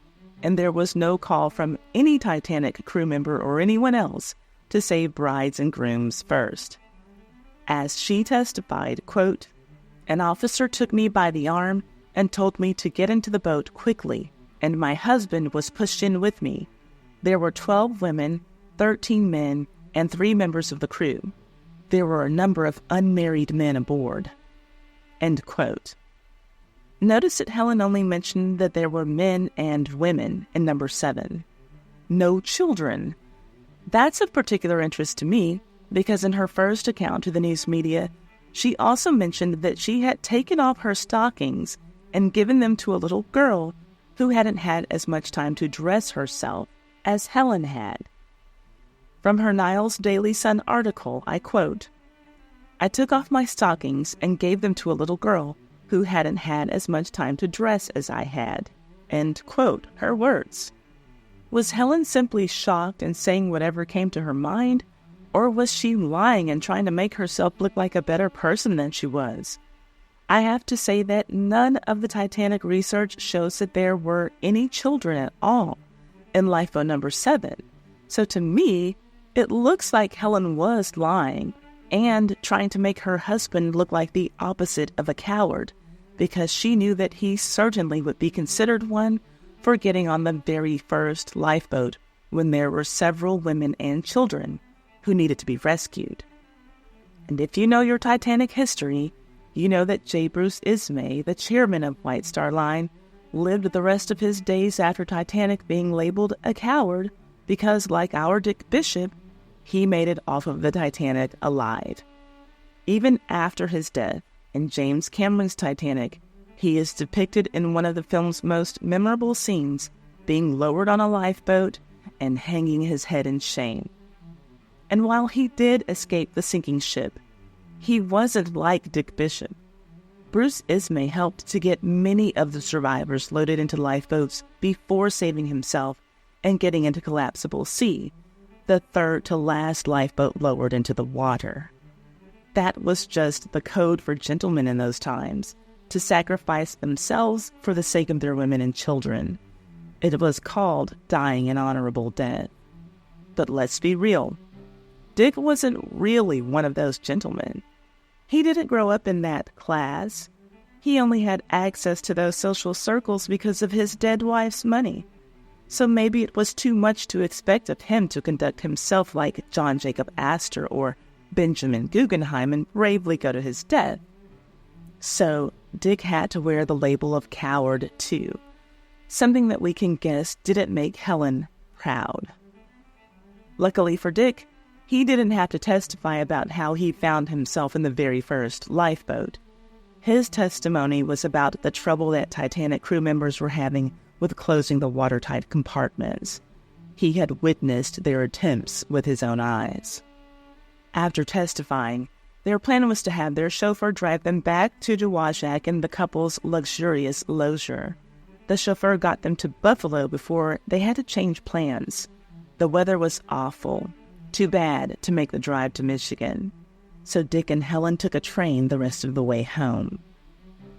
and there was no call from any Titanic crew member or anyone else to say brides and grooms first. As she testified, quote, "An officer took me by the arm and told me to get into the boat quickly, and my husband was pushed in with me. There were 12 women, 13 men, and 3 members of the crew. There were a number of unmarried men aboard." End quote. Notice that Helen only mentioned that there were men and women in number 7. No children. That's of particular interest to me because in her first account to the news media, she also mentioned that she had taken off her stockings and given them to a little girl who hadn't had as much time to dress herself as Helen had. From her Niles Daily Sun article, I quote, "I took off my stockings and gave them to a little girl who hadn't had as much time to dress as I had." End quote, her words. Was Helen simply shocked and saying whatever came to her mind, or was she lying and trying to make herself look like a better person than she was? I have to say that none of the Titanic research shows that there were any children at all in lifeboat number 7. So to me, it looks like Helen was lying and trying to make her husband look like the opposite of a coward, because she knew that he certainly would be considered one for getting on the very first lifeboat when there were several women and children who needed to be rescued. And if you know your Titanic history, you know that J. Bruce Ismay, the chairman of White Star Line, lived the rest of his days after Titanic being labeled a coward because, like our Dick Bishop, he made it off of the Titanic alive. Even after his death, in James Cameron's Titanic, he is depicted in one of the film's most memorable scenes, being lowered on a lifeboat and hanging his head in shame. And while he did escape the sinking ship, he wasn't like Dick Bishop. Bruce Ismay helped to get many of the survivors loaded into lifeboats before saving himself and getting into Collapsible Sea, the third to last lifeboat lowered into the water. That was just the code for gentlemen in those times, to sacrifice themselves for the sake of their women and children. It was called dying an honorable death. But let's be real. Dick wasn't really one of those gentlemen. He didn't grow up in that class. He only had access to those social circles because of his dead wife's money. So maybe it was too much to expect of him to conduct himself like John Jacob Astor or Benjamin Guggenheim and bravely go to his death. So Dick had to wear the label of coward too, something that we can guess didn't make Helen proud. Luckily for Dick, he didn't have to testify about how he found himself in the very first lifeboat. His testimony was about the trouble that Titanic crew members were having with closing the watertight compartments. He had witnessed their attempts with his own eyes. After testifying, their plan was to have their chauffeur drive them back to Dowagiac in the couple's luxurious leisure. The chauffeur got them to Buffalo before they had to change plans. The weather was awful. Too bad to make the drive to Michigan. So Dick and Helen took a train the rest of the way home.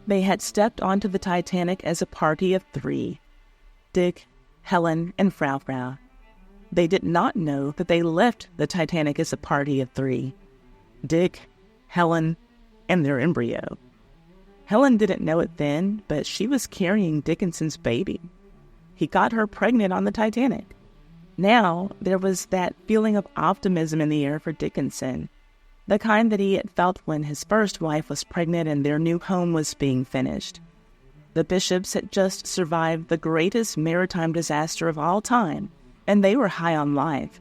They had stepped onto the Titanic as a party of 3. Dick, Helen, and Frau Frau. They did not know that they left the Titanic as a party of 3. Dick, Helen, and their embryo. Helen didn't know it then, but she was carrying Dickinson's baby. He got her pregnant on the Titanic. Now, there was that feeling of optimism in the air for Dickinson, the kind that he had felt when his first wife was pregnant and their new home was being finished. The Bishops had just survived the greatest maritime disaster of all time, and they were high on life.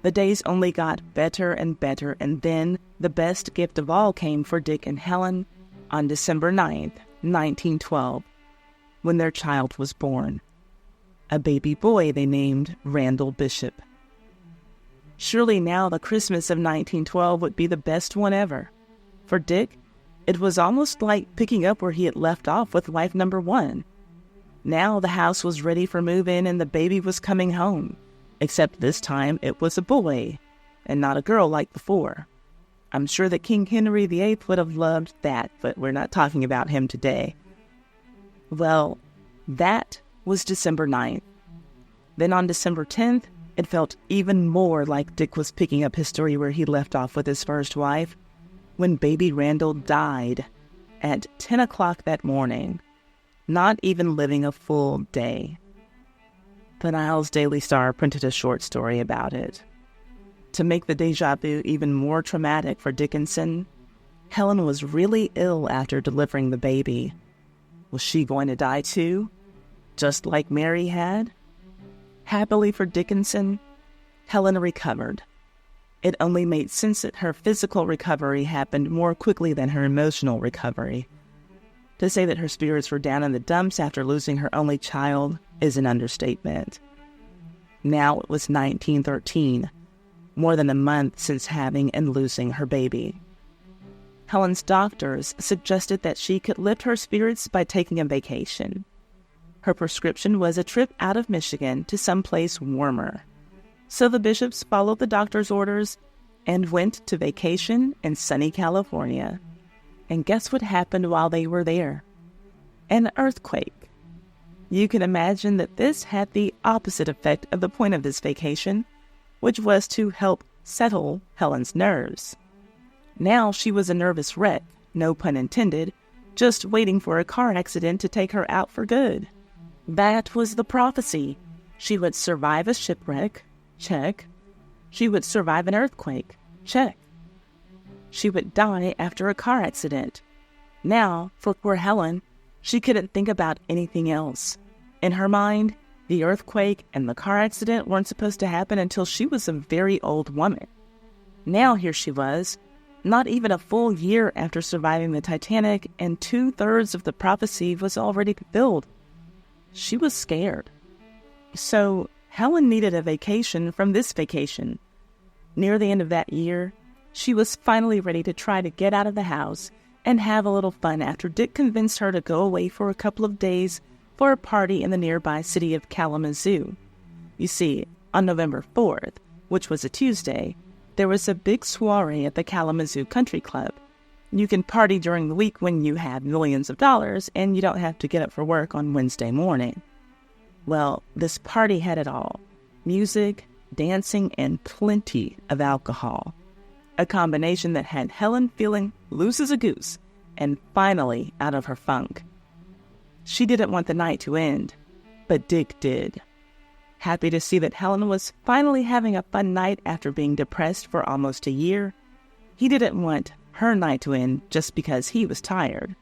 The days only got better and better, and then the best gift of all came for Dick and Helen on December 9th, 1912, when their child was born. A baby boy they named Randall Bishop. Surely now the Christmas of 1912 would be the best one ever. For Dick, it was almost like picking up where he had left off with wife number 1. Now the house was ready for move-in and the baby was coming home, except this time it was a boy and not a girl like before. I'm sure that King Henry VIII would have loved that, but we're not talking about him today. Well, that was December 9th. Then on December 10th, it felt even more like Dick was picking up his story where he left off with his first wife, when baby Randall died at 10 o'clock that morning, not even living a full day. The Niles Daily Star printed a short story about it. To make the déjà vu even more traumatic for Dickinson, Helen was really ill after delivering the baby. Was she going to die too? Just like Mary had? Happily for Dickinson, Helen recovered. It only made sense that her physical recovery happened more quickly than her emotional recovery. To say that her spirits were down in the dumps after losing her only child is an understatement. Now it was 1913, more than a month since having and losing her baby. Helen's doctors suggested that she could lift her spirits by taking a vacation. Her prescription was a trip out of Michigan to someplace warmer. So the Bishops followed the doctor's orders and went to vacation in sunny California. And guess what happened while they were there? An earthquake. You can imagine that this had the opposite effect of the point of this vacation, which was to help settle Helen's nerves. Now she was a nervous wreck, no pun intended, just waiting for a car accident to take her out for good. That was the prophecy. She would survive a shipwreck, check. She would survive an earthquake, check. She would die after a car accident. Now, for poor Helen, she couldn't think about anything else. In her mind, The earthquake and the car accident weren't supposed to happen until she was a very old woman. Now here she was, not even a full year after surviving the Titanic, and 2/3 of the prophecy was already fulfilled. She was scared. So Helen needed a vacation from this vacation. Near the end of that year, she was finally ready to try to get out of the house and have a little fun after Dick convinced her to go away for a couple of days for a party in the nearby city of Kalamazoo. You see, on November 4th, which was a Tuesday, there was a big soiree at the Kalamazoo Country Club. You can party during the week when you have millions of dollars and you don't have to get up for work on Wednesday morning. Well, this party had it all: music, dancing, and plenty of alcohol. A combination that had Helen feeling loose as a goose and finally out of her funk. She didn't want the night to end, but Dick did. Happy to see that Helen was finally having a fun night after being depressed for almost a year, he didn't want her night to end just because he was tired.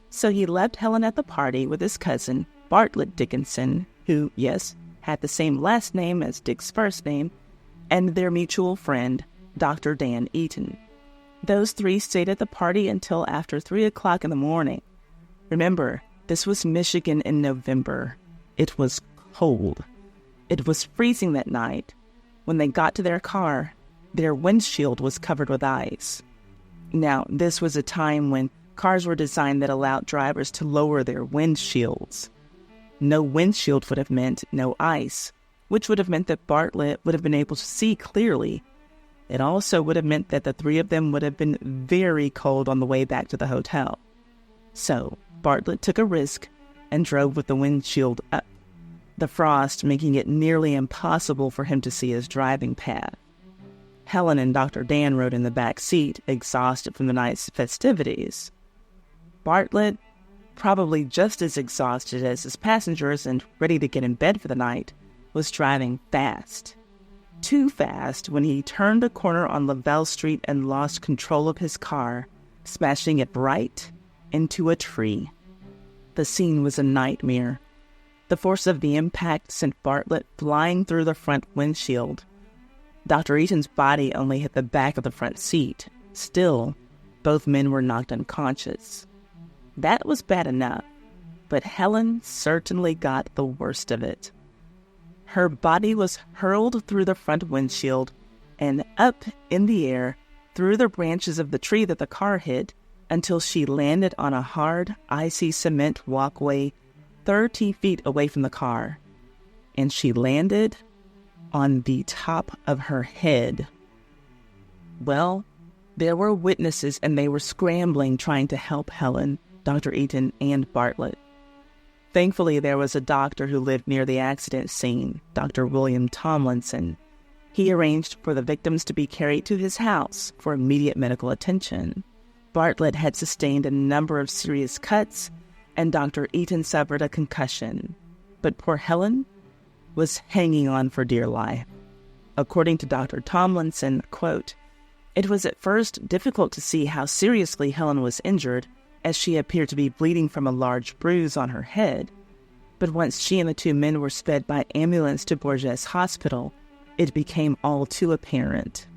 So he left Helen at the party with his cousin, Bartlett Dickinson, who, yes, had the same last name as Dick's first name, and their mutual friend, Dr. Dan Eaton. Those three stayed at the party until after 3 o'clock in the morning. Remember, this was Michigan in November. It was cold. It was freezing that night. When they got to their car, their windshield was covered with ice. Now, this was a time when cars were designed that allowed drivers to lower their windshields. No windshield would have meant no ice, which would have meant that Bartlett would have been able to see clearly. It also would have meant that the three of them would have been very cold on the way back to the hotel. So, Bartlett took a risk and drove with the windshield up, the frost making it nearly impossible for him to see his driving path. Helen and Dr. Dan rode in the back seat, exhausted from the night's festivities. Bartlett, probably just as exhausted as his passengers and ready to get in bed for the night, was driving fast. Too fast when he turned a corner on Lavelle Street and lost control of his car, smashing it right into a tree. The scene was a nightmare. The force of the impact sent Bartlett flying through the front windshield. Dr. Eaton's body only hit the back of the front seat. Still, both men were knocked unconscious. That was bad enough, but Helen certainly got the worst of it. Her body was hurled through the front windshield and up in the air through the branches of the tree that the car hit until she landed on a hard, icy cement walkway 30 feet away from the car. And she landed on the top of her head. Well, there were witnesses and they were scrambling trying to help Helen, Dr. Eaton, and Bartlett. Thankfully, there was a doctor who lived near the accident scene, Dr. William Tomlinson. He arranged for the victims to be carried to his house for immediate medical attention. Bartlett had sustained a number of serious cuts, and Dr. Eaton suffered a concussion. But poor Helen was hanging on for dear life. According to Dr. Tomlinson, quote, "It was at first difficult to see how seriously Helen was injured, as she appeared to be bleeding from a large bruise on her head. But once she and the two men were sped by ambulance to Bourges Hospital, it became all too apparent."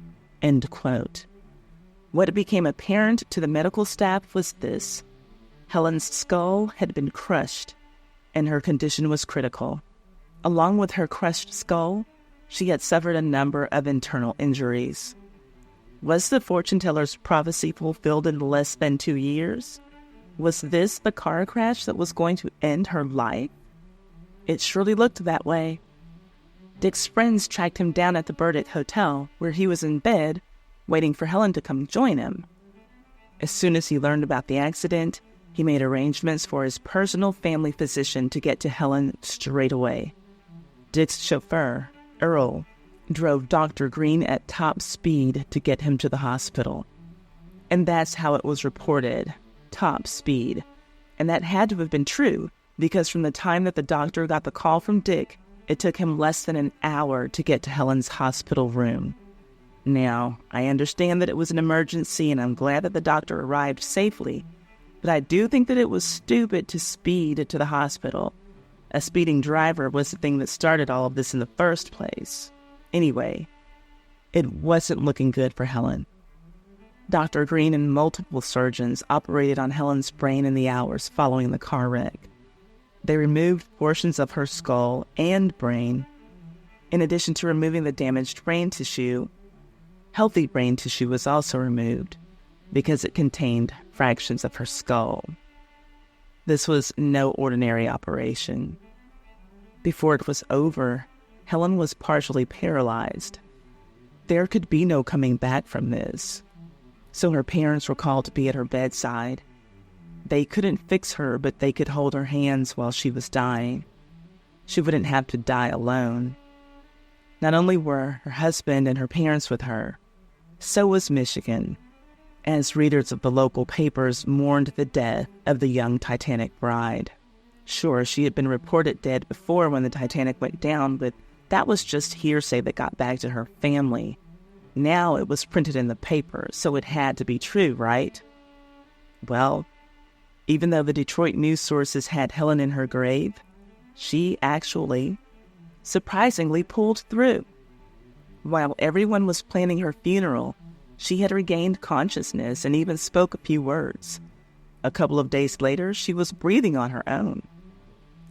End quote. What became apparent to the medical staff was this: Helen's skull had been crushed, and her condition was critical. Along with her crushed skull, she had suffered a number of internal injuries. Was the fortune teller's prophecy fulfilled in less than 2 years? Was this the car crash that was going to end her life? It surely looked that way. Dick's friends tracked him down at the Burdick Hotel, where he was in bed, waiting for Helen to come join him. As soon as he learned about the accident, he made arrangements for his personal family physician to get to Helen straight away. Dick's chauffeur, Earl, drove Dr. Green at top speed to get him to the hospital. And that's how it was reported, top speed. And that had to have been true, because from the time that the doctor got the call from Dick, it took him less than an hour to get to Helen's hospital room. Now, I understand that it was an emergency, and I'm glad that the doctor arrived safely, but I do think that it was stupid to speed to the hospital, A speeding driver was the thing that started all of this in the first place. Anyway, it wasn't looking good for Helen. Dr. Green and multiple surgeons operated on Helen's brain in the hours following the car wreck. They removed portions of her skull and brain. In addition to removing the damaged brain tissue, healthy brain tissue was also removed because it contained fractions of her skull. This was no ordinary operation. Before it was over, Helen was partially paralyzed. There could be no coming back from this. So her parents were called to be at her bedside. They couldn't fix her, but they could hold her hands while she was dying. She wouldn't have to die alone. Not only were her husband and her parents with her, so was Michigan, as readers of the local papers mourned the death of the young Titanic bride. Sure, she had been reported dead before when the Titanic went down, but that was just hearsay that got back to her family. Now it was printed in the paper, so it had to be true, right? Well, even though the Detroit news sources had Helen in her grave, she actually, surprisingly, pulled through. While everyone was planning her funeral, she had regained consciousness and even spoke a few words. A couple of days later, she was breathing on her own.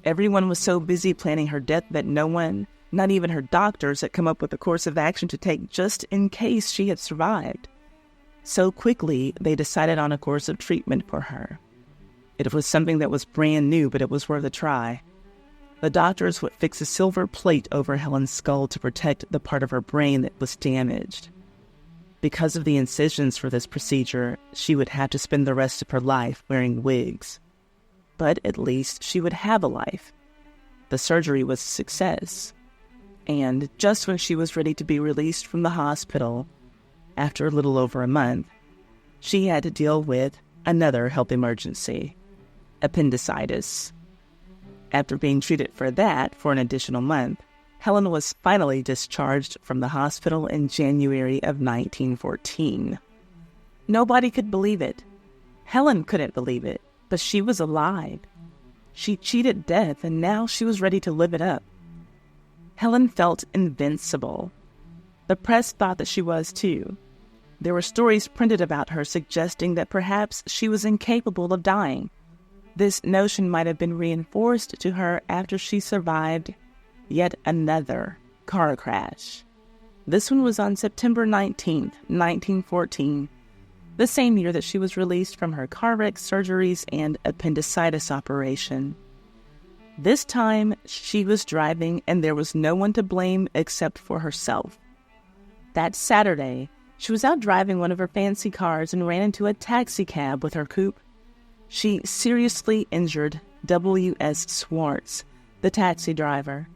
Everyone was so busy planning her death that no one, not even her doctors, had come up with a course of action to take just in case she had survived. So quickly, they decided on a course of treatment for her. It was something that was brand new, but it was worth a try. The doctors would fix a silver plate over Helen's skull to protect the part of her brain that was damaged. Because of the incisions for this procedure, she would have to spend the rest of her life wearing wigs. But at least she would have a life. The surgery was a success. And just when she was ready to be released from the hospital, after a little over a month, she had to deal with another health emergency, appendicitis. After being treated for that for an additional month, Helen was finally discharged from the hospital in January of 1914. Nobody could believe it. Helen couldn't believe it, but she was alive. She cheated death, and now she was ready to live it up. Helen felt invincible. The press thought that she was too. There were stories printed about her suggesting that perhaps she was incapable of dying. This notion might have been reinforced to her after she survived yet another car crash. This one was on September 19th, 1914, the same year that she was released from her car wreck surgeries and appendicitis operation. This time, she was driving and there was no one to blame except for herself. That Saturday, she was out driving one of her fancy cars and ran into a taxi cab with her coupe. She seriously injured W.S. Swartz, the taxi driver,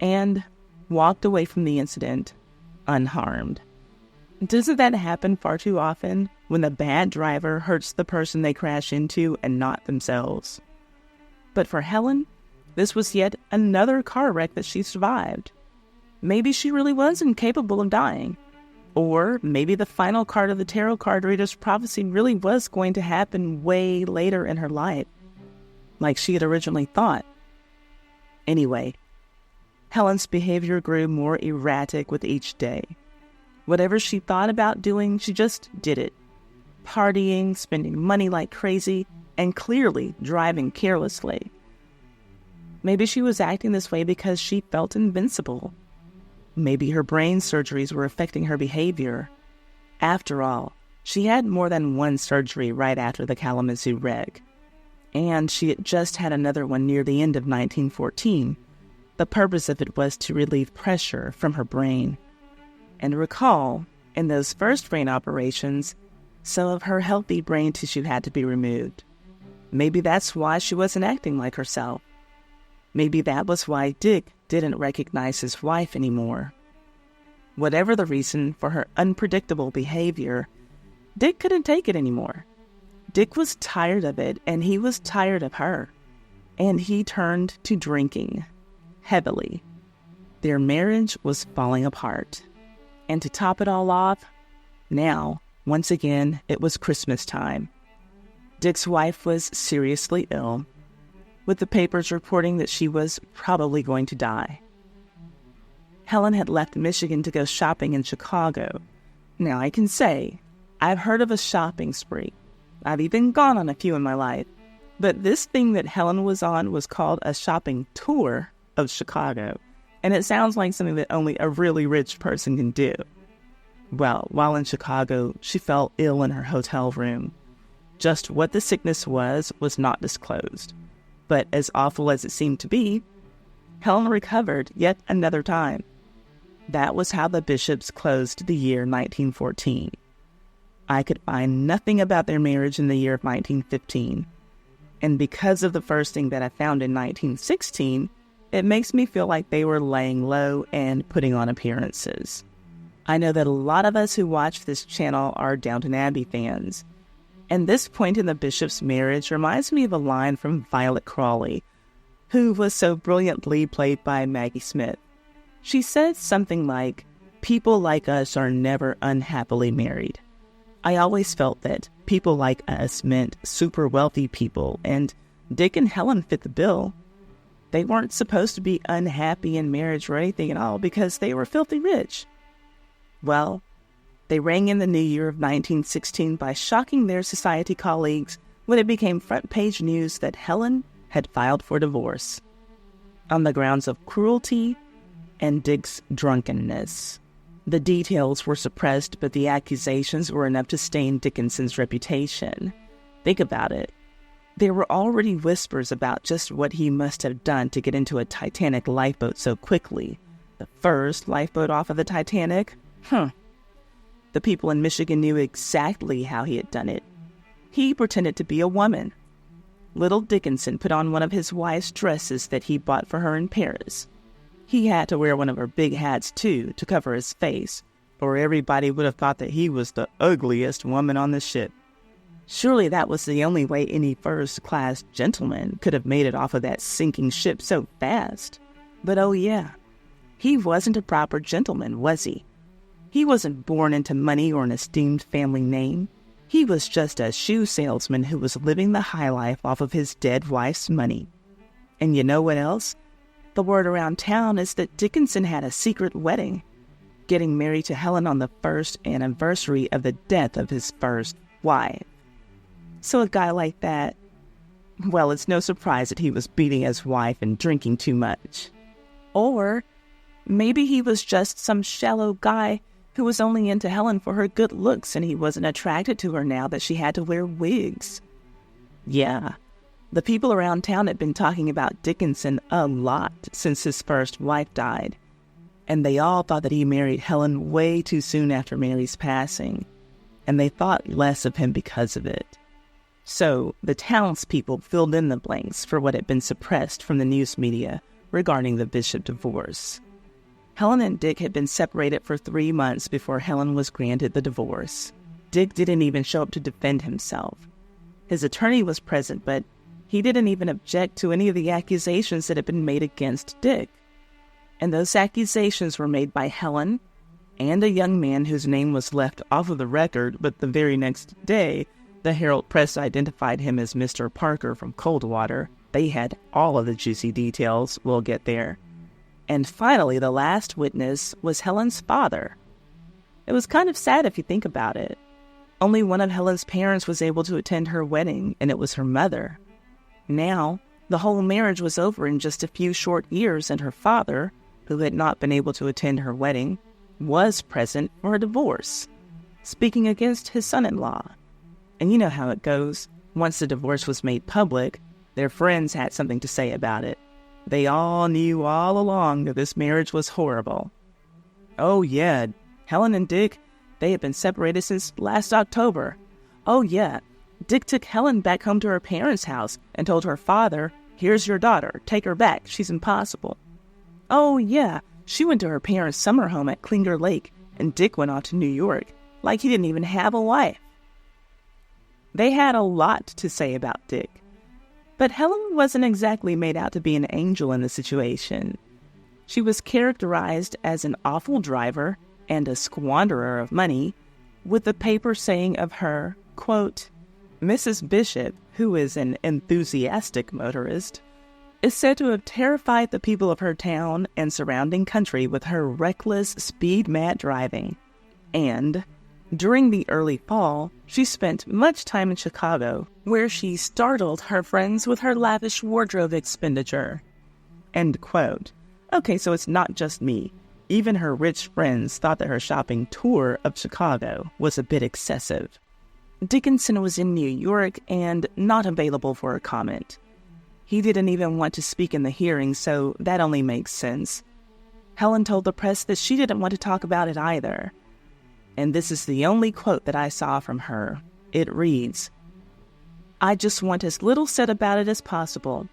and walked away from the incident unharmed. Doesn't that happen far too often when the bad driver hurts the person they crash into and not themselves? But for Helen, this was yet another car wreck that she survived. Maybe she really was incapable of dying. Or maybe the final card of the tarot card reader's prophecy really was going to happen way later in her life, like she had originally thought. Anyway, Helen's behavior grew more erratic with each day. Whatever she thought about doing, she just did it. Partying, spending money like crazy, and clearly driving carelessly. Maybe she was acting this way because she felt invincible. Maybe her brain surgeries were affecting her behavior. After all, she had more than one surgery right after the Kalamazoo wreck. And she had just had another one near the end of 1914. The purpose of it was to relieve pressure from her brain. And recall, in those first brain operations, some of her healthy brain tissue had to be removed. Maybe that's why she wasn't acting like herself. Maybe that was why Dick didn't recognize his wife anymore. Whatever the reason for her unpredictable behavior, Dick couldn't take it anymore. Dick was tired of it, and he was tired of her. And he turned to drinking, heavily. Their marriage was falling apart. And to top it all off, now, once again, it was Christmas time. Dick's wife was seriously ill. with the papers reporting that she was probably going to die. Helen had left Michigan to go shopping in Chicago. Now, I can say, I've heard of a shopping spree. I've even gone on a few in my life. But this thing that Helen was on was called a shopping tour of Chicago. And it sounds like something that only a really rich person can do. Well, while in Chicago, she fell ill in her hotel room. Just what the sickness was not disclosed. But as awful as it seemed to be, Helen recovered yet another time. That was how the Bishops closed the year 1914. I could find nothing about their marriage in the year of 1915. And because of the first thing that I found in 1916, it makes me feel like they were laying low and putting on appearances. I know that a lot of us who watch this channel are Downton Abbey fans. And this point in the Bishops' marriage reminds me of a line from Violet Crawley, who was so brilliantly played by Maggie Smith. She said something like, "People like us are never unhappily married." I always felt that people like us meant super wealthy people, and Dick and Helen fit the bill. They weren't supposed to be unhappy in marriage or anything at all because they were filthy rich. Well, they rang in the new year of 1916 by shocking their society colleagues when it became front-page news that Helen had filed for divorce on the grounds of cruelty and Dick's drunkenness. The details were suppressed, but the accusations were enough to stain Dickinson's reputation. Think about it. There were already whispers about just what he must have done to get into a Titanic lifeboat so quickly. The first lifeboat off of the Titanic? The people in Michigan knew exactly how he had done it. He pretended to be a woman. Little Dickinson put on one of his wife's dresses that he bought for her in Paris. He had to wear one of her big hats, too, to cover his face, or everybody would have thought that he was the ugliest woman on the ship. Surely that was the only way any first-class gentleman could have made it off of that sinking ship so fast. But oh yeah, he wasn't a proper gentleman, was he? He wasn't born into money or an esteemed family name. He was just a shoe salesman who was living the high life off of his dead wife's money. And you know what else? The word around town is that Dickinson had a secret wedding, getting married to Helen on the first anniversary of the death of his first wife. So a guy like that, well, it's no surprise that he was beating his wife and drinking too much. Or maybe he was just some shallow guy who was only into Helen for her good looks and he wasn't attracted to her now that she had to wear wigs. Yeah. The people around town had been talking about Dickinson a lot since his first wife died, and they all thought that he married Helen way too soon after Mary's passing, and they thought less of him because of it. So the townspeople filled in the blanks for what had been suppressed from the news media regarding the Bishop divorce. Helen and Dick had been separated for 3 months before Helen was granted the divorce. Dick didn't even show up to defend himself. His attorney was present, but he didn't even object to any of the accusations that had been made against Dick. And those accusations were made by Helen and a young man whose name was left off of the record, but the very next day, the Herald Press identified him as Mr. Parker from Coldwater. They had all of the juicy details. We'll get there. And finally, the last witness was Helen's father. It was kind of sad if you think about it. Only one of Helen's parents was able to attend her wedding, and it was her mother. Now, the whole marriage was over in just a few short years, and her father, who had not been able to attend her wedding, was present for a divorce, speaking against his son-in-law. And you know how it goes. Once the divorce was made public, their friends had something to say about it. They all knew all along that this marriage was horrible. Oh yeah, Helen and Dick, they had been separated since last October. Oh yeah, Dick took Helen back home to her parents' house and told her father, "Here's your daughter, take her back, she's impossible." Oh yeah, she went to her parents' summer home at Klinger Lake, and Dick went off to New York, like he didn't even have a wife. They had a lot to say about Dick. But Helen wasn't exactly made out to be an angel in the situation. She was characterized as an awful driver and a squanderer of money, with the paper saying of her, quote, "Mrs. Bishop, who is an enthusiastic motorist, is said to have terrified the people of her town and surrounding country with her reckless, speed-mad driving. And during the early fall, she spent much time in Chicago, where she startled her friends with her lavish wardrobe expenditure. End quote. Okay, so it's not just me. Even her rich friends thought that her shopping tour of Chicago was a bit excessive. Dickinson was in New York and not available for a comment. He didn't even want to speak in the hearing, so that only makes sense. Helen told the press that she didn't want to talk about it either. And this is the only quote that I saw from her. It reads, "I just want as little said about it as possible.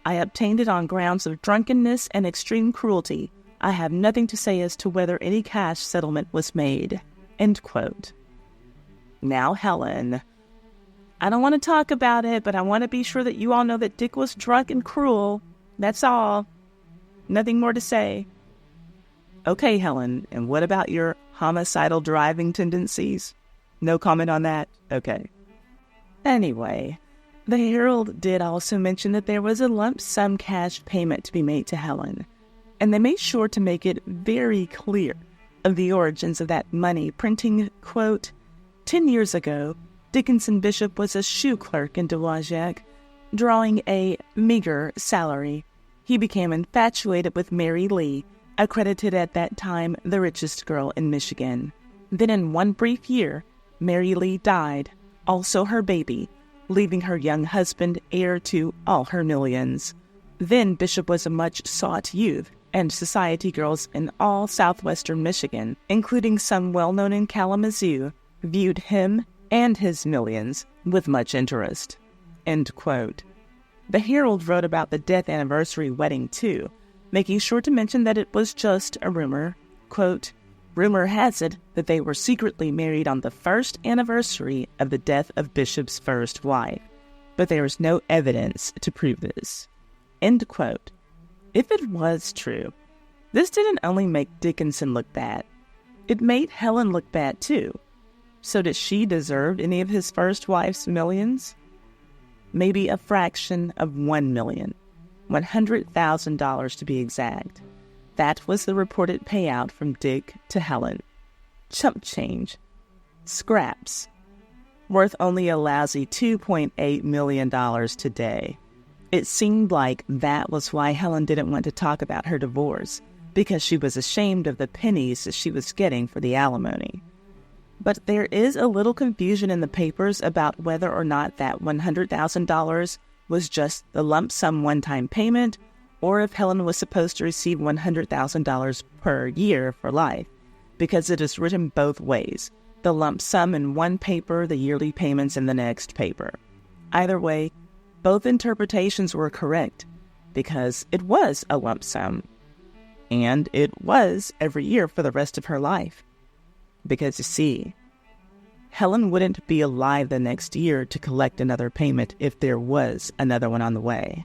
I obtained it on grounds of drunkenness and extreme cruelty. I have nothing to say as to whether any cash settlement was made." End quote. Now, Helen, I don't want to talk about it, but I want to be sure that you all know that Dick was drunk and cruel. That's all. Nothing more to say. Okay, Helen, and what about your homicidal driving tendencies? No comment on that? Okay. Anyway, the Herald did also mention that there was a lump sum cash payment to be made to Helen, and they made sure to make it very clear of the origins of that money, printing, quote, 10 years ago, Dickinson Bishop was a shoe clerk in Dowagiac, drawing a meager salary. He became infatuated with Mary Lee, accredited at that time the richest girl in Michigan. Then in one brief year, Mary Lee died, also her baby, leaving her young husband heir to all her millions. Then Bishop was a much-sought youth, and society girls in all southwestern Michigan, including some well-known in Kalamazoo, viewed him and his millions with much interest. End quote. The Herald wrote about the death anniversary wedding, too, making sure to mention that it was just a rumor. Quote, "Rumor has it that they were secretly married on the first anniversary of the death of Bishop's first wife, but there is no evidence to prove this." End quote. If it was true, this didn't only make Dickinson look bad. It made Helen look bad, too. So did she deserve any of his first wife's millions? Maybe a fraction of 1 million. $100,000 to be exact. That was the reported payout from Dick to Helen. Chump change. Scraps. Worth only a lousy $2.8 million today. It seemed like that was why Helen didn't want to talk about her divorce, because she was ashamed of the pennies that she was getting for the alimony. But there is a little confusion in the papers about whether or not that $100,000 was just the lump sum one-time payment, or if Helen was supposed to receive $100,000 per year for life, because it is written both ways, the lump sum in one paper, the yearly payments in the next paper. Either way, both interpretations were correct, because it was a lump sum, and it was every year for the rest of her life. Because you see, Helen wouldn't be alive the next year to collect another payment if there was another one on the way.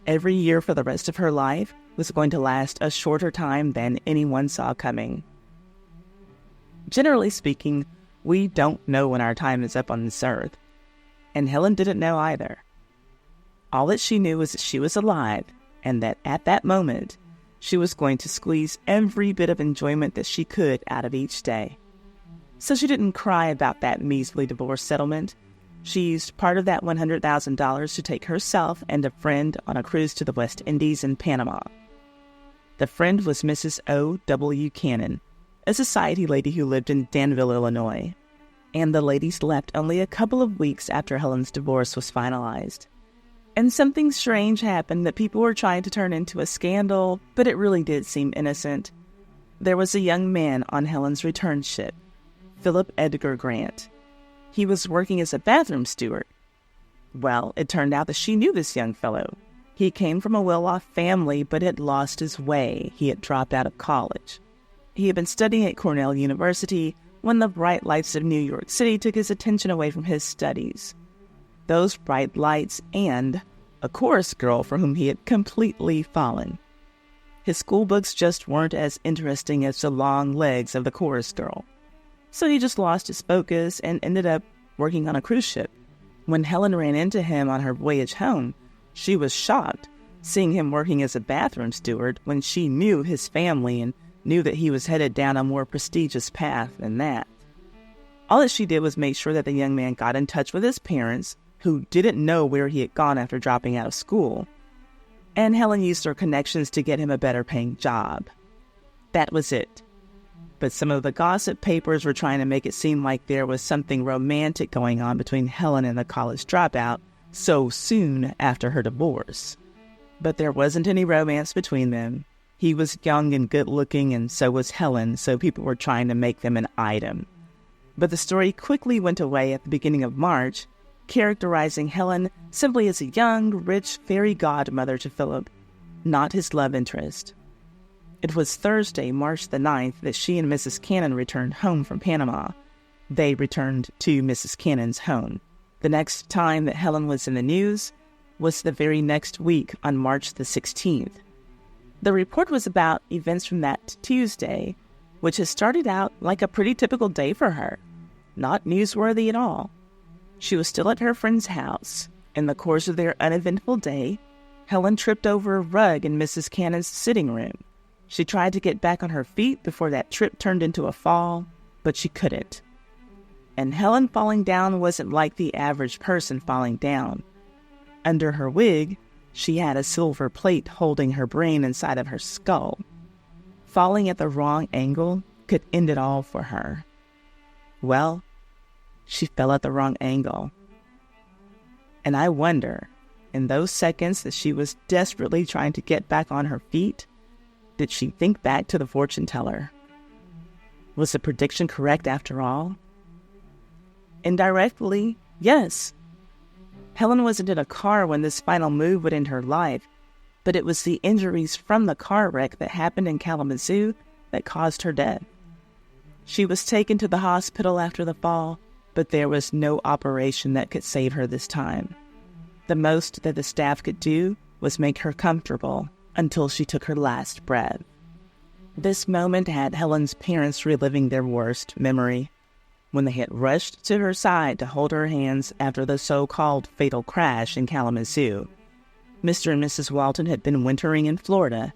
Every year for the rest of her life was going to last a shorter time than anyone saw coming. Generally speaking, we don't know when our time is up on this earth, and Helen didn't know either. All that she knew was that she was alive, and that at that moment, she was going to squeeze every bit of enjoyment that she could out of each day. So she didn't cry about that measly divorce settlement. She used part of that $100,000 to take herself and a friend on a cruise to the West Indies and Panama. The friend was Mrs. O.W. Cannon, a society lady who lived in Danville, Illinois. And the ladies left only a couple of weeks after Helen's divorce was finalized. And something strange happened that people were trying to turn into a scandal, but it really did seem innocent. There was a young man on Helen's return ship, Philip Edgar Grant. He was working as a bathroom steward. Well, it turned out that she knew this young fellow. He came from a well-off family, but had lost his way. He had dropped out of college. He had been studying at Cornell University when the bright lights of New York City took his attention away from his studies. Those bright lights and a chorus girl for whom he had completely fallen. His school books just weren't as interesting as the long legs of the chorus girl. So he just lost his focus and ended up working on a cruise ship. When Helen ran into him on her voyage home, she was shocked, seeing him working as a bathroom steward when she knew his family and knew that he was headed down a more prestigious path than that. All that she did was make sure that the young man got in touch with his parents, who didn't know where he had gone after dropping out of school, and Helen used her connections to get him a better-paying job. That was it. But some of the gossip papers were trying to make it seem like there was something romantic going on between Helen and the college dropout so soon after her divorce. But there wasn't any romance between them. He was young and good-looking, and so was Helen, so people were trying to make them an item. But the story quickly went away at the beginning of March, characterizing Helen simply as a young, rich fairy godmother to Philip, not his love interest. It was Thursday, March the 9th, that she and Mrs. Cannon returned home from Panama. They returned to Mrs. Cannon's home. The next time that Helen was in the news was the very next week on March the 16th. The report was about events from that Tuesday, which has started out like a pretty typical day for her. Not newsworthy at all. She was still at her friend's house. In the course of their uneventful day, Helen tripped over a rug in Mrs. Cannon's sitting room. She tried to get back on her feet before that trip turned into a fall, but she couldn't. And Helen falling down wasn't like the average person falling down. Under her wig, she had a silver plate holding her brain inside of her skull. Falling at the wrong angle could end it all for her. Well, she fell at the wrong angle. And I wonder, in those seconds that she was desperately trying to get back on her feet, did she think back to the fortune teller? Was the prediction correct after all? Indirectly, yes. Helen wasn't in a car when this final move would end her life, but it was the injuries from the car wreck that happened in Kalamazoo that caused her death. She was taken to the hospital after the fall, but there was no operation that could save her this time. The most that the staff could do was make her comfortable until she took her last breath. This moment had Helen's parents reliving their worst memory, when they had rushed to her side to hold her hands after the so-called fatal crash in Kalamazoo. Mr. and Mrs. Walton had been wintering in Florida,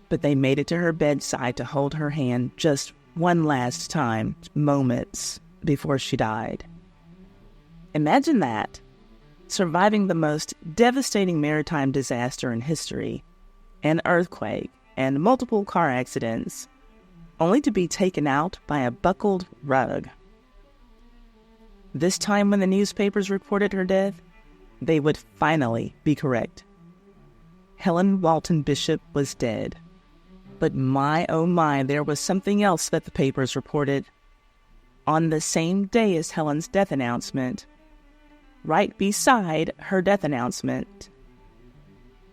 but they made it to her bedside to hold her hand just one last time, moments before she died. Imagine that, surviving the most devastating maritime disaster in history, an earthquake, and multiple car accidents, only to be taken out by a buckled rug. This time when the newspapers reported her death, they would finally be correct. Helen Walton Bishop was dead. But my, oh my, there was something else that the papers reported. On the same day as Helen's death announcement, right beside her death announcement.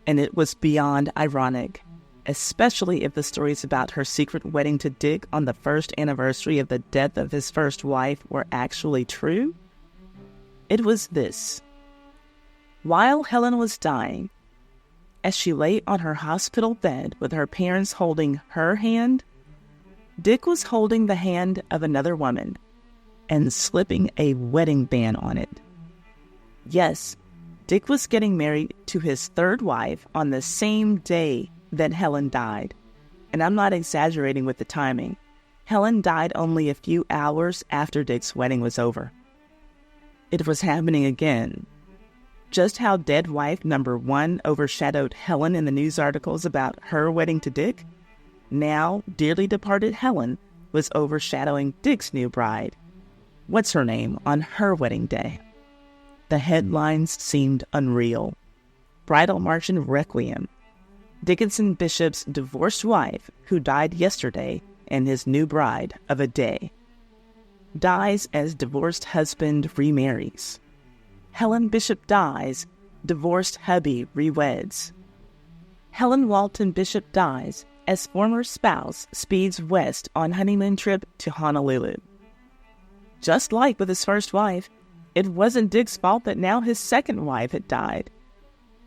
And it was beyond ironic, especially if the stories about her secret wedding to Dick on the first anniversary of the death of his first wife were actually true. It was this. While Helen was dying, as she lay on her hospital bed with her parents holding her hand, Dick was holding the hand of another woman and slipping a wedding band on it. Yes, Dick was getting married to his third wife on the same day that Helen died. And I'm not exaggerating with the timing. Helen died only a few hours after Dick's wedding was over. It was happening again. Just how dead wife number one overshadowed Helen in the news articles about her wedding to Dick, now dearly departed Helen was overshadowing Dick's new bride. What's her name on her wedding day? The headlines seemed unreal. Bridal March and Requiem. Dickinson Bishop's divorced wife, who died yesterday, and his new bride of a day. Dies as divorced husband remarries. Helen Bishop dies, divorced hubby reweds. Helen Walton Bishop dies as former spouse speeds west on honeymoon trip to Honolulu. Just like with his first wife, it wasn't Dick's fault that now his second wife had died.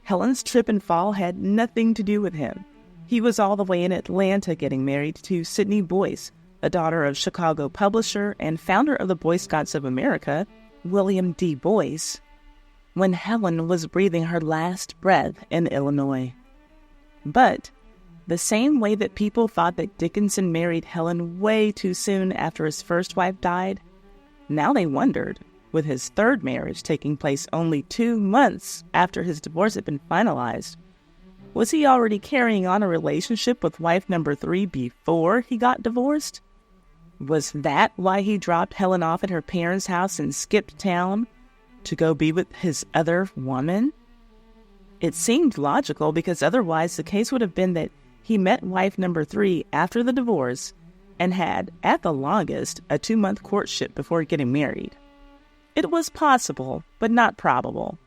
Helen's trip and fall had nothing to do with him. He was all the way in Atlanta getting married to Sidney Boyce, a daughter of Chicago publisher and founder of the Boy Scouts of America, William D. Boyce, when Helen was breathing her last breath in Illinois. But the same way that people thought that Dickinson married Helen way too soon after his first wife died, now they wondered, with his third marriage taking place only 2 months after his divorce had been finalized, was he already carrying on a relationship with wife number 3 before he got divorced? Was that why he dropped Helen off at her parents' house and skipped town to go be with his other woman? It seemed logical, because otherwise the case would have been that he met wife number 3 after the divorce and had, at the longest, a 2-month courtship before getting married. It was possible, but not probable.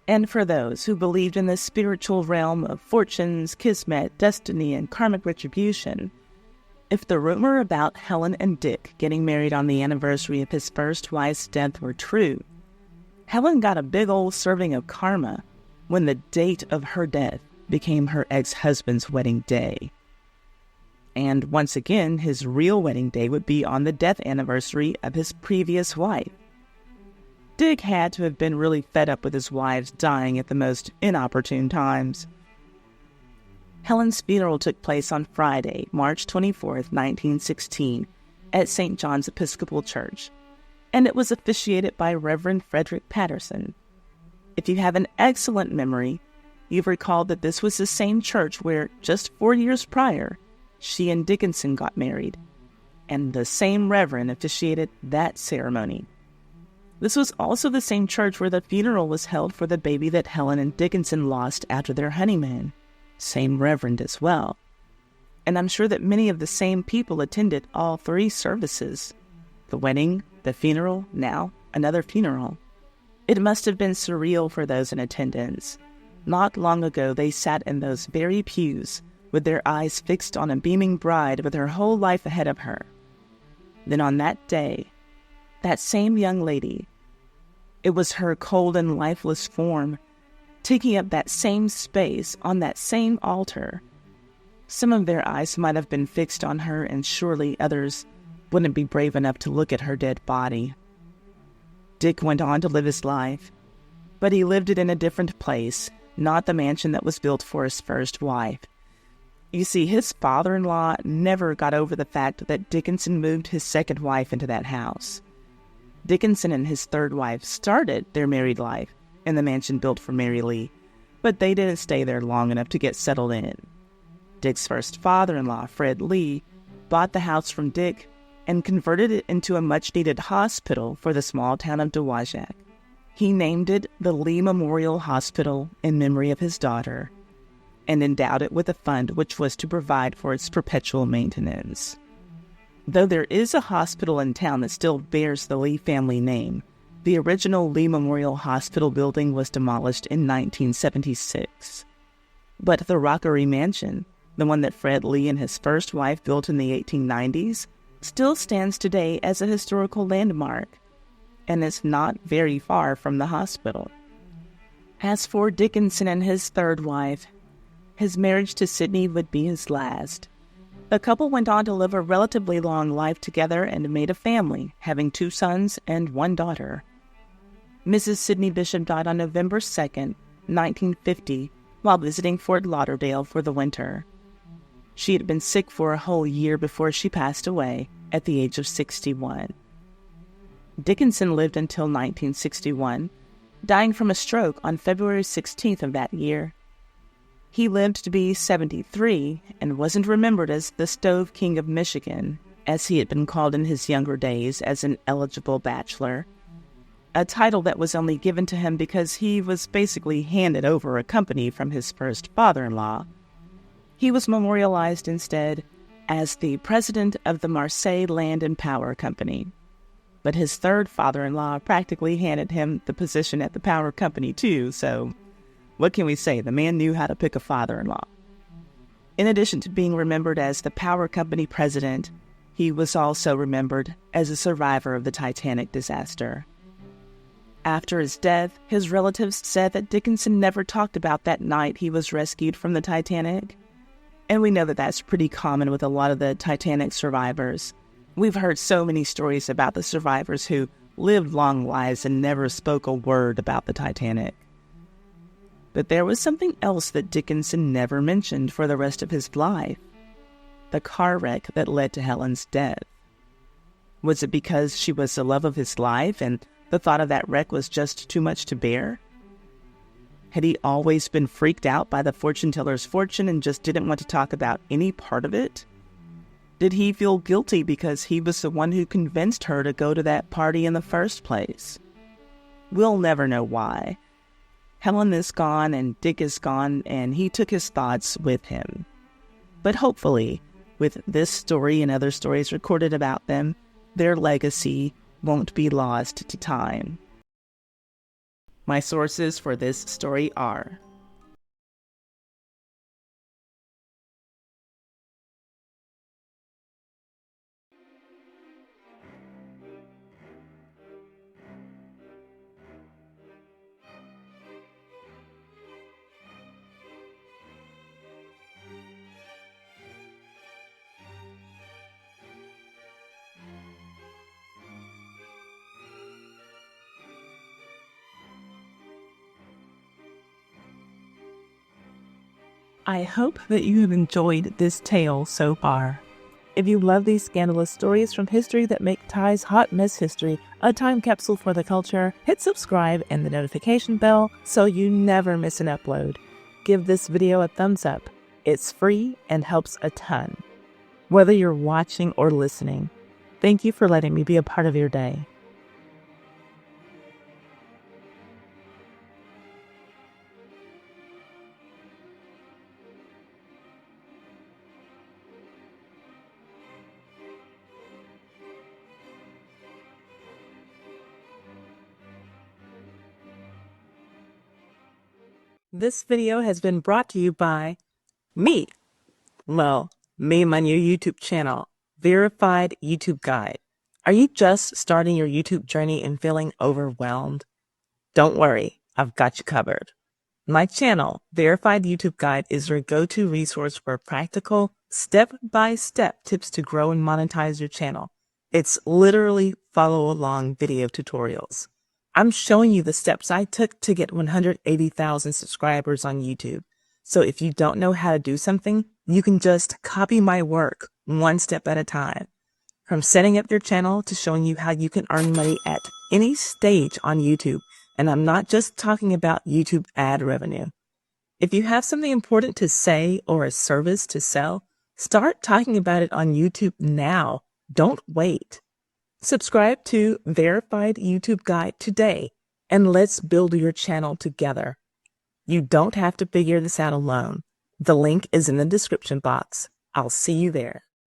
And for those who believed in the spiritual realm of fortunes, kismet, destiny, and karmic retribution, if the rumor about Helen and Dick getting married on the anniversary of his first wife's death were true, Helen got a big old serving of karma when the date of her death became her ex-husband's wedding day. And once again, his real wedding day would be on the death anniversary of his previous wife. Dick had to have been really fed up with his wives dying at the most inopportune times. Helen's funeral took place on Friday, March 24th, 1916, at St. John's Episcopal Church, and it was officiated by Reverend Frederick Patterson. If you have an excellent memory, you've recalled that this was the same church where, just 4 years prior, she and Dickinson got married, and the same reverend officiated that ceremony. This was also the same church where the funeral was held for the baby that Helen and Dickinson lost after their honeymoon. Same reverend as well. And I'm sure that many of the same people attended all 3 services. The wedding, the funeral, now another funeral. It must have been surreal for those in attendance. Not long ago, they sat in those very pews with their eyes fixed on a beaming bride with her whole life ahead of her. Then on that day, that same young lady, it was her cold and lifeless form, taking up that same space on that same altar. Some of their eyes might have been fixed on her, and surely others wouldn't be brave enough to look at her dead body. Dick went on to live his life, but he lived it in a different place, not the mansion that was built for his first wife. You see, his father-in-law never got over the fact that Dickinson moved his second wife into that house. Dickinson and his third wife started their married life in the mansion built for Mary Lee, but they didn't stay there long enough to get settled in. Dick's first father-in-law, Fred Lee, bought the house from Dick and converted it into a much-needed hospital for the small town of Dowagiac. He named it the Lee Memorial Hospital in memory of his daughter, and endowed it with a fund which was to provide for its perpetual maintenance. Though there is a hospital in town that still bears the Lee family name, the original Lee Memorial Hospital building was demolished in 1976. But the Rockery Mansion, the one that Fred Lee and his first wife built in the 1890s, still stands today as a historical landmark, and is not very far from the hospital. As for Dickinson and his third wife, his marriage to Sidney would be his last. The couple went on to live a relatively long life together and made a family, having 2 sons and 1 daughter. Mrs. Sidney Bishop died on November 2nd, 1950, while visiting Fort Lauderdale for the winter. She had been sick for a whole year before she passed away at the age of 61. Dickinson lived until 1961, dying from a stroke on February 16th of that year. He lived to be 73 and wasn't remembered as the Stove King of Michigan, as he had been called in his younger days as an eligible bachelor, a title that was only given to him because he was basically handed over a company from his first father-in-law. He was memorialized instead as the president of the Marseille Land and Power Company. But his third father-in-law practically handed him the position at the power company too, so what can we say? The man knew how to pick a father-in-law. In addition to being remembered as the power company president, he was also remembered as a survivor of the Titanic disaster. After his death, his relatives said that Dickinson never talked about that night he was rescued from the Titanic. And we know that that's pretty common with a lot of the Titanic survivors. We've heard so many stories about the survivors who lived long lives and never spoke a word about the Titanic. But there was something else that Dickinson never mentioned for the rest of his life. The car wreck that led to Helen's death. Was it because she was the love of his life and the thought of that wreck was just too much to bear? Had he always been freaked out by the fortune teller's fortune and just didn't want to talk about any part of it? Did he feel guilty because he was the one who convinced her to go to that party in the first place? We'll never know why. Helen is gone and Dick is gone, and he took his thoughts with him. But hopefully, with this story and other stories recorded about them, their legacy won't be lost to time. My sources for this story are I hope that you have enjoyed this tale so far. If you love these scandalous stories from history that make Ty's Hot Mess History a time capsule for the culture, hit subscribe and the notification bell so you never miss an upload. Give this video a thumbs up. It's free and helps a ton. Whether you're watching or listening, thank you for letting me be a part of your day. This video has been brought to you by me. Well, me and my new YouTube channel, Verified YouTube Guide. Are you just starting your YouTube journey and feeling overwhelmed? Don't worry, I've got you covered. My channel, Verified YouTube Guide, is your go-to resource for practical, step-by-step tips to grow and monetize your channel. It's literally follow-along video tutorials. I'm showing you the steps I took to get 180,000 subscribers on YouTube. So if you don't know how to do something, you can just copy my work one step at a time. From setting up your channel to showing you how you can earn money at any stage on YouTube. And I'm not just talking about YouTube ad revenue. If you have something important to say or a service to sell, start talking about it on YouTube now. Don't wait. Subscribe to Verified YouTube Guide today, and let's build your channel together. You don't have to figure this out alone. The link is in the description box. I'll see you there.